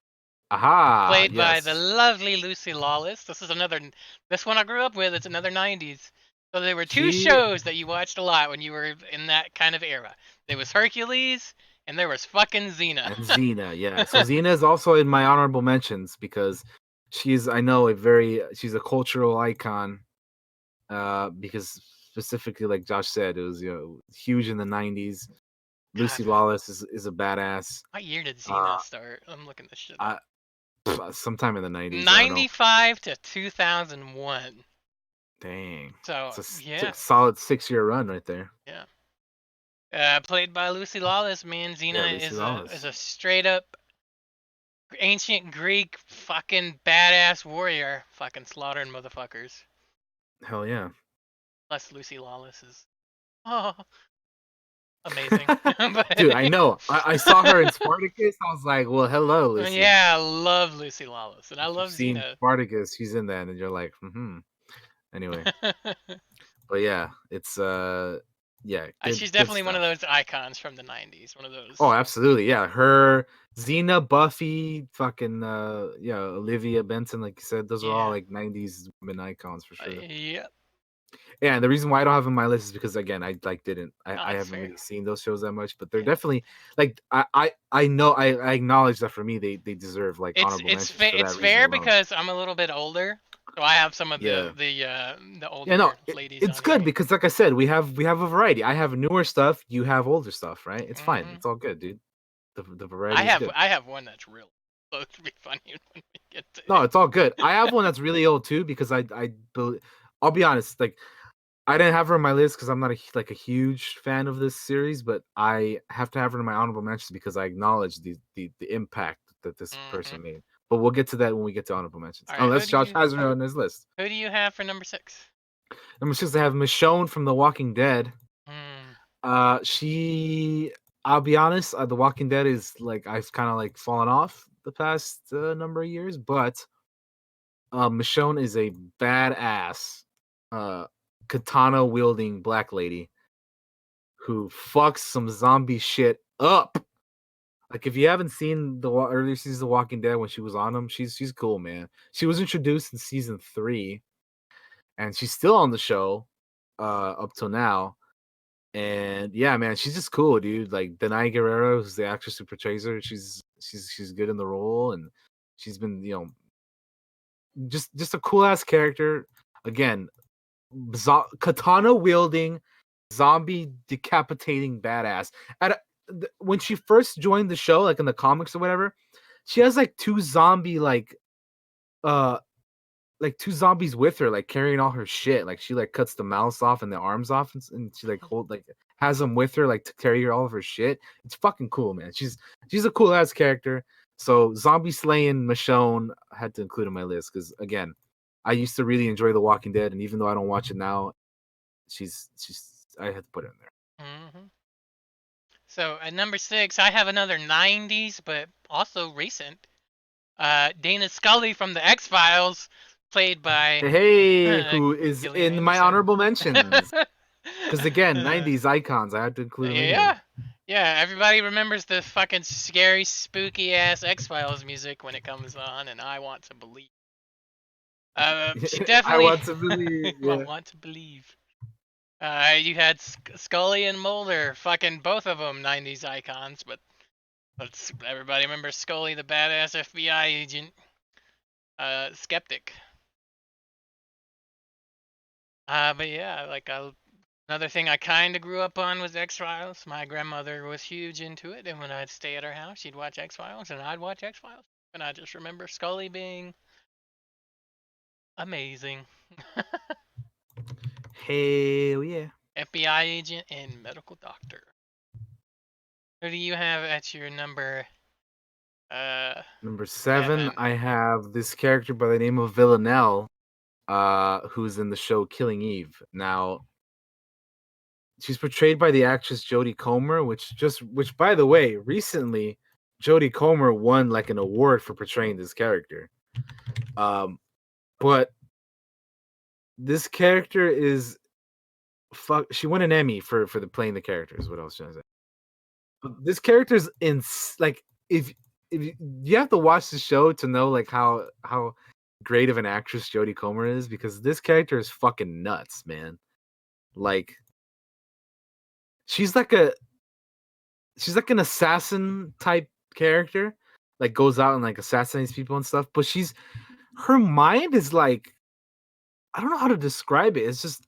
Aha, played by the yes. lovely Lucy Lawless. This one I grew up with. It's another 90s. So there were two She shows that you watched a lot when you were in that kind of era. There was Hercules and there was fucking Xena. and Xena, yeah. So Xena is also in my honorable mentions because she's, I know, she's a cultural icon. Because specifically, like Josh said, it was huge in the '90s. God, Lucy Lawless is a badass. what year did Xena Uh, start? I'm looking this shit up. I, Sometime in the '90s. I don't know. 95 to 2001. Dang, So it's a yeah, solid 6-year run right there. yeah. Played by Lucy Lawless. Man, Yeah, Xena Lucy is Lawless. a straight up ancient Greek fucking badass warrior, fucking slaughtering motherfuckers. Hell yeah. Plus Lucy Lawless is oh amazing. Dude, I But know. I saw her in Spartacus. I was like, well, hello, Lucy. yeah, I love Lucy Lawless, and I If you've love seen Xena. Spartacus, she's in that, and you're like, hmm. Anyway, but yeah, it's yeah, She's good definitely one of stuff. those icons from the '90s. One of Oh, those. absolutely. Yeah. Her, Xena, Buffy, fucking yeah, Olivia Benson, like you said, those are all Yeah. like 90s women icons for sure. Yeah. Yeah, and the reason why I don't have them on my list is because again, No, I that's haven't fair. really seen those shows that much, but they're Yeah. definitely like I know I acknowledge that for me they deserve like honorable mentions for It's that reason fair alone. because I'm a little bit older, so I have some of Yeah. the Yeah, no, older ladies it's on here. good because like I said, we have a variety. I have newer stuff, you have older stuff, right? It's fine. Hmm. It's all good, dude. The variety is good. I have one that's real, so it'll be funny when we get to No, it. it's all good. I have one that's really old too because I'll be honest, like I didn't have her on my list because I'm not a huge fan of this series, but I have to have her in my honorable mentions because I acknowledge the impact that this Hmm. person made. But we'll get to that when we get to honorable mentions. All right, Unless Josh has her on his list. who do you have for number 6? Number 6, I have Michonne from The Walking Dead. Mm, She, I'll be honest, The Walking Dead is like I've kind of like fallen off the past number of years, but Michonne is a badass uh katana wielding black lady who fucks some zombie shit up. Like if you haven't seen the earlier seasons of Walking Dead when she was on them, she's cool, man. She was introduced in season 3, and she's still on the show up till now. And yeah, man, she's just cool, dude. Like Denai Guerrero, who's the actress who portrays her, she's good in the role, and she's been just a cool ass character. Again, katana wielding, zombie decapitating badass. When she first joined the show, like in the comics or whatever, she has like uh two zombies with her, like carrying all her shit. Like she like cuts the mouths off and the arms off, and she like has them with her like to carry all of her shit. It's fucking cool, man. She's a cool ass character. So zombie slaying Michonne I had to include in my list because again, I used to really enjoy The Walking Dead, and even though I don't watch it now, she's I had to put her in there. hmm. So at number 6, I have another '90s, but also recent. Dana Scully from the X Files, played by Hey, who is Gillian in my Anderson. honorable mentions? Because again, '90s icons, I had to include them in here. Yeah, yeah. Everybody remembers the fucking scary, spooky ass X Files music when it comes on, and I want to believe. She I definitely want to believe. I Yeah. want to believe. You had Scully and Mulder, fucking both of them '90s icons, but everybody remembers Scully, the badass FBI agent, skeptic. But yeah, another thing I kind of grew up on was X Files. My grandmother was huge into it, and when I'd stay at her house, she'd watch X Files, and I'd watch X Files. And I just remember Scully being Amazing. Hell yeah. FBI agent and medical doctor. Who do you have at your number Number 7, 7? I have this character by the name of Villanelle, who's in the show Killing Eve. Now, she's portrayed by the actress Jodie Comer, which by the way, recently Jodie Comer won like an award for portraying this character. But this character is she won an Emmy for the playing the character is what I was trying to say. This character's in like if you have to watch the show to know like how great of an actress Jodie Comer is, because this character is fucking nuts, man. Like she's like a she's like an assassin type character, like goes out and like assassinates people and stuff, but her mind is like, I don't know how to describe it. It's just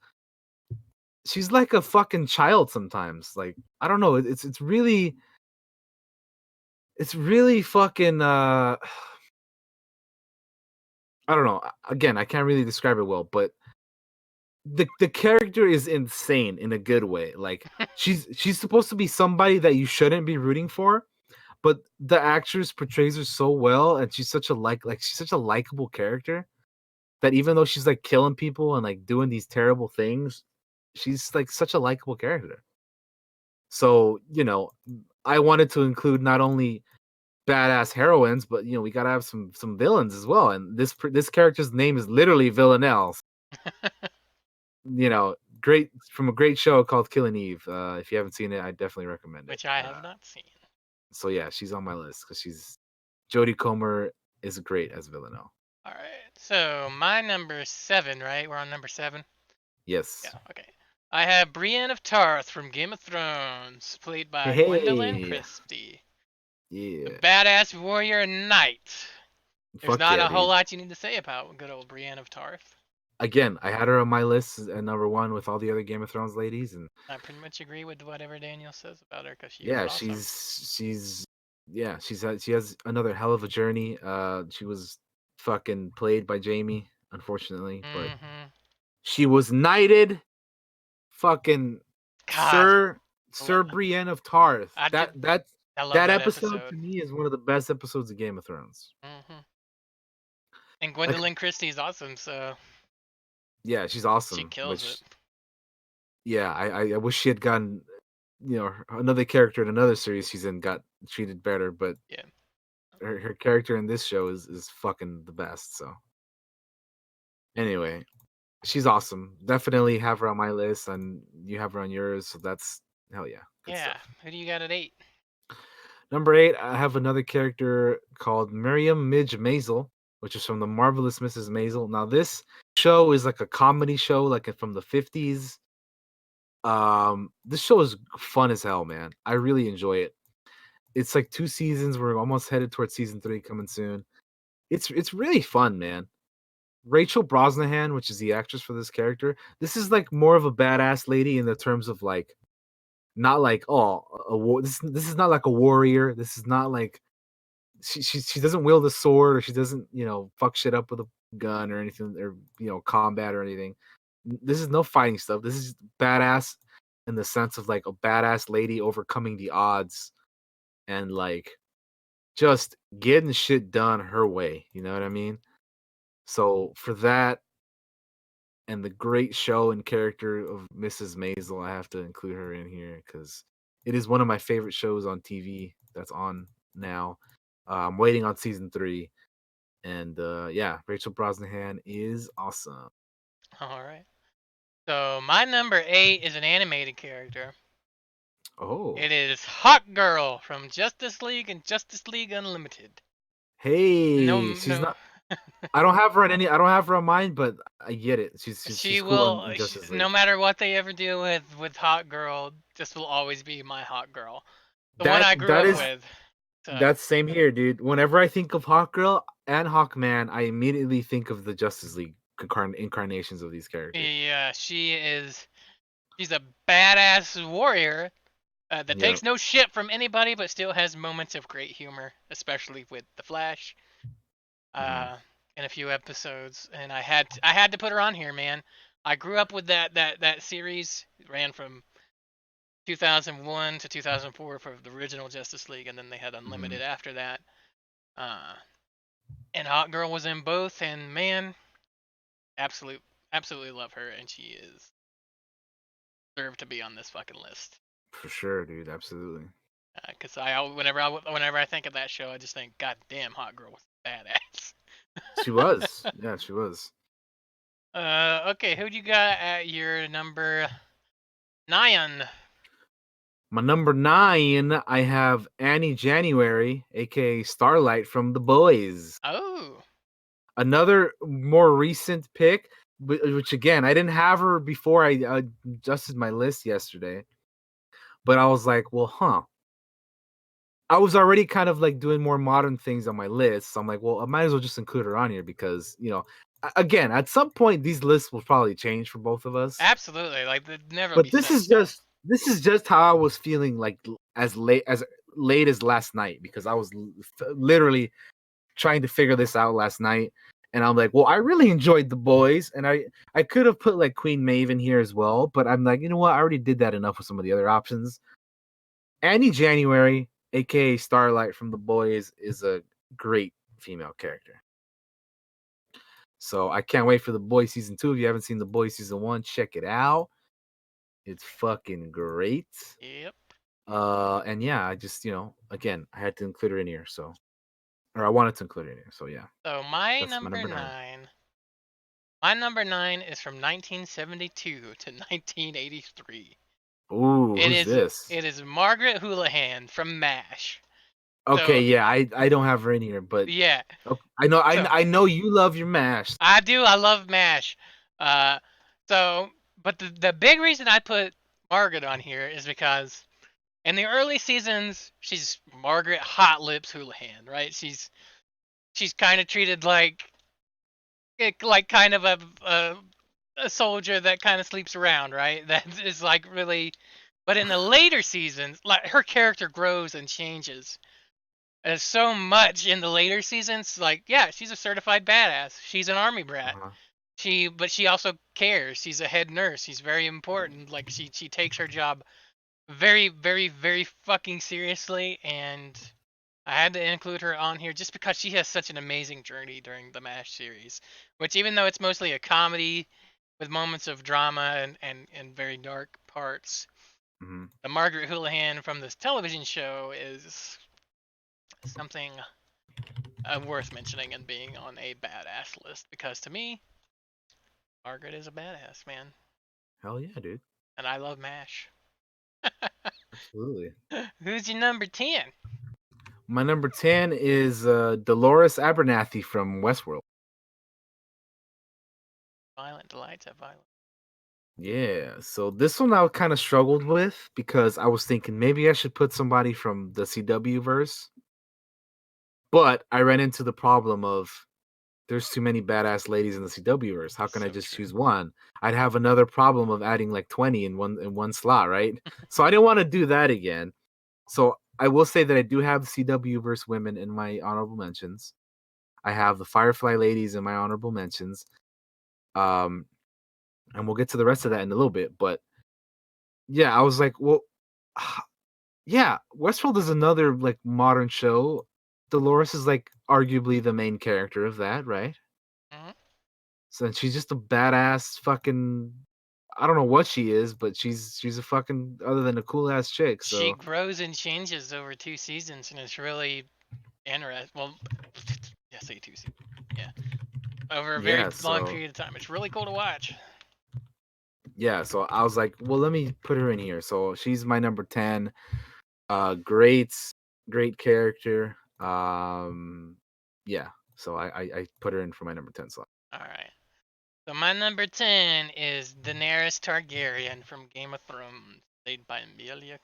she's like a fucking child sometimes. Like I don't know, it's really fucking I don't know. Again, I can't really describe it well, but the character is insane in a good way. Like she's supposed to be somebody that you shouldn't be rooting for, but the actress portrays her so well, and she's such a she's such a likable character that even though she's like killing people and like doing these terrible things, she's like such a likable character. So, I wanted to include not only badass heroines, but we gotta have some villains as well. And this character's name is literally Villanelle. Great, from a great show called Killing Eve. If you haven't seen it, I definitely recommend it. Which I have not seen. So yeah, she's on my list because Jodie Comer is great as Villanelle. All right. So my number 7, right? We're on number 7. Yes. Yeah. Okay. I have Brienne of Tarth from Game of Thrones, played by Gwendolyn Hey. Christie. Yeah. The badass warrior knight. There's Fuck not yeah, a whole dude. lot you need to say about good old Brienne of Tarth. Again, I had her on my list at number 1 with all the other Game of Thrones ladies, and I pretty much agree with whatever Daniel says about her because she is yeah, awesome. she has another hell of a journey. She was fucking played by Jamie, unfortunately, but Mm-hmm. she was knighted. Fucking God, Sir Brienne of Tarth. I That did. that I love that that episode to episode. me is one of the best episodes of Game of Thrones. Mm-hmm. And Like, Gwendolyn Christie is awesome, so yeah, she's she awesome. kills it. Which, yeah, I wish she had gotten, another character in another series she's in got treated better, but Yeah. her character in this show is fucking the best. So anyway, she's awesome. Definitely have her on my list, and you have her on yours. So that's hell yeah, good Yeah. stuff. Who do you got at 8? Number 8, I have another character called Miriam Midge Maisel, which is from the Marvelous Mrs. Maisel. Now, this show is like a comedy show, like from the 50s. This show is fun as hell, man. I really enjoy it. It's like 2 seasons. We're almost headed towards season 3 coming soon. It's really fun, man. Rachel Brosnahan, which is the actress for this character, this is like more of a badass lady in the terms of like, not like this is not like a warrior. This is not like she doesn't wield a sword, or she doesn't fuck shit up with a gun or anything, or combat or anything. This is no fighting stuff. This is badass in the sense of like a badass lady overcoming the odds and like just getting shit done her way. You know what I mean? So for that and the great show and character of Mrs. Maisel, I have to include her in here because it is one of my favorite shows on TV that's on now. I'm waiting on season 3. And yeah, Rachel Brosnahan is awesome. All right. So my number 8 is an animated character. Oh, It is Hawk Girl from Justice League and Justice League Unlimited. No, hey, she's no. not. I don't have her on any. I don't have her on mine, but I get it. She's She cool will. in Justice No League. matter what they ever do with Hawk Girl, this will always be my Hawk Girl, the one That I grew that up is with. So that's same here, dude. Whenever I think of Hawkgirl and Hawkman, I immediately think of the Justice League incarnations of these characters. yeah, she is. She's a badass warrior that Yeah. takes no shit from anybody, but still has moments of great humor, especially with the Flash. Mhm. in a few episodes, and I had to put her on here, man. I grew up with that series. It ran from 2001 to 2004 for the original Justice League, and then they had Mhm. Unlimited after that. Uh, and Hot Girl was in both, and man, absolute, absolutely love her, and she is deserved to be on this fucking list. For sure, dude. Absolutely. Cause whenever I think of that show, I just think, God damn, Hot Girl was badass. She was. Yeah, she was. Okay, who do you got at your number 9? My number 9, I have Annie January, aka Starlight from The Boys. Oh, Another more recent pick, which again, I didn't have her before I adjusted my list yesterday. But I was like, well, I was already kind of like doing more modern things on my list. So I'm like, well, I might as well just include her on here because, again, at some point these lists will probably change for both of us. absolutely. Like, they'd never But be set in stone. this is just how I was feeling like as late as last night because I was literally trying to figure this out last night. And I'm like, well, I really enjoyed The Boys, and I could have put like Queen Maeve in here as well, but I'm like, you know what? I already did that enough with some of the other options. Annie January, aka Starlight from The Boys, is a great female character. So I can't wait for The Boys season 2. If you haven't seen The Boys season 1, check it out. It's fucking great. Yep. And yeah, I just, again, I had to include her in here, so or I wanted to include her in here. So yeah, So my that's my number number 9. 9. My number 9 is from 1972 to 1983. Ooh, It who's is this? it is Margaret Houlihan from MASH. Okay, So yeah, I don't have her in here, but yeah. I know So I know you love your mash. I do. I love MASH. Uh, so, but the big reason I put Margaret on here is because in the early seasons, she's Margaret Hot Lips Houlihan, right? She's kind of treated like kind of a soldier that kind of sleeps around, right? That is like really. But in the later seasons, like her character grows and changes. So much in the later seasons, like yeah, she's a certified badass. She's an army brat. Uh-huh. But she also cares. She's a head nurse. She's very important. Like she takes her job very, very, very fucking seriously, and I had to include her on here just because she has such an amazing journey during the MASH series. Which even though it's mostly a comedy with moments of drama and very dark parts, Mhm. the Margaret Houlihan from this television show is something worth mentioning and being on a badass list because to me, Margaret is a badass, man. Hell yeah, dude. And I love MASH. Absolutely. Who's your number 10? My number 10 is Dolores Abernathy from Westworld. Violent Delights of Violent. Yeah, so this one I kind of struggled with because I was thinking maybe I should put somebody from the CW verse, but I ran into the problem of there's too many badass ladies in the CW verse. How can I So just true. choose one? I'd have another problem of adding like 20 in one slot, right? So I didn't want to do that again. So I will say that I do have the CW verse women in my honorable mentions. I have the Firefly ladies in my honorable mentions. Um, and we'll get to the rest of that in a little bit. But yeah, I was like, well, yeah, Westworld is another like modern show. Dolores is like arguably the main character of that, right? Mhm. So she's just a badass fucking. I don't know what she is, but she's a fucking other than a cool ass chick. She So grows and changes over 2 seasons, and it's really interesting. Well, yeah, say 2 seasons. Yeah, over a very yeah, long so period of time. It's really cool to watch. yeah, so I was like, well, let me put her in here. So she's my number 10. Great character. Yeah. So I put her in for my number 10 slot. All right. So my number 10 is Daenerys Targaryen from Game of Thrones, played by Emilia.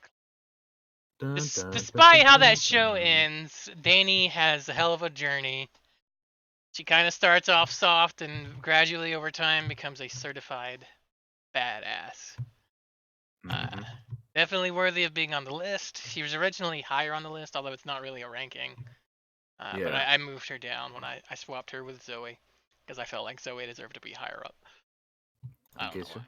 Dun, dun, dun, Despite dun, how that dun, show dun. ends, Dany has a hell of a journey. She kind of starts off soft and gradually over time becomes a certified badass. Uh, Mhm. definitely worthy of being on the list. She was originally higher on the list, although it's not really a ranking. But Yeah, I moved her down when I swapped her with Zoe because I felt like Zoe deserved to be higher up. I I don't know get you. why.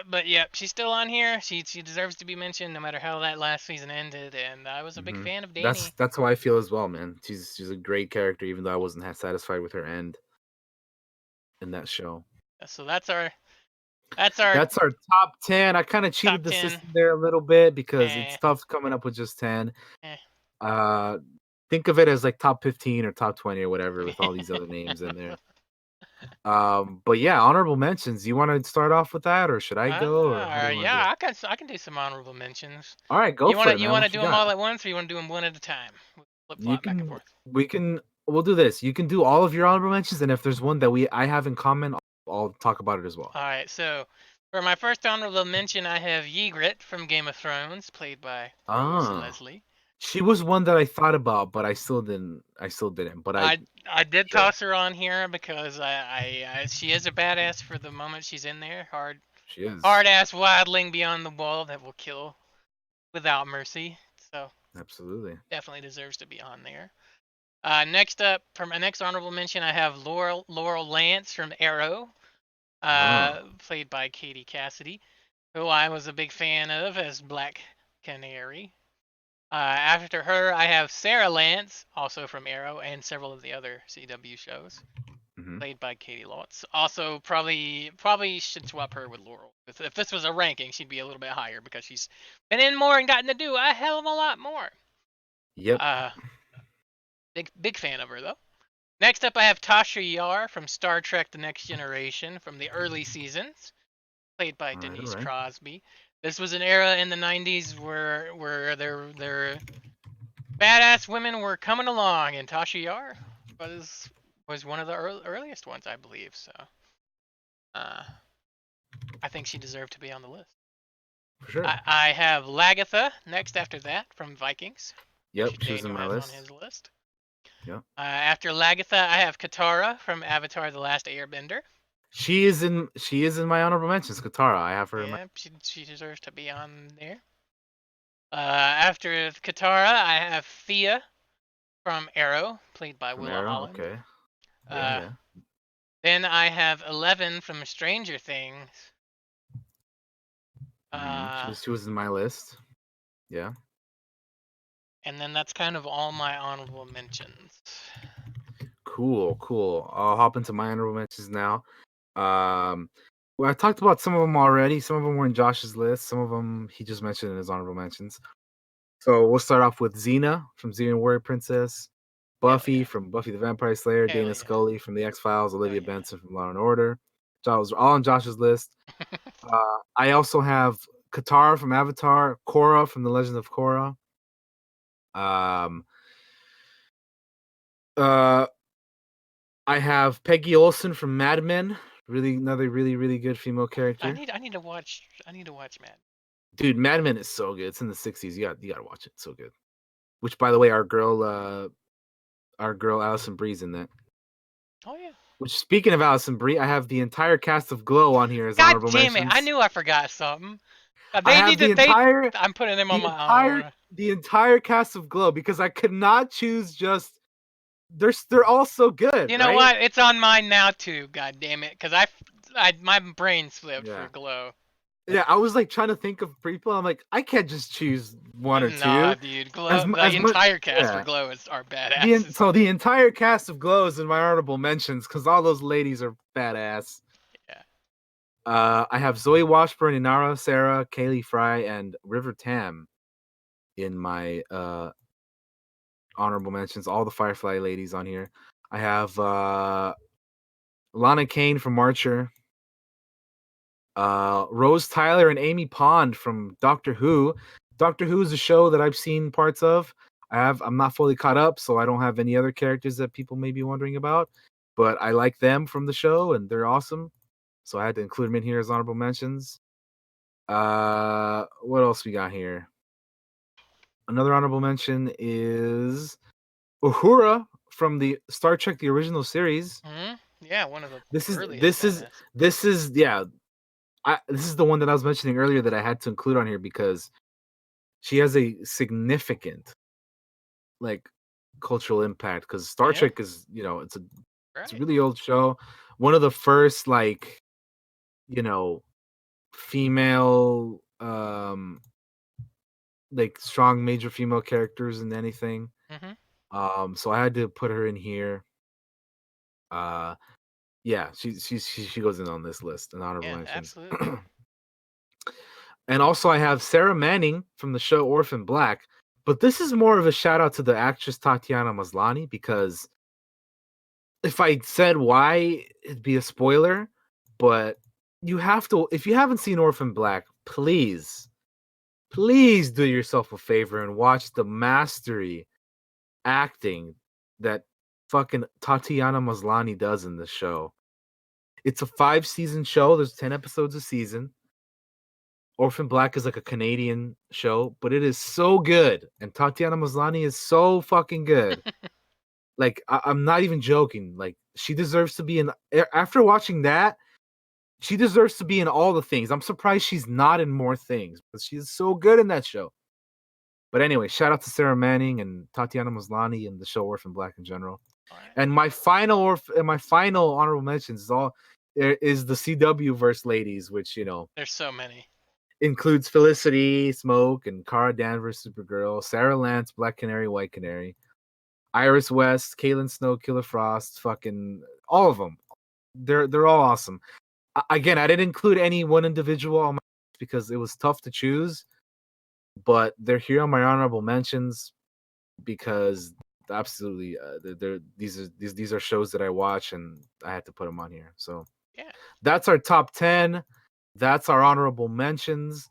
But yeah, she's still on here. She deserves to be mentioned no matter how that last season ended. And I was a big Hmm. fan of That's Danny. that's how I feel as well, man. She's a great character, even though I wasn't satisfied with her end in that show. So that's our That's our top 10. I kind of top cheated the 10. system there a little bit because it's Eh, tough coming up with just 10. eh. Uh, think of it as like top 15 or top 20 or whatever with all these other names in there. But yeah, honorable mentions. You want to start off with that, or should I go, or how do you want to do it? Yeah, I can do some honorable mentions. All right, go You for wanna it, you man. wanna What do you them got? all at once, or you wanna do them one at a time? Flip You flop back and can, forth. we'll do this. You can do all of your honorable mentions, and if there's one that I have in common, I'll talk about it as well. All right, so for my first honorable mention, I have Ygritte from Game of Thrones, played by Rose Ah, Leslie. she was one that I thought about, but I still didn't. But I did sure, toss her on here because she is a badass for the moment she's in there. she is Hard ass wildling beyond the wall that will kill without mercy. So absolutely. definitely deserves to be on there. Next up, for my next honorable mention, I have Laurel Lance from Arrow, Oh, played by Katie Cassidy, who I was a big fan of as Black Canary. After her, I have Sarah Lance, also from Arrow and several of the other CW shows, hmm, played by Katie Lotz. Also, probably should swap her with Laurel. If this was a ranking, she'd be a little bit higher because she's been in more and gotten to do a hell of a lot more. yep. Uh, big fan of her though. Next up, I have Tasha Yar from Star Trek: The Next Generation from the early seasons, played by All right, all Denise right. Crosby. This was an era in the '90s where their badass women were coming along, and Tasha Yar was one of the earliest ones, I believe. So uh, I think she deserved to be on the list. For sure. I have Lagatha next after that from Vikings, which Yep, she was in Daniel my has on list. his list. Yep. After Lagatha, I have Katara from Avatar: The Last Airbender. She is in my honorable mentions. Katara, I have her in my Yeah, she deserves to be on there. After Katara, I have Thea from Arrow, played by from Willa Arrow. Holland. Okay. Yeah, Uh, yeah. then I have Eleven from Stranger Things. She Uh, was she was in my list. Yeah. and then that's kind of all my honorable mentions. Cool, cool. I'll hop into my honorable mentions now. Um, well, I talked about some of them already. Some of them were in Josh's list. Some of them he just mentioned in his honorable mentions. So we'll start off with Xena from Xena Warrior Princess, Hell Buffy yeah. from Buffy the Vampire Slayer, Hell Dana yeah. Scully from The X Files, Hell Olivia yeah. Benson from Law and Order. That was all on Josh's list. I also have Katara from Avatar, Korra from The Legend of Korra. Um, uh, I have Peggy Olson from Mad Men. Really, another really good female character. I need to watch Matt. Dude, Mad Men is so good. It's in the '60s. You gotta watch it. It's so good. Which, by the way, our girl Allison Bree's in that. Oh yeah. Which, speaking of Allison Brie, I have the entire cast of Glow on here as God honorable damn it! I mentions. knew I forgot something. I They have need to. I'm putting them on the my entire honor. the entire cast of Glow because I could not choose just they're all so good, You know right? what? It's on mine now too. God damn it! Cause my brain slipped for Yeah. Glow. Yeah, I was like trying to think of people. I'm like, I can't just choose one or Nah, two. dude. As Glow. mu- The as much, entire cast for yeah. Glow are badasses. So the entire cast of Glow is in my honorable mentions because all those ladies are badass. Yeah. I have Zoe Washburn, Inara, Sarah, Kaylee Fry, and River Tam in my honorable mentions. All the Firefly ladies on here. I have Lana Kane from Archer, Rose Tyler and Amy Pond from Doctor Who. Doctor Who is a show that I've seen parts of. I'm not fully caught up, so I don't have any other characters that people may be wondering about. But I like them from the show, and they're awesome. So I had to include them in here as honorable mentions. What else we got here? Another honorable mention is Uhura from the Star Trek the original series. Hmm. Yeah, one of the This is earliest this is badass. this is yeah. This is the one that I was mentioning earlier that I had to include on here because she has a significant like cultural impact because Star Yeah. Trek is, it's a Right. really old show. One of the first like, you know, female like strong major female characters in anything. Mhm. So I had to put her in here. Uh yeah, she goes in on this list, an honorable Yeah, mention. absolutely. And also I have Sarah Manning from the show Orphan Black. But this is more of a shout out to the actress Tatiana Maslany because if I said why, it'd be a spoiler. But you have to, if you haven't seen Orphan Black, please do yourself a favor and watch the mastery acting that fucking Tatiana Maslany does in this show. It's a 5-season show. There's 10 episodes a season. Orphan Black is like a Canadian show, but it is so good. And Tatiana Maslany is so fucking good. Like, I'm not even joking. Like, she deserves to be in. After watching that, she deserves to be in all the things. I'm surprised she's not in more things, but she's so good in that show. But anyway, shout out to Sarah Manning and Tatiana Maslany and the show Orphan Black in general. All right. And my final honorable mentions is the CW verse ladies, which There's so many. includes Felicity Smoke and Cara Danvers, Supergirl, Sarah Lance, Black Canary, White Canary, Iris West, Caitlin Snow, Killer Frost, fucking all of them. They're all awesome. Again, I didn't include any one individual on my list because it was tough to choose, but they're here on my honorable mentions because absolutely these are shows that I watch and I had to put them on here. So Yeah. that's our top 10. That's our honorable mentions.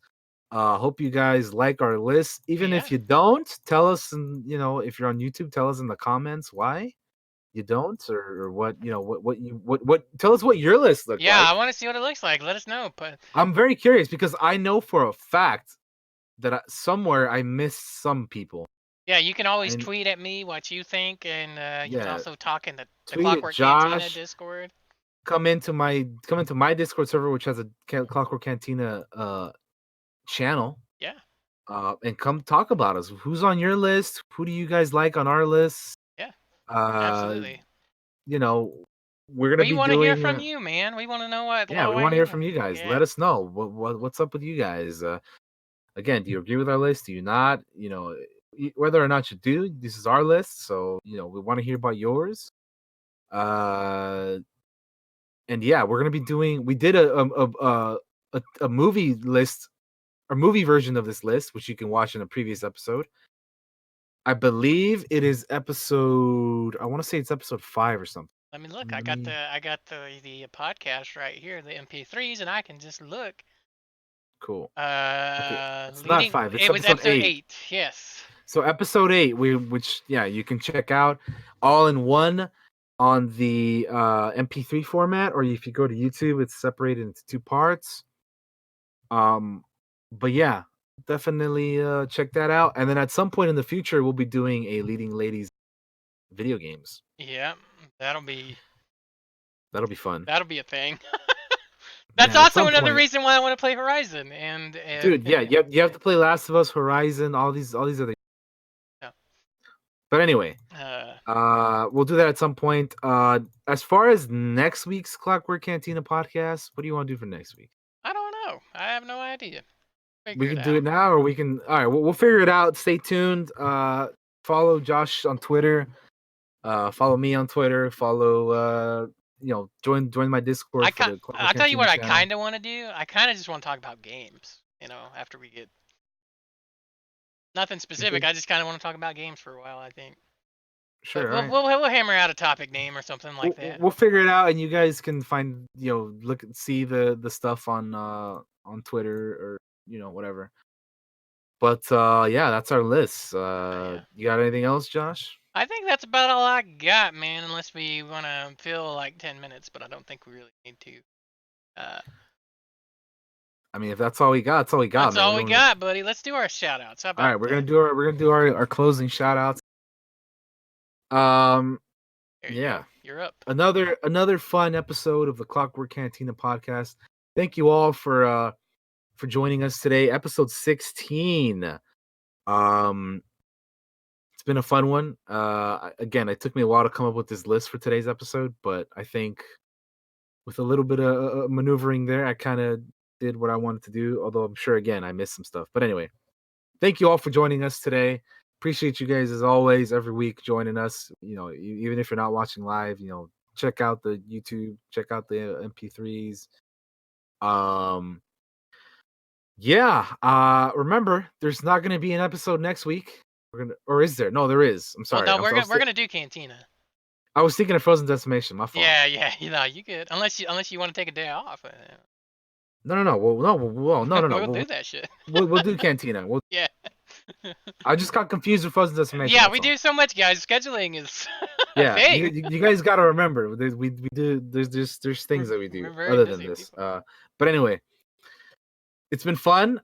Hope you guys like our list. Even Yeah. if you don't, tell us, and if you're on YouTube, tell us in the comments why you don't, or what tell us what your list looked Yeah, I like. want to see what it looks like. Let us know. But I'm very curious because I know for a fact that somewhere I missed some people. yeah, you can always And tweet at me what you think, and you can yeah, also talk in the tweet at Clockwork Cantina Josh. Discord. Come into my Discord server, which has a Clockwork Cantina channel. Yeah. And come talk about us. Who's on your list? Who do you guys like on our list? Yeah. Uh, Absolutely. you know, we're gonna We be want to hear doing. from you, man. We want to know Yeah, we why want to you hear from like. you guys. Yeah. Let us know what's up with you guys. Again, do you agree with our list? Do you not? Whether or not you do, this is our list, so we want to hear about yours. And yeah, we're gonna be doing. We did a movie list, or movie version of this list, which you can watch in a previous episode. I believe it is episode. I want to say it's episode 5 or something. Let me look. Let me. I got the podcast right here, the MP3s, and I can just look. Cool. Okay, it's not Leading. 5. It's It was episode episode 8. 8. Yes. So episode 8, which you can check out all in one on the MP3 format, or if you go to YouTube, it's separated into 2 parts. But yeah, definitely check that out. And then at some point in the future, we'll be doing a leading ladies video games. Yeah. That'll be Fun. that'll be a thing. That's Yeah, at also some another point, reason why I want to play Horizon. And dude. Yeah, you have to play Last of Us, Horizon, all these other. Yeah. But anyway, we'll do that at some point. As far as next week's Clockwork Cantina podcast, what do you want to do for next week? I don't know. I have no idea. We Figure it can do out. it now, or we can. All right, we'll figure it out. Stay tuned. Follow Josh on Twitter. Follow me on Twitter. Follow. Join my Discord for the Clockwork I'll tell you Cantina what I channel. kind of want to do. I kind of just want to talk about games. After we get nothing specific, I just kind of want to talk about games for a while. I think. Sure. But we'll hammer out a topic name or something like that. We'll figure it out, and you guys can find see the stuff on Twitter or whatever. But yeah, that's our list. Yeah. You got anything else, Josh? I think that's about all I got, man. Unless we want to fill like 10 minutes, but I don't think we really need to. I mean, if that's all we got, that's all we got. That's man. all we got, buddy. Let's do our shout outs. How about all right, we're gonna do our closing shout outs. Yeah. You're up. Another fun episode of the Clockwork Cantina podcast. Thank you all for joining us today. Episode 16. It's been a fun one. Again, it took me a while to come up with this list for today's episode, but I think with a little bit of maneuvering there, I kind of did what I wanted to do. Although I'm sure, again, I missed some stuff. But anyway, thank you all for joining us today. Appreciate you guys as always every week joining us. Even if you're not watching live, check out the YouTube, check out the MP3s. Remember, there's not going to be an episode next week. Or is there? No, there is. I'm Well, sorry. no, we're gonna do Cantina. I was thinking of Frozen Decimation. My fault. Yeah, you good. Unless you want to take a day off. No. Well, no. We'll do that shit. We'll do Cantina. Yeah. I just got confused with Frozen Decimation. Yeah, that's we all. do so much, guys. Scheduling is Yeah, thing. you guys got to remember, we do. There's things that we do We're very other than busy this. people. But anyway, it's been fun.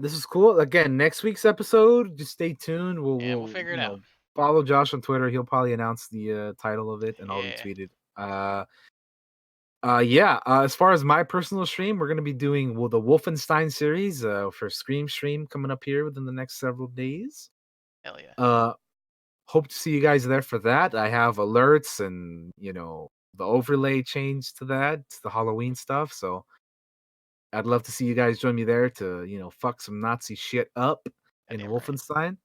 This is cool. Again, next week's episode, just stay tuned. We'll figure it out. Follow Josh on Twitter. He'll probably announce the title of it, and I'll Yeah. retweet it. As far as my personal stream, we're gonna be doing the Wolfenstein series for Scream Stream coming up here within the next several days. Hell yeah. Hope to see you guys there for that. I have alerts and the overlay change to that, the Halloween stuff. So I'd love to see you guys join me there to fuck some Nazi shit up in Goddamn right. Wolfenstein.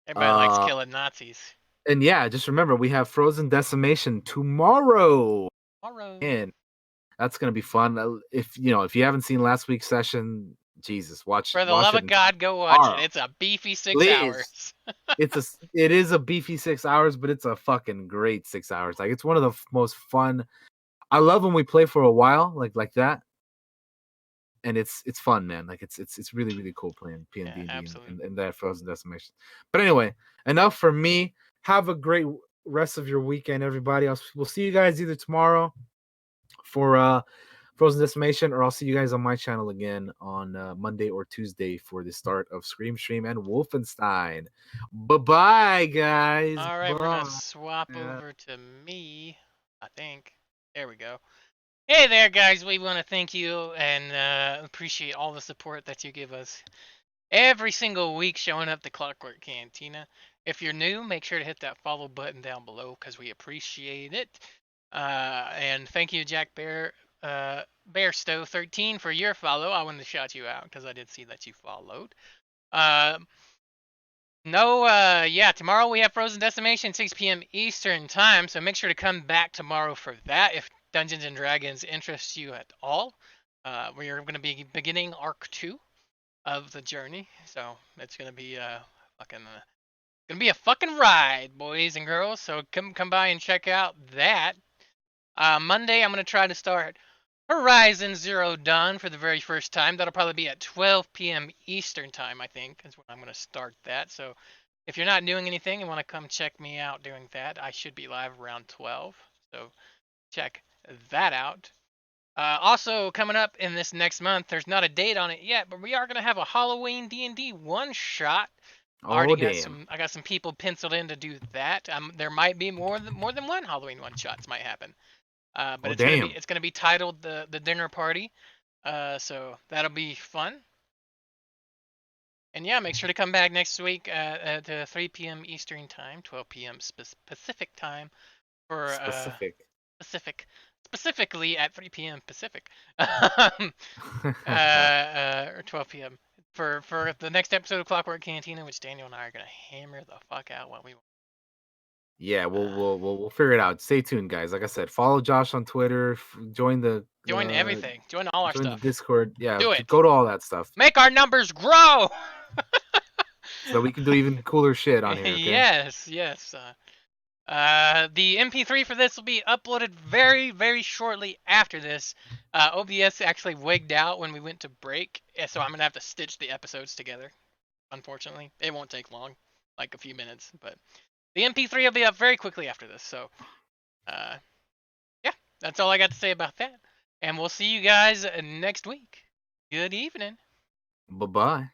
Everybody likes killing Nazis. And yeah, just remember we have Frozen Decimation tomorrow. And that's gonna be fun. If you haven't seen last week's session, Jesus, watch. For the watch love it of God, go watch tomorrow. it. It's a beefy 6 Please. hours. It is a beefy 6 hours, but it's a fucking great 6 hours. Like, it's one of the most fun. I love when we play for a while, like that, and it's fun, man. Like, it's really, really cool playing PND and that Frozen Decimation. But anyway, enough for me. Have a great rest of your weekend, everybody. We'll see you guys either tomorrow for Frozen Decimation, or I'll see you guys on my channel again on Monday or Tuesday for the start of Scream Stream and Wolfenstein. Bye-bye, guys. All right, Bye. we're going to swap over to me, I think. There we go. Hey there, guys. We want to thank you and appreciate all the support that you give us every single week showing up to Clockwork Cantina. If you're new, make sure to hit that follow button down below because we appreciate it. And thank you, Jack Bearstow 13 for your follow. I wanted to shout you out because I did see that you followed. Tomorrow we have Frozen Decimation, 6 p.m. Eastern Time, so make sure to come back tomorrow for that if Dungeons & Dragons interests you at all. We are going to be beginning Arc 2 of the journey, so it's going to be a fucking ride, boys and girls, so come by and check out that. Monday, I'm going to try to start Horizon Zero Dawn for the very first time. That'll probably be at 12 p.m. Eastern Time, I think, is when I'm going to start that. So if you're not doing anything and want to come check me out doing that, I should be live around 12. So check that out. Also, coming up in this next month, there's not a date on it yet, but we are going to have a Halloween D&D one-shot. I got some people penciled in to do that. There might be more than one Halloween one-shots might happen. But it's gonna be titled the dinner party, so that'll be fun. And yeah, make sure to come back next week at 3 p.m. Eastern Time, 12 p.m. Pacific Time for specifically at 3 p.m. Pacific, or 12 p.m. for the next episode of Clockwork Cantina, which Daniel and I are gonna hammer the fuck out what we want. Yeah, we'll figure it out. Stay tuned, guys. Like I said, follow Josh on Twitter. Join everything. Join all our stuff. Join the Discord. Yeah, do it. Go to all that stuff. Make our numbers grow. So we can do even cooler shit on here. Okay? Yes. The MP3 for this will be uploaded very, very shortly after this. OBS actually wigged out when we went to break, so I'm gonna have to stitch the episodes together. Unfortunately, it won't take long, like a few minutes, but. The MP3 will be up very quickly after this, so that's all I got to say about that. And we'll see you guys next week. Good evening. Bye-bye.